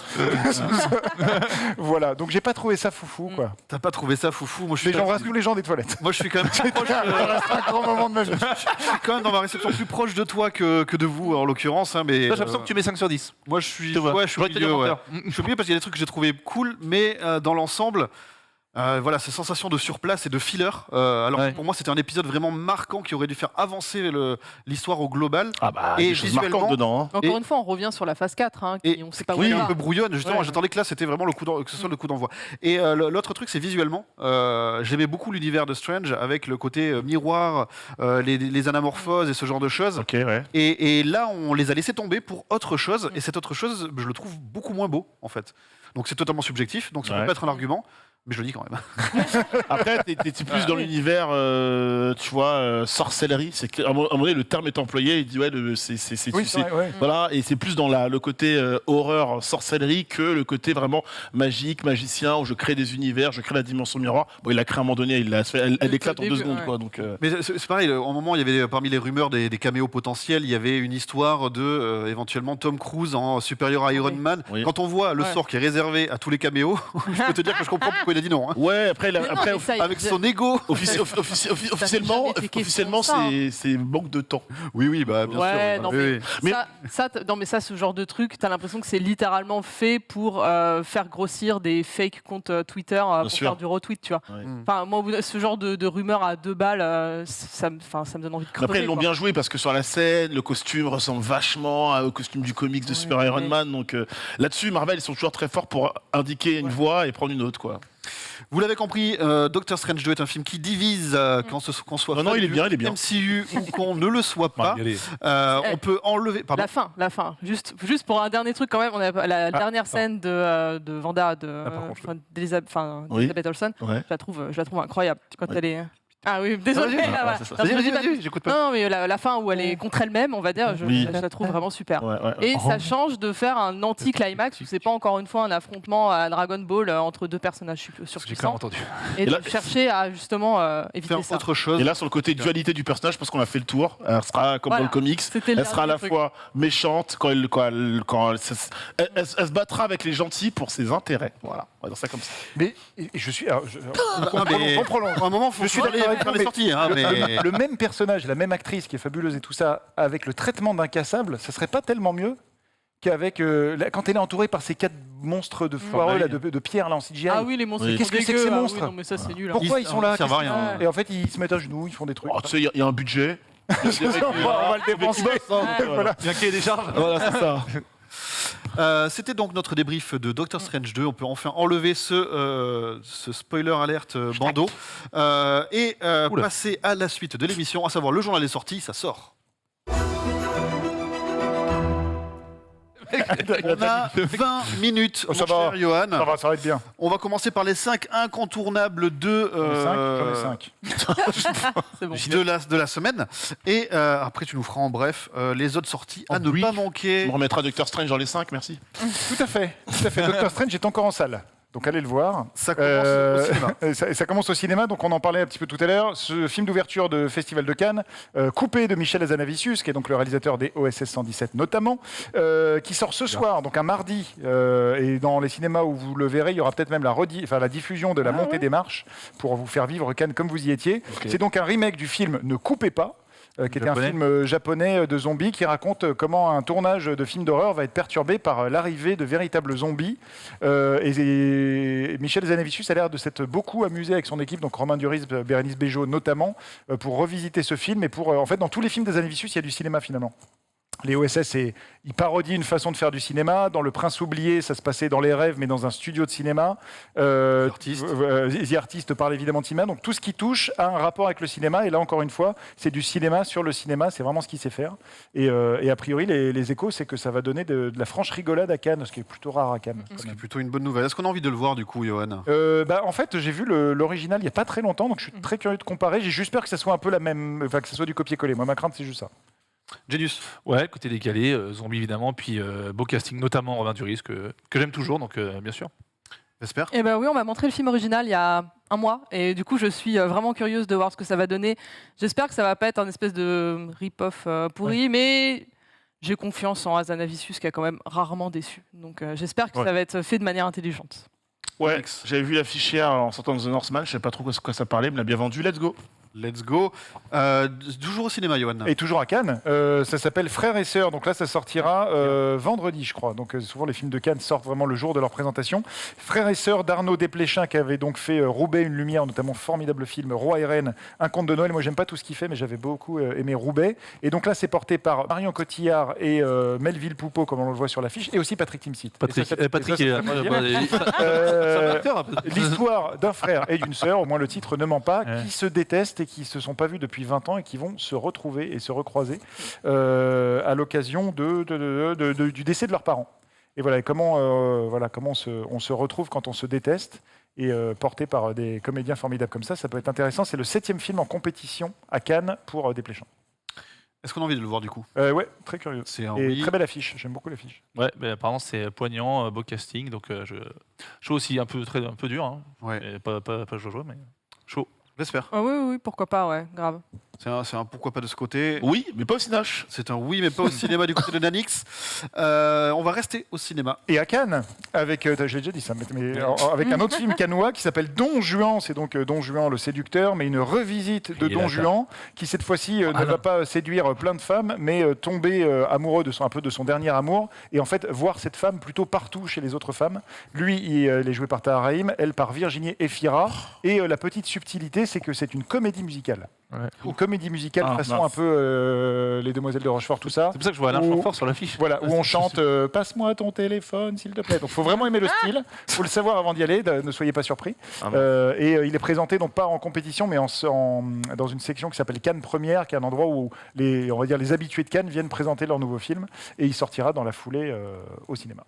Voilà, donc j'ai pas trouvé ça foufou quoi. T'as pas trouvé ça foufou? Moi, J'embrasse tous les gens des toilettes. Moi, je suis quand même plus proche. un grand moment de ma vie. Je suis quand même dans ma réception plus proche de toi que de vous en l'occurrence. Hein, mais J'ai l'impression que tu mets 5 sur 10. moi, je suis. Je te vois. Ouais, je suis au J'aurais été milieu, ouais. menteur. Je suis au milieu parce qu'il y a des trucs que j'ai trouvé cool, mais dans l'ensemble. Voilà, ces sensations de surplace et de filler. Alors que pour moi, c'était un épisode vraiment marquant qui aurait dû faire avancer l'histoire au global. Ah bah, et des choses marquantes dedans. Hein. Encore une fois, on revient sur la phase 4, on ne sait pas où oui, elle un va. peu brouillonne. Justement, Ouais. j'attendais que là, c'était vraiment que ce soit le coup d'envoi. Et l'autre truc, c'est visuellement. J'aimais beaucoup l'univers de Strange avec le côté miroir, les anamorphoses et ce genre de choses. Ok, ouais. Et là, on les a laissés tomber pour autre chose. Et cette autre chose, je le trouve beaucoup moins beau, en fait. Donc c'est totalement subjectif. Donc ça peut pas être un argument. Mais je le dis quand même. Après, t'es plus dans l'univers, tu vois, sorcellerie. C'est qu'à un moment donné, le terme est employé. Il dit voilà, et c'est plus dans le côté horreur, sorcellerie que le côté vraiment magique, magicien où je crée des univers, je crée la dimension miroir. Bon, il l'a créé à un moment donné, elle éclate en 2 secondes, quoi. Donc. Mais c'est pareil. Au moment, il y avait parmi les rumeurs des caméos potentiels, il y avait une histoire de éventuellement Tom Cruise en supérieur à Iron Man. Oui. Quand on voit le sort qui est réservé à tous les caméos, je peux te dire que je comprends pourquoi il a dit non. Hein. Ouais, après, Mais non, après mais ça, Avec son ego. officiellement, jamais été question officiellement de ça, hein. c'est manque de temps. Oui, bah bien Ouais, sûr. non, Oui, oui. mais ça, ce genre de truc, t'as l'impression que c'est littéralement fait pour faire grossir des fake comptes Twitter pour sûr. faire du retweet, tu vois. Ouais. Enfin, moi, ce genre de rumeurs à 2 balles, ça me donne envie de crever. Après, ils l'ont quoi. bien joué parce que sur la scène, le costume ressemble vachement au costume du comics de Ouais, Super Iron mais- Man. Donc là-dessus, Marvel, ils sont toujours très forts pour indiquer une voie et prendre une autre, quoi. Vous l'avez compris, Doctor Strange 2 est un film qui divise qu'on soit Non, fan il est du bien, il est bien. MCU ou qu'on ne le soit pas. Allez. On peut enlever. Pardon. La fin. Juste pour un dernier truc quand même, on a la dernière scène de Wanda, par contre, d'Elizabeth Olsen. Ouais. Je la trouve incroyable quand elle est. Ah oui, désolé. Vas-y, là, c'est ça. voilà. Vas-y, j'écoute pas. Non, mais la fin où elle est contre elle-même, on va dire, Oui. je la trouve vraiment super. Ouais. Et ça change de faire un anti-climax où c'est pas encore une fois un affrontement à Dragon Ball entre deux personnages J'ai quand même surpuissants. entendu. Et là- de chercher à justement éviter Faire ça. autre chose. Et là, sur le côté dualité du personnage, parce qu'on a fait le tour, elle sera comme Voilà. dans le comics. C'était le Elle sera à la dernier truc. fois méchante elle se battra avec les gentils pour ses intérêts. Voilà, on va dire ça comme ça. Mais je suis. Alors, Non, mais- on prolonge. À un moment, faut Je suis aller d'accord avec faire vous, les mais sorties. Hein, mais... Le même personnage, la même actrice qui est fabuleuse et tout ça, avec le traitement d'incassable, ça serait pas tellement mieux qu'avec quand elle est entourée par ces 4 monstres de foireux là, de pierre là en CGI. Ah oui, les monstres. Oui. ils Qu'est-ce sont que c'est que ces dégueux. Ah oui, monstres non, mais ça, c'est nul. hein. Pourquoi ils sont là Ça va Qu'est-ce rien. qu'ils font Et en fait, ils se mettent à genoux, ils font des trucs. Oh, tu sais, il y a un budget. on va le dépenser. Voilà, Bien qu'il y ait des charges. voilà c'est ça. C'était donc notre débrief de Doctor Strange 2. On peut enfin enlever ce spoiler alerte bandeau et passer à la suite de l'émission, à savoir le journal des sorties. Ça sort. On a 20 minutes, Oh, mon ça va. cher Johan. Ça va être bien. On va commencer par les 5 incontournables de, J'en ai 5. C'est bon. de la semaine. Et après, tu nous feras en bref les autres sorties à ne brief. pas manquer. On remettra Doctor Strange dans les 5, merci. Tout à fait. Doctor Strange est encore en salle. Donc allez le voir. Ça commence au cinéma. Ça commence au cinéma, donc on en parlait un petit peu tout à l'heure. Ce film d'ouverture de Festival de Cannes, coupé de Michel Hazanavicius, qui est donc le réalisateur des OSS 117 notamment, qui sort ce soir, donc un mardi. Et dans les cinémas où vous le verrez, il y aura peut-être même la diffusion de la montée des marches pour vous faire vivre Cannes comme vous y étiez. C'est donc un remake du film Ne coupez pas. Qui était un Japonais. film japonais de zombies qui raconte comment un tournage de film d'horreur va être perturbé par l'arrivée de véritables zombies. Et Michel Hazanavicius a l'air de s'être beaucoup amusé avec son équipe, donc Romain Duris, Bérénice Bejo notamment, pour revisiter ce film. Et pour, en fait, dans tous les films d'Hazanavicius, il y a du cinéma finalement. Les OSS, ils parodient une façon de faire du cinéma. Dans Le Prince oublié, ça se passait dans les rêves, mais dans un studio de cinéma. The Artist parle évidemment de cinéma. Donc tout ce qui touche a un rapport avec le cinéma. Et là, encore une fois, c'est du cinéma sur le cinéma. C'est vraiment ce qu'il sait faire. Et a priori, les échos, c'est que ça va donner de la franche rigolade à Cannes, ce qui est plutôt rare à Cannes. quand C'est même. plutôt une bonne nouvelle. Est-ce qu'on a envie de le voir du coup, Johan? En fait, j'ai vu l'original il n'y a pas très longtemps, donc je suis très curieux de comparer. J'ai juste peur que ça soit un peu la même, enfin que ça soit du copier-coller. Moi, ma crainte, c'est juste ça. Genius. Ouais, côté décalé, zombie évidemment, puis beau casting, notamment Romain Duris, que j'aime toujours, donc bien sûr. J'espère. Eh ben oui, on m'a montré le film original il y a un mois et du coup je suis vraiment curieuse de voir ce que ça va donner. J'espère que ça va pas être un espèce de rip-off pourri, mais j'ai confiance en Hazanavicius qui a quand même rarement déçu. Donc j'espère que ça va être fait de manière intelligente. Ouais, j'avais vu l'affiche hier en sortant de The Northman, je sais pas trop quoi ça parlait, me l'a bien vendu, let's go. Let's go. Toujours au cinéma, Johan. Et toujours à Cannes, ça s'appelle Frères et Sœurs. Donc là, ça sortira vendredi, je crois. Donc souvent, les films de Cannes sortent vraiment le jour de leur présentation. Frères et Sœurs d'Arnaud Desplechin, qui avait donc fait Roubaix, une lumière, notamment formidable film, Roi et Reine, Un conte de Noël. Moi, j'aime pas tout ce qu'il fait, mais j'avais beaucoup aimé Roubaix. Et donc là, c'est porté par Marion Cotillard et Melville Poupeau, comme on le voit sur l'affiche, et aussi Patrick Timsit. Patrick, Et ça, Patrick ça est fait plaisir. c'est un acteur un peu. L'histoire d'un frère et d'une sœur, au moins le titre ne ment pas, Ouais. qui se détestent et qui se sont pas vus depuis 20 ans et qui vont se retrouver et se recroiser à l'occasion du décès de leurs parents. Et voilà, et comment on se retrouve quand on se déteste et porté par des comédiens formidables comme ça peut être intéressant. C'est le 7e film en compétition à Cannes pour Desplechin. Est-ce qu'on a envie de le voir du coup? Ouais, très curieux. C'est un Et oui. très belle affiche, j'aime beaucoup l'affiche. Ouais, mais apparemment c'est poignant, beau casting, donc chaud aussi, un peu dur, hein. Ouais. Et pas jojo, mais chaud. J'espère. Ah oui, pourquoi pas, ouais, grave. C'est un pourquoi pas de ce côté. Oui, mais pas au Cinoche. C'est un oui, mais pas au cinéma du côté de Nanix. On va rester au cinéma. Et à Cannes, avec, je l'ai déjà dit ça, avec un autre film cannois qui s'appelle Don Juan, c'est donc Don Juan le séducteur, mais une revisite de Don Juan qui cette fois-ci ne va pas séduire plein de femmes, mais tomber amoureux un peu de son dernier amour, et en fait voir cette femme plutôt partout chez les autres femmes. Lui, il est joué par Tahar Rahim, elle par Virginie Efira, et la petite subtilité, c'est que c'est une comédie musicale. Ouais. Une comédie musicale façon mince. un peu Les Demoiselles de Rochefort, tout ça. C'est pour ça que je vois Alain Où- Chamfort sur l'affiche. Voilà, où on chante Passe-moi ton téléphone, s'il te plaît. Donc, il faut vraiment aimer le style. Il faut le savoir avant d'y aller. Ne soyez pas surpris. Il est présenté donc pas en compétition, mais dans une section qui s'appelle Cannes Première, qui est un endroit où on va dire les habitués de Cannes viennent présenter leur nouveau film, et il sortira dans la foulée au cinéma.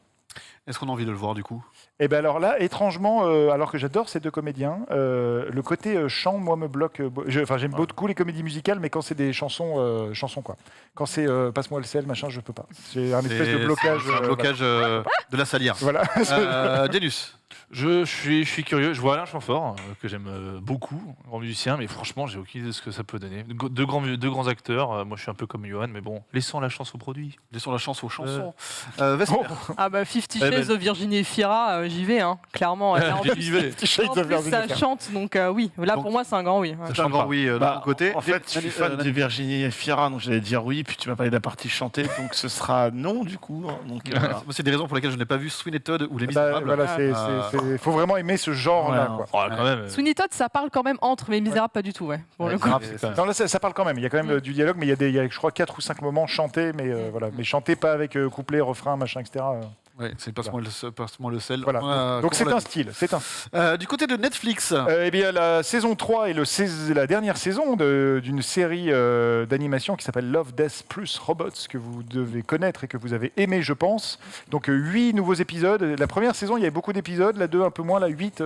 Est-ce qu'on a envie de le voir du coup? Et bien alors là, étrangement, alors que j'adore ces deux comédiens, le côté chant, moi, me bloque. J'aime beaucoup les comédies musicales, mais quand c'est des chansons quoi. Quand c'est Passe-moi le sel, machin, je peux pas. J'ai un espèce de blocage. C'est un blocage de la salière. Voilà. Janus. Je suis curieux. Je vois Alain Chamfort, que j'aime beaucoup, grand musicien, mais franchement, j'ai aucune idée de ce que ça peut donner. Deux grands acteurs. Moi, je suis un peu comme Johan, mais bon, laissons la chance au produit. Laissons la chance aux chansons. Vesper. Ah bah Fifty Eh ben- Shades of Virginie Efira, j'y vais, hein, clairement. Là, en plus, J'y vais. en plus, ça chante, donc oui. Là, Donc- pour moi, c'est un grand oui. Ouais. C'est un grand oui de mon côté. En fait, je suis fan de Virginie Efira, donc j'allais dire oui, puis tu m'as parlé de la partie chantée, donc ce sera non du coup. Hein, donc, voilà. Moi, c'est des raisons pour lesquelles je n'ai pas vu Sweeney Todd ou Les Bah, Misérables. voilà, faut vraiment aimer ce genre-là. Ouais, Quoi. Oh, quand même. Sweeney Todd, ça parle quand même entre, mais Misérables, pas du tout, ouais. Pour le coup. Non, là, ça parle quand même. Il y a quand même du dialogue, mais il y a, je crois, 4 ou 5 moments chantés, mais voilà, mais chantés pas avec couplet, refrain, machin, etc. Ouais, c'est Passe-moi le sel. Voilà. Donc c'est un style. Du côté de Netflix. Eh bien, la saison 3 est la dernière saison d'une série d'animation qui s'appelle Love, Death plus Robots, que vous devez connaître et que vous avez aimé, je pense. Donc 8 nouveaux épisodes. La première saison, il y avait beaucoup d'épisodes. La 2, un peu moins. La 8,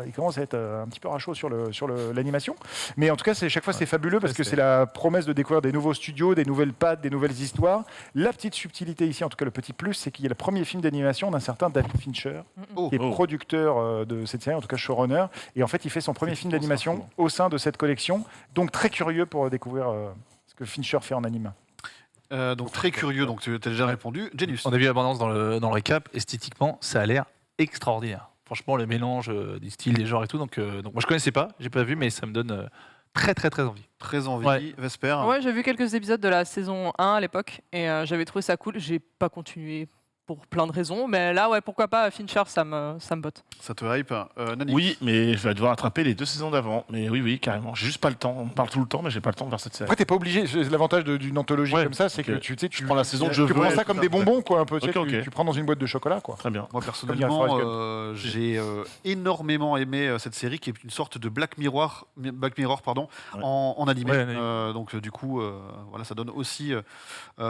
il commence à être un petit peu rachot sur l'animation. Mais en tout cas, chaque fois, c'est fabuleux parce que c'est la promesse de découvrir des nouveaux studios, des nouvelles pattes, des nouvelles histoires. La petite subtilité ici, en tout cas le petit plus, c'est qu'il y a le premier film d'animation d'un certain David Fincher, qui est producteur de cette série, en tout cas showrunner. Et en fait, il fait son premier film d'animation au sein de cette collection. Donc très curieux pour découvrir ce que Fincher fait en anime. Donc très curieux, donc tu as déjà répondu. Janus. On a vu l'abondance dans le récap. Esthétiquement, ça a l'air extraordinaire. Franchement, le mélange des styles, des genres et tout. Donc moi, je connaissais pas, j'ai pas vu, mais ça me donne très envie. Très envie. Ouais. Vesper. Ouais, j'ai vu quelques épisodes de la saison 1 à l'époque et j'avais trouvé ça cool. J'ai pas continué pour plein de raisons, mais là, ouais, pourquoi pas, Fincher, ça me botte. Ça te hype. Nani. Oui, mais je vais devoir attraper les 2 saisons d'avant. Mais oui, carrément. J'ai juste pas le temps. On parle tout le temps, mais j'ai pas le temps de voir cette série. Après, t'es pas obligé. L'avantage d'une anthologie Ouais, comme ça, c'est ok. que tu prends la saison que je tu veux, prends et ça tout comme ça. des bonbons, quoi, un peu. Tu sais, Ok. tu prends dans une boîte de chocolat, quoi. Très bien. Moi Comme personnellement, dirait Forrest j'ai énormément aimé cette série qui est une sorte de Black Mirror, pardon, Ouais. en animé. Ouais, ouais. Donc du coup, voilà, ça donne aussi,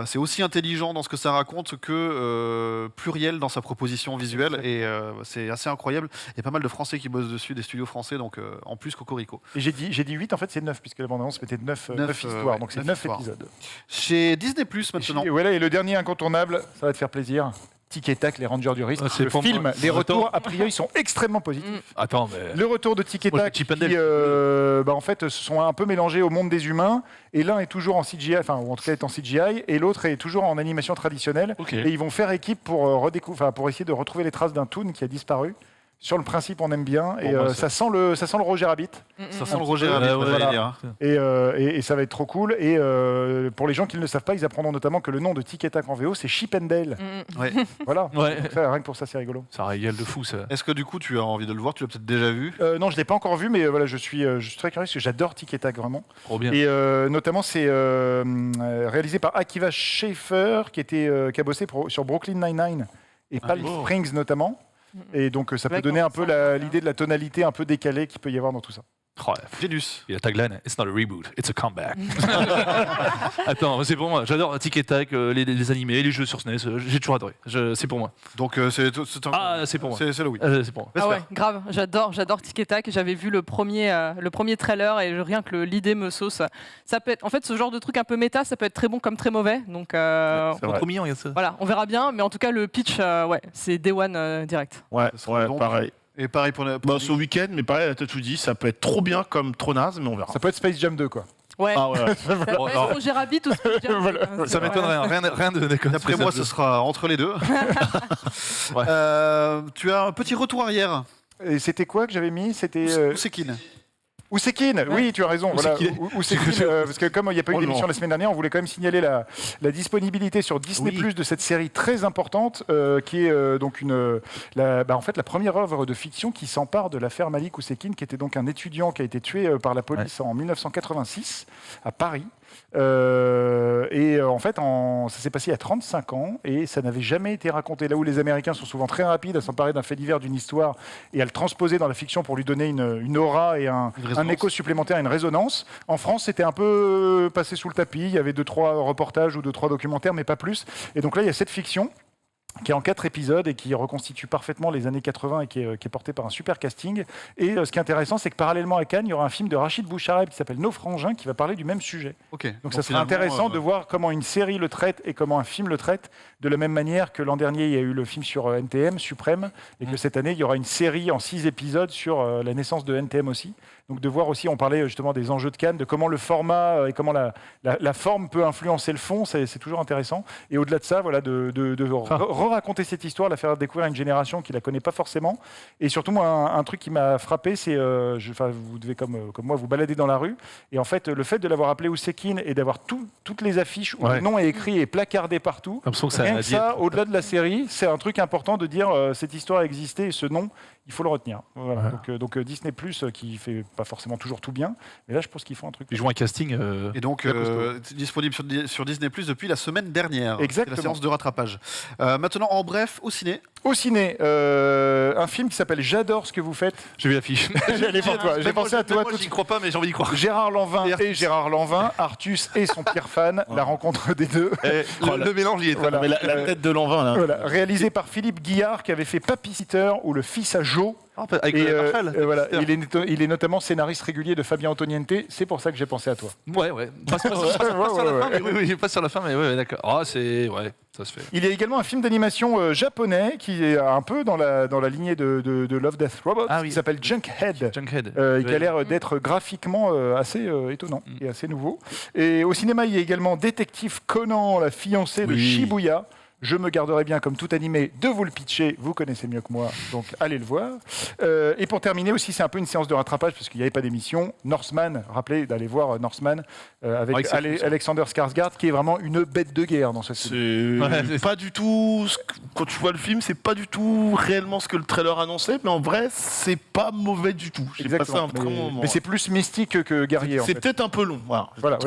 c'est aussi intelligent dans ce que ça raconte que pluriel dans sa proposition visuelle et c'est assez incroyable. Il y a pas mal de Français qui bossent dessus, des studios français, donc en plus Cocorico. Et j'ai dit 8, en fait, c'est 9, puisque la bande-annonce mettait 9 histoires. ouais, Donc c'est 9 9 histoires. épisodes. Chez Disney maintenant. Et voilà, et le dernier incontournable, ça va te faire plaisir. Tic et Tac, les Rangers du risque. Ah, c'est Le pour film, moi. les retours, Attends. a priori, sont extrêmement positifs. Attends, mais. Le retour de Tic et Moi, Tac, je qui dis Pandel. en fait, se sont un peu mélangés au monde des humains. Et l'un est toujours en CGI, enfin, ou en tout cas est en CGI, et l'autre est toujours en animation traditionnelle. Ok. Et ils vont faire équipe pour pour essayer de retrouver les traces d'un Toon qui a disparu. Sur le principe, on aime bien. Et moi, ça sent le Roger Rabbit. Ça sent le Roger Rabbit, Ouais, vous ouais, allez voilà. dire. Et ça va être trop cool. Et pour les gens qui ne le savent pas, ils apprendront notamment que le nom de Tic et Tac en VO, c'est Chip and Dale. Ouais. Voilà. Ouais. Donc ça, rien que pour ça, c'est rigolo. Ça régale de fou, ça. Est-ce que du coup tu as envie de le voir? Tu l'as peut-être déjà vu. Non, je ne l'ai pas encore vu, mais voilà, je suis très curieux parce que j'adore Tic et Tac, vraiment. Trop bien. Et notamment, c'est réalisé par Akiva Schaffer, qui a bossé sur Brooklyn Nine-Nine et Palm bon. Springs notamment. Et donc, ça peut D'accord, donner un peu ça, l'idée de la tonalité un peu décalée qu'il peut y avoir dans tout ça. Oh, Janus. et la tagline, it's not a reboot, it's a comeback. Attends, c'est pour moi. J'adore Tic et Tac, les animés, les jeux sur SNES. J'ai toujours adoré. C'est pour moi. Donc c'est un. Ah, c'est pour moi. C'est le oui. C'est pour moi. Ah ouais, grave, j'adore Tic et Tac. J'avais vu le premier trailer et rien que l'idée me sauce. Ça peut être, en fait, ce genre de truc un peu méta, ça peut être très bon comme très mauvais. Donc C'est vrai. Trop mignon, regarde ça. voilà, on verra bien. Mais en tout cas, le pitch, ouais, c'est Day One direct. Ouais, donc- pareil. Et pareil pour Bah, ce week-end, mais pareil, t'as tout dit, ça peut être trop bien comme trop naze, mais on verra. Ça peut être Space Jam 2, quoi. Ouais. Ah ouais. Ça va Oh, être non. Roger Rabbit ou Space Jam. Voilà. Ça m'étonnerait, hein. rien de déconne. D'après moi, ce sera entre les deux. Ouais. Tu as un petit retour arrière. Et c'était quoi que j'avais mis? C'était Ousekine. Ousekine, oui, tu as raison. Voilà. Ousekine. Ousekine, parce que comme il n'y a pas eu Oh d'émission non. la semaine dernière, on voulait quand même signaler la disponibilité sur Disney+ Oui. de cette série très importante, qui est donc en fait la première œuvre de fiction qui s'empare de l'affaire Malik Ousekine, qui était donc un étudiant qui a été tué par la police en 1986 à Paris. En fait, ça s'est passé il y a 35 ans et ça n'avait jamais été raconté. Là où les Américains sont souvent très rapides à s'emparer d'un fait divers, d'une histoire et à le transposer dans la fiction pour lui donner une aura et un écho supplémentaire, une résonance. En France, c'était un peu passé sous le tapis. Il y avait 2-3 reportages ou 2-3 documentaires, mais pas plus. Et donc là, il y a cette fiction qui est en 4 épisodes et qui reconstitue parfaitement les années 80 et qui est porté par un super casting. Et ce qui est intéressant, c'est que parallèlement à Cannes, il y aura un film de Rachid Bouchareb qui s'appelle Nos Frangins qui va parler du même sujet. Ok. Donc ça serait intéressant de voir comment une série le traite et comment un film le traite, de la même manière que l'an dernier, il y a eu le film sur NTM, Suprême, et que cette année, il y aura une série en 6 épisodes sur la naissance de NTM aussi. Donc de voir aussi, on parlait justement des enjeux de Cannes, de comment le format et comment la forme peut influencer le fond, c'est toujours intéressant. Et au-delà de ça, voilà, de raconter cette histoire, la faire découvrir à une génération qui la connaît pas forcément. Et surtout, moi, un truc qui m'a frappé, c'est, vous devez comme moi vous balader dans la rue, et en fait, le fait de l'avoir appelé Ousekine et d'avoir toutes les affiches où le nom est écrit et placardé partout. L'impression que ça Rien a que ça, au-delà de la série, c'est un truc important de dire cette histoire a existé et ce nom, il faut le retenir. Voilà. Donc Disney+, qui fait pas forcément toujours tout bien, mais là je pense qu'ils font un truc. Ils jouent un casting. Et donc, disponible sur Disney+ depuis la semaine dernière. Exactement. C'est la séance de rattrapage. Maintenant, en bref, au ciné. Au ciné, un film qui s'appelle J'adore ce que vous faites. J'ai vu l'affiche. J'allais pour toi. J'ai pensé à toi tout de J'y suite. crois pas, mais j'ai envie d'y croire. Gérard Lanvin et Gérard Lanvin, Artus et son pire fan, la rencontre des deux. Le mélange, il est. Voilà. Mais la tête de l'envin, là. Voilà. Réalisé par Philippe Guillard, qui avait fait Papy Sitter ou Le Fils à Joe. Avec Et, Marshall. voilà. Il est notamment scénariste régulier de Fabien Antoniente. C'est pour ça que j'ai pensé à toi. Ouais. Pas sur la fin, mais oui, pas sur la fin, mais ouais, d'accord. Ah, c'est. Ouais, ça se fait. Il y a également un film d'animation japonais qui est un peu dans la lignée de Love, Death, Robots, Ah oui. qui s'appelle Junkhead. Junkhead. Qui a l'air d'être graphiquement assez étonnant et assez nouveau. Et au cinéma, il y a également Détective Conan, la fiancée de Shibuya. Je me garderai bien, comme tout animé, de vous le pitcher. Vous connaissez mieux que moi, donc allez le voir. Et pour terminer aussi, c'est un peu une séance de rattrapage, parce qu'il n'y avait pas d'émission. Northman, rappelez d'aller voir Northman avec Alexander Skarsgård, qui est vraiment une bête de guerre dans ce film. C'est pas du tout. Quand tu vois le film, c'est pas du tout réellement ce que le trailer annonçait, mais en vrai, c'est pas mauvais du tout. J'ai passé un très bon moment. Mais c'est plus mystique que guerrier. C'est peut-être un peu long. Voilà.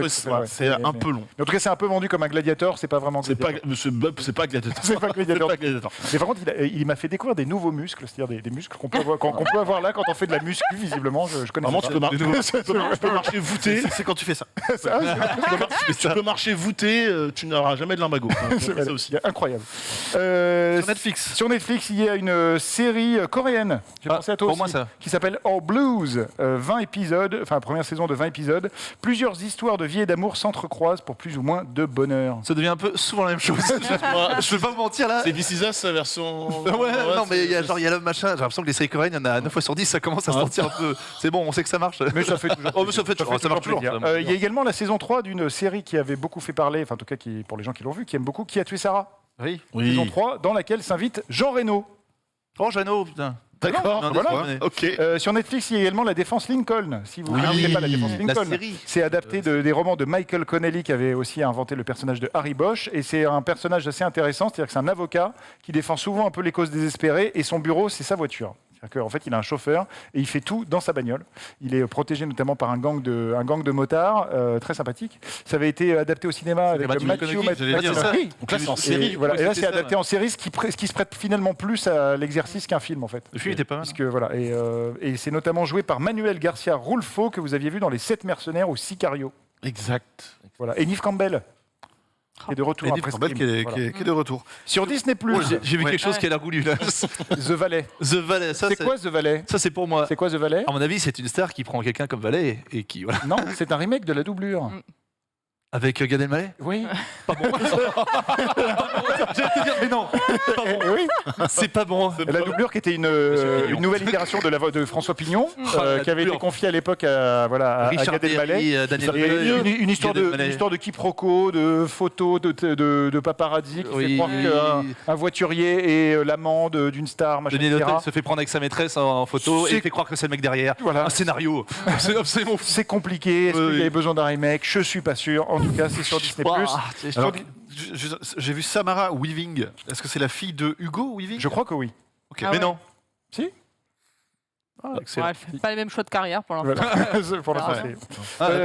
C'est un peu long. En tout cas, c'est un peu vendu comme un gladiator, c'est pas vraiment C'est pas Gladiator. c'est pas Gladiator. C'est pas Gladiator. C'est pas Gladiator. Mais par contre, il m'a fait découvrir des nouveaux muscles, c'est-à-dire des muscles qu'on peut avoir là quand on fait de la muscu, visiblement. Je connais Vraiment, pas. tu peux marcher voûté. C'est quand tu fais ça. Tu peux marcher voûté, tu n'auras jamais de lumbago. C'est ça aussi. Incroyable. Sur Netflix. Sur Netflix, il y a une série coréenne. J'ai pensé à toi pour aussi, moi, ça. qui s'appelle All Blues. 20 épisodes, enfin première saison de 20 épisodes. Plusieurs histoires de vie et d'amour s'entrecroisent pour plus ou moins de bonheur. Ça devient un peu souvent la même chose. Je peux pas vous mentir là. C'est This Is Us, sa version. Ouais, non, mais il y a le machin. J'ai l'impression que les séries coréennes, il y en a 9 fois sur 10, ça commence à se sentir un peu. C'est bon, on sait que ça marche. Mais ça fait toujours. Oh, mais ça marche toujours. plaisir. Il y a également la saison 3 d'une série qui avait beaucoup fait parler, enfin en tout cas pour les gens qui l'ont vu, qui aiment beaucoup, Qui a tué Sarah. Oui. Saison 3, dans laquelle s'invite Jean Reno. Oh, Jeannot, putain. D'accord. Non, voilà. désolé. Ok. Sur Netflix, il y a également La Défense Lincoln. Si vous ne connaissez pas La Défense La Lincoln, série. c'est adapté des romans de Michael Connelly, qui avait aussi inventé le personnage de Harry Bosch. Et c'est un personnage assez intéressant, c'est-à-dire que c'est un avocat qui défend souvent un peu les causes désespérées, et son bureau, c'est sa voiture. C'est-à-dire qu'en fait, il a un chauffeur et il fait tout dans sa bagnole. Il est protégé notamment par un gang de motards, très sympathique. Ça avait été adapté au cinéma avec Matthew Matthew McConaughey, j'allais dire. McConaughey. Donc là, c'est en Et série. voilà. coup, Et là, c'était c'est ça, adapté en série, ce qui se prête finalement plus à l'exercice qu'un film, en fait. Le film était pas mal. Puisque, voilà, et c'est notamment joué par Manuel Garcia Rulfo, que vous aviez vu dans Les 7 mercenaires ou Sicario. Exact. Voilà. Et Neve Campbell, qui est de retour Eddie après Campbell Scream. qui Voilà. est de retour. Sur Disney+, J'ai vu quelque chose qui a l'air goulu là. The Valet. The Valet, ça C'est quoi The Valet Ça c'est pour moi. C'est quoi The Valet À mon avis, c'est une star qui prend quelqu'un comme valet et qui voilà. Non, c'est un remake de La Doublure. Avec Gad Elmaleh. Oui. Pas bon. J'allais te dire, mais non. Pas bon. Oui. C'est pas bon. La doublure qui était une nouvelle itération de la voix de François Pignon, la qui avait été doublure. confiée à l'époque à Richard Gad Elmaleh. Berry, Daniel Et Brühl, une histoire Gad de, Elmaleh. une histoire de quiproquo, de photos, de paparazzi qui fait croire qu'un voiturier est l'amant d'une star, machin, Denis etc. Notel se fait prendre avec sa maîtresse en photo et C'est- il fait croire que c'est le mec derrière. Voilà. Un scénario. C'est absolument fou. C'est compliqué. Est-ce Oui, qu'il y oui. avait besoin d'un remake? Je suis pas sûr. En tout cas, c'est sur Disney+. Alors, j'ai vu Samara Weaving. Est-ce que c'est la fille de Hugo Weaving? Je crois que oui. Ok. Ah Mais ouais. non. Si. Excellent. Ouais, elle fait pas les mêmes choix de carrière pour l'instant. Voilà. Pour l'instant, Ah ouais.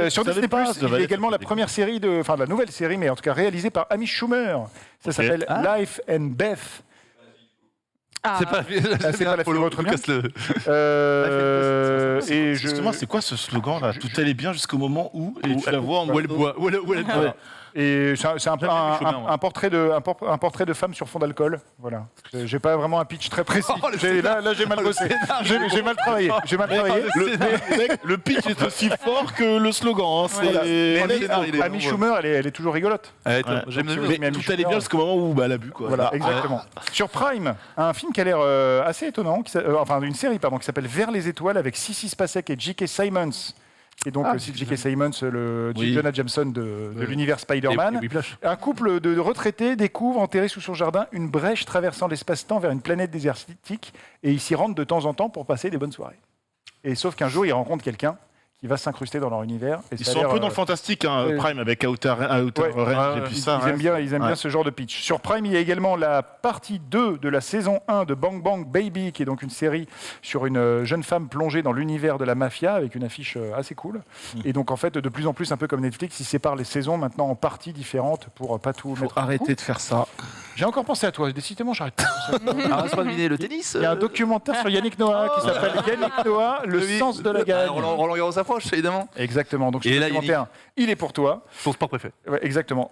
c'est- sur je savais Disney+, pas, ça il y va a être également la compliqué. première série enfin la nouvelle série, mais en tout cas réalisée par Amy Schumer. Ça s'appelle Life and Beth. Ah, C'est pas, c'est pas la fille de votre Lucas le- Et Justement, c'est quoi ce slogan là? Tout allait bien jusqu'au moment où, et tu la vois en Où elle boit. Où elle boit. Ouais. Et c'est un, Amy Schumer, ouais. un portrait de femme sur fond d'alcool. Voilà. J'ai pas vraiment un pitch très précis. Oh, le Là, j'ai mal bossé. J'ai mal travaillé. J'ai mal travaillé. Le pitch est aussi fort que le slogan. Hein. Voilà. C'est- Mais Amy Schumer, elle est toujours rigolote. Ouais, Ouais. J'aime Donc, bien. mais Amy Tout allait Schumer, bien jusqu'au moment où elle a bu. Quoi. Voilà, exactement. Sur Prime, un film qui a l'air assez étonnant, enfin une série pardon, qui s'appelle Vers les étoiles avec Sissy Spacek et J.K. Simmons. Et donc c'est J.K. Simmons, le Oui. Jonah Jameson de l'univers Spider-Man. Et Whiplash. Un couple de retraités découvre, enterré sous son jardin, une brèche traversant l'espace-temps vers une planète désertique et ils s'y rendent de temps en temps pour passer des bonnes soirées. Et sauf qu'un jour, ils rencontrent quelqu'un qui va s'incruster dans leur univers. Et Ils ça a sont un l'air, peu dans le fantastique, hein, ouais. Prime, avec Outer Range et puis ça. ils aiment bien ce genre de pitch. Sur Prime, il y a également la partie 2 de la saison 1 de Bang Bang Baby, qui est donc une série sur une jeune femme plongée dans l'univers de la mafia, avec une affiche assez cool. Et donc, en fait, de plus en plus, un peu comme Netflix, ils séparent les saisons maintenant en parties différentes pour pas tout Faut mettre. arrêter de faire ça. J'ai encore pensé à toi, décidément, j'arrête pas. Ah, c'est pas deviner le tennis. Il y a un documentaire sur Yannick Noah qui s'appelle Yannick Noah, le sens de la gagne. Roland Garros approche, évidemment. Exactement, donc ce Et là, documentaire, il est pour toi. Son sport préféré. Ouais, exactement.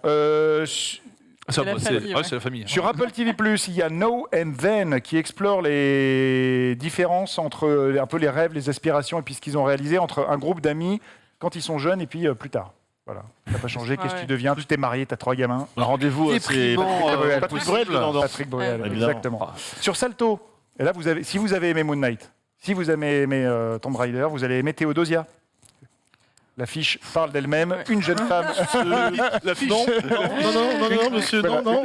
C'est la famille, ouais. C'est la famille. Sur Apple TV+, il y a Now and Then qui explore les différences entre un peu les rêves, les aspirations et puis ce qu'ils ont réalisé entre un groupe d'amis quand ils sont jeunes et puis plus tard. Voilà. T'as pas changé, qu'est-ce que tu deviens? Tu t'es marié, t'as 3 gamins. Rendez-vous, c'est Déprimant, Patrick Bruel dedans. Patrick Bruel, Ouais. exactement. Sur Salto, et là, si vous avez aimé Moon Knight, si vous avez aimé Tomb Raider, vous allez aimer Théodosia. L'affiche parle d'elle-même. Une jeune femme. L'affiche. Non, monsieur, Voilà. non.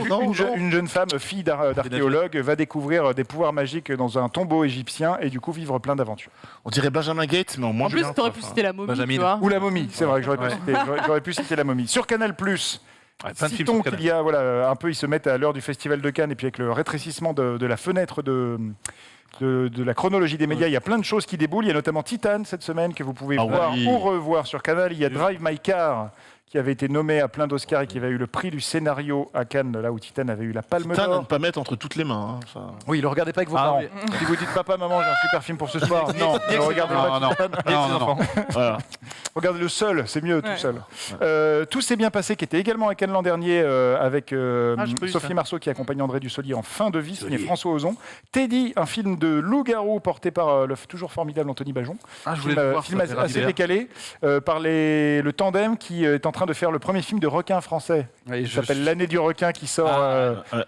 Une jeune femme, fille d'archéologue, va découvrir des pouvoirs magiques dans un tombeau égyptien et du coup vivre plein d'aventures. On dirait Benjamin Gates, mais en moins En plus, bien, t'aurais quoi. pu citer la momie, Benjamin. tu vois. Ou la momie, c'est vrai que j'aurais pu citer la momie. Sur Canal+, Plein de films citons sur qu'il Canal. y a, voilà, un peu, ils se mettent à l'heure du Festival de Cannes et puis avec le rétrécissement de la fenêtre de la chronologie des médias, il y a plein de choses qui déboulent. Il y a notamment Titan cette semaine que vous pouvez voir oui. ou revoir sur Canal. Il y a Drive My Car qui avait été nommé à plein d'Oscars et qui avait eu le prix du scénario à Cannes, là où Titan avait eu la Palme Putain, à ne d'Or. pas mettre entre toutes les mains. Hein, ça. Oui, le regardez pas avec vos Ah, parents. oui. Si vous dites papa, maman, j'ai un super film pour ce soir, non, ne regardez pas Non, Titan. non. Voilà. Regardez le seul, c'est mieux tout Ouais. seul. Tout s'est bien passé, qui était également à Cannes l'an dernier avec j'ai pas vu Sophie ça. Marceau qui accompagne André Dussolier en fin de vie, signé François Ozon. Teddy, un film de loup-garou porté par le toujours formidable Anthony Bajon. Ah, je voulais Film, le voir. film ça, c'est assez Radivert. décalé par le tandem qui est en train de faire le premier film de requin français. Ouais, Il je- s'appelle L'année du requin qui sort.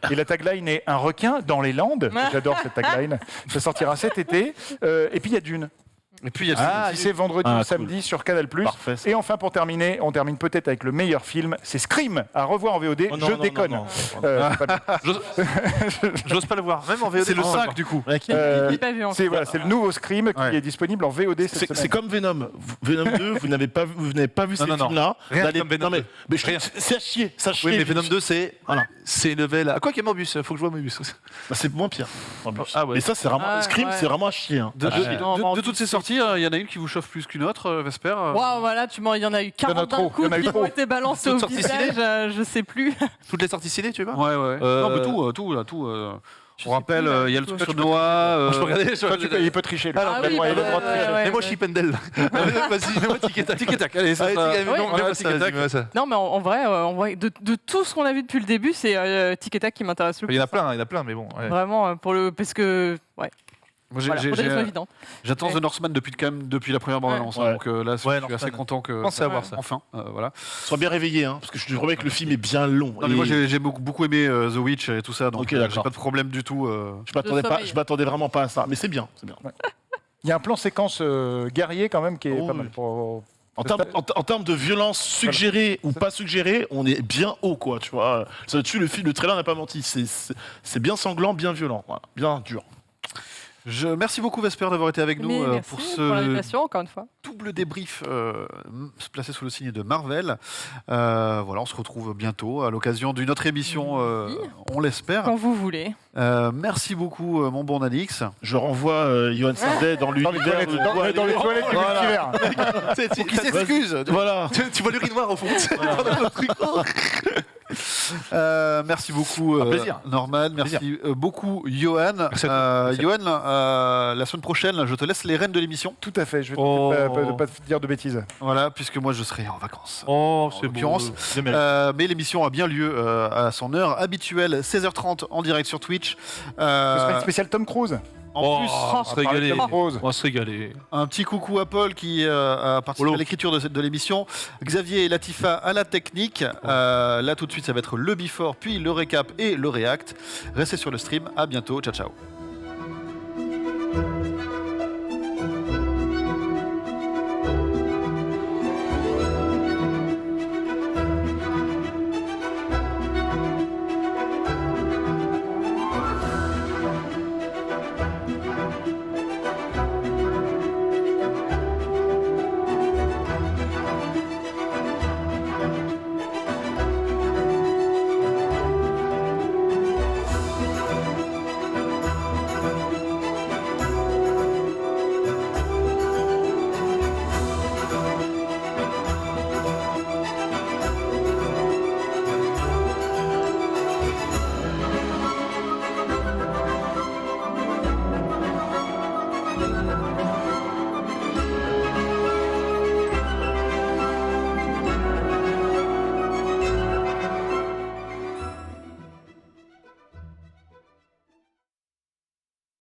Et la tagline est un requin dans les Landes. J'adore cette tagline. Ça sortira cet été. Et puis il y a Dune. Et puis il y a Si c'est vendredi Ah, ou cool. samedi sur Canal+. Parfait, ça. Et enfin, pour terminer, on termine peut-être avec le meilleur film, c'est Scream, à revoir en VOD. Oh, non, Je non, déconne. non, non. C'est pas bien. J'ose pas le voir. Même en VOD. C'est le non, 5 du coup. Je l'ai pas vu encore. C'est le nouveau Scream qui Ouais. est disponible en VOD cette C'est semaine. comme Venom. Venom 2, vous n'avez pas vu ces non, non. films-là. Rien D'aller- comme Venom non, mais, 2. mais je- Rien. c'est à chier. Ça chie. Oui, mais Venom 2, c'est. Voilà. C'est une level. Ah, quoi qu'il y a Morbus, faut que je vois Morbus aussi. Bah, c'est moins pire. en plus. Ah ouais. Mais ça, c'est vraiment. Ah, Scream, ouais. c'est vraiment à chier. Hein. De toutes ces sorties, il y en a une qui vous chauffe plus qu'une autre, Vesper. Waouh, voilà, il y en a eu 40 Il y en a d'un trop, coup il y en a eu qui trop. ont été balancés Toutes au sorties visage, je sais plus. Toutes les sorties ciné, tu vois. Ouais, ouais. Non, mais tout, là, tout. On rappelle, plus, là, il y a le tout. truc sur Noah. Je peux regarder. Toi, il peut tricher. lui. Ah oui, il a le bah, droit de tricher. ouais, Mais moi, ouais. je suis Pendel. Vas-y, mets-moi tic et tac. Tic et tac, allez, ça. Allez, ça- tic et tac. Oui. Non, On mets-moi va ça, tic et tac. mets-moi ça. Non, mais en vrai, de tout ce qu'on a vu depuis le début, c'est Tic et Tac qui m'intéresse le plus. Il y en a plein, mais bon. ouais. Vraiment, parce que, ouais. Moi, Voilà, pour des raisons évidentes. j'attends Ouais. The Northman depuis la première bande-annonce. Ouais. Donc là, je suis Northman. assez content que Pensez à voir ça. enfin, voilà. Sois bien réveillé, hein, parce que je te promets que le film est bien long. Non, mais moi, j'ai beaucoup aimé The Witch et tout ça, donc Ok, j'ai d'accord. pas de problème du tout. Je m'attendais vraiment pas à ça, mais c'est bien. Il y a un plan séquence guerrier quand même qui est Oh, pas oui. mal. Pour... En termes de violence suggérée ou pas suggérée, on est bien haut, quoi, tu vois. Ça dessus, le trailer n'a pas menti. C'est bien sanglant, bien violent, voilà. Bien dur. Merci beaucoup Vesper d'avoir été avec nous Mais merci pour pour ce l'invitation, encore une fois. double débrief placé sous le signe de Marvel. Voilà, on se retrouve bientôt à l'occasion d'une autre émission, on l'espère. Quand vous voulez. Merci beaucoup mon bon Alix. Je renvoie Johan Sardet dans Dans les l'univers toilettes, dans les toilettes du Voilà. multivers. Qui s'excuse. Voilà. Tu vois l'urinoir au fond. Merci beaucoup plaisir. Norman, merci beaucoup Johan. Merci à toi. Johan, la semaine prochaine, je te laisse les rênes de l'émission. Tout à fait, je vais Oh. tenter de pas te dire de bêtises. Voilà, puisque moi je serai en vacances. Oh, En c'est l'occurrence, beau. Je mérite. mais l'émission a bien lieu à son heure habituelle, 16h30 en direct sur Twitch. Ce sera une spéciale Tom Cruise. En plus, on va se régaler. Tom Cruise. On va se régaler. un petit coucou à Paul qui a participé Polo. à l'écriture de l'émission. Xavier et Latifa à la technique. Là tout de suite, ça va être le before, puis le récap et le react. Restez sur le stream. À bientôt. Ciao, ciao.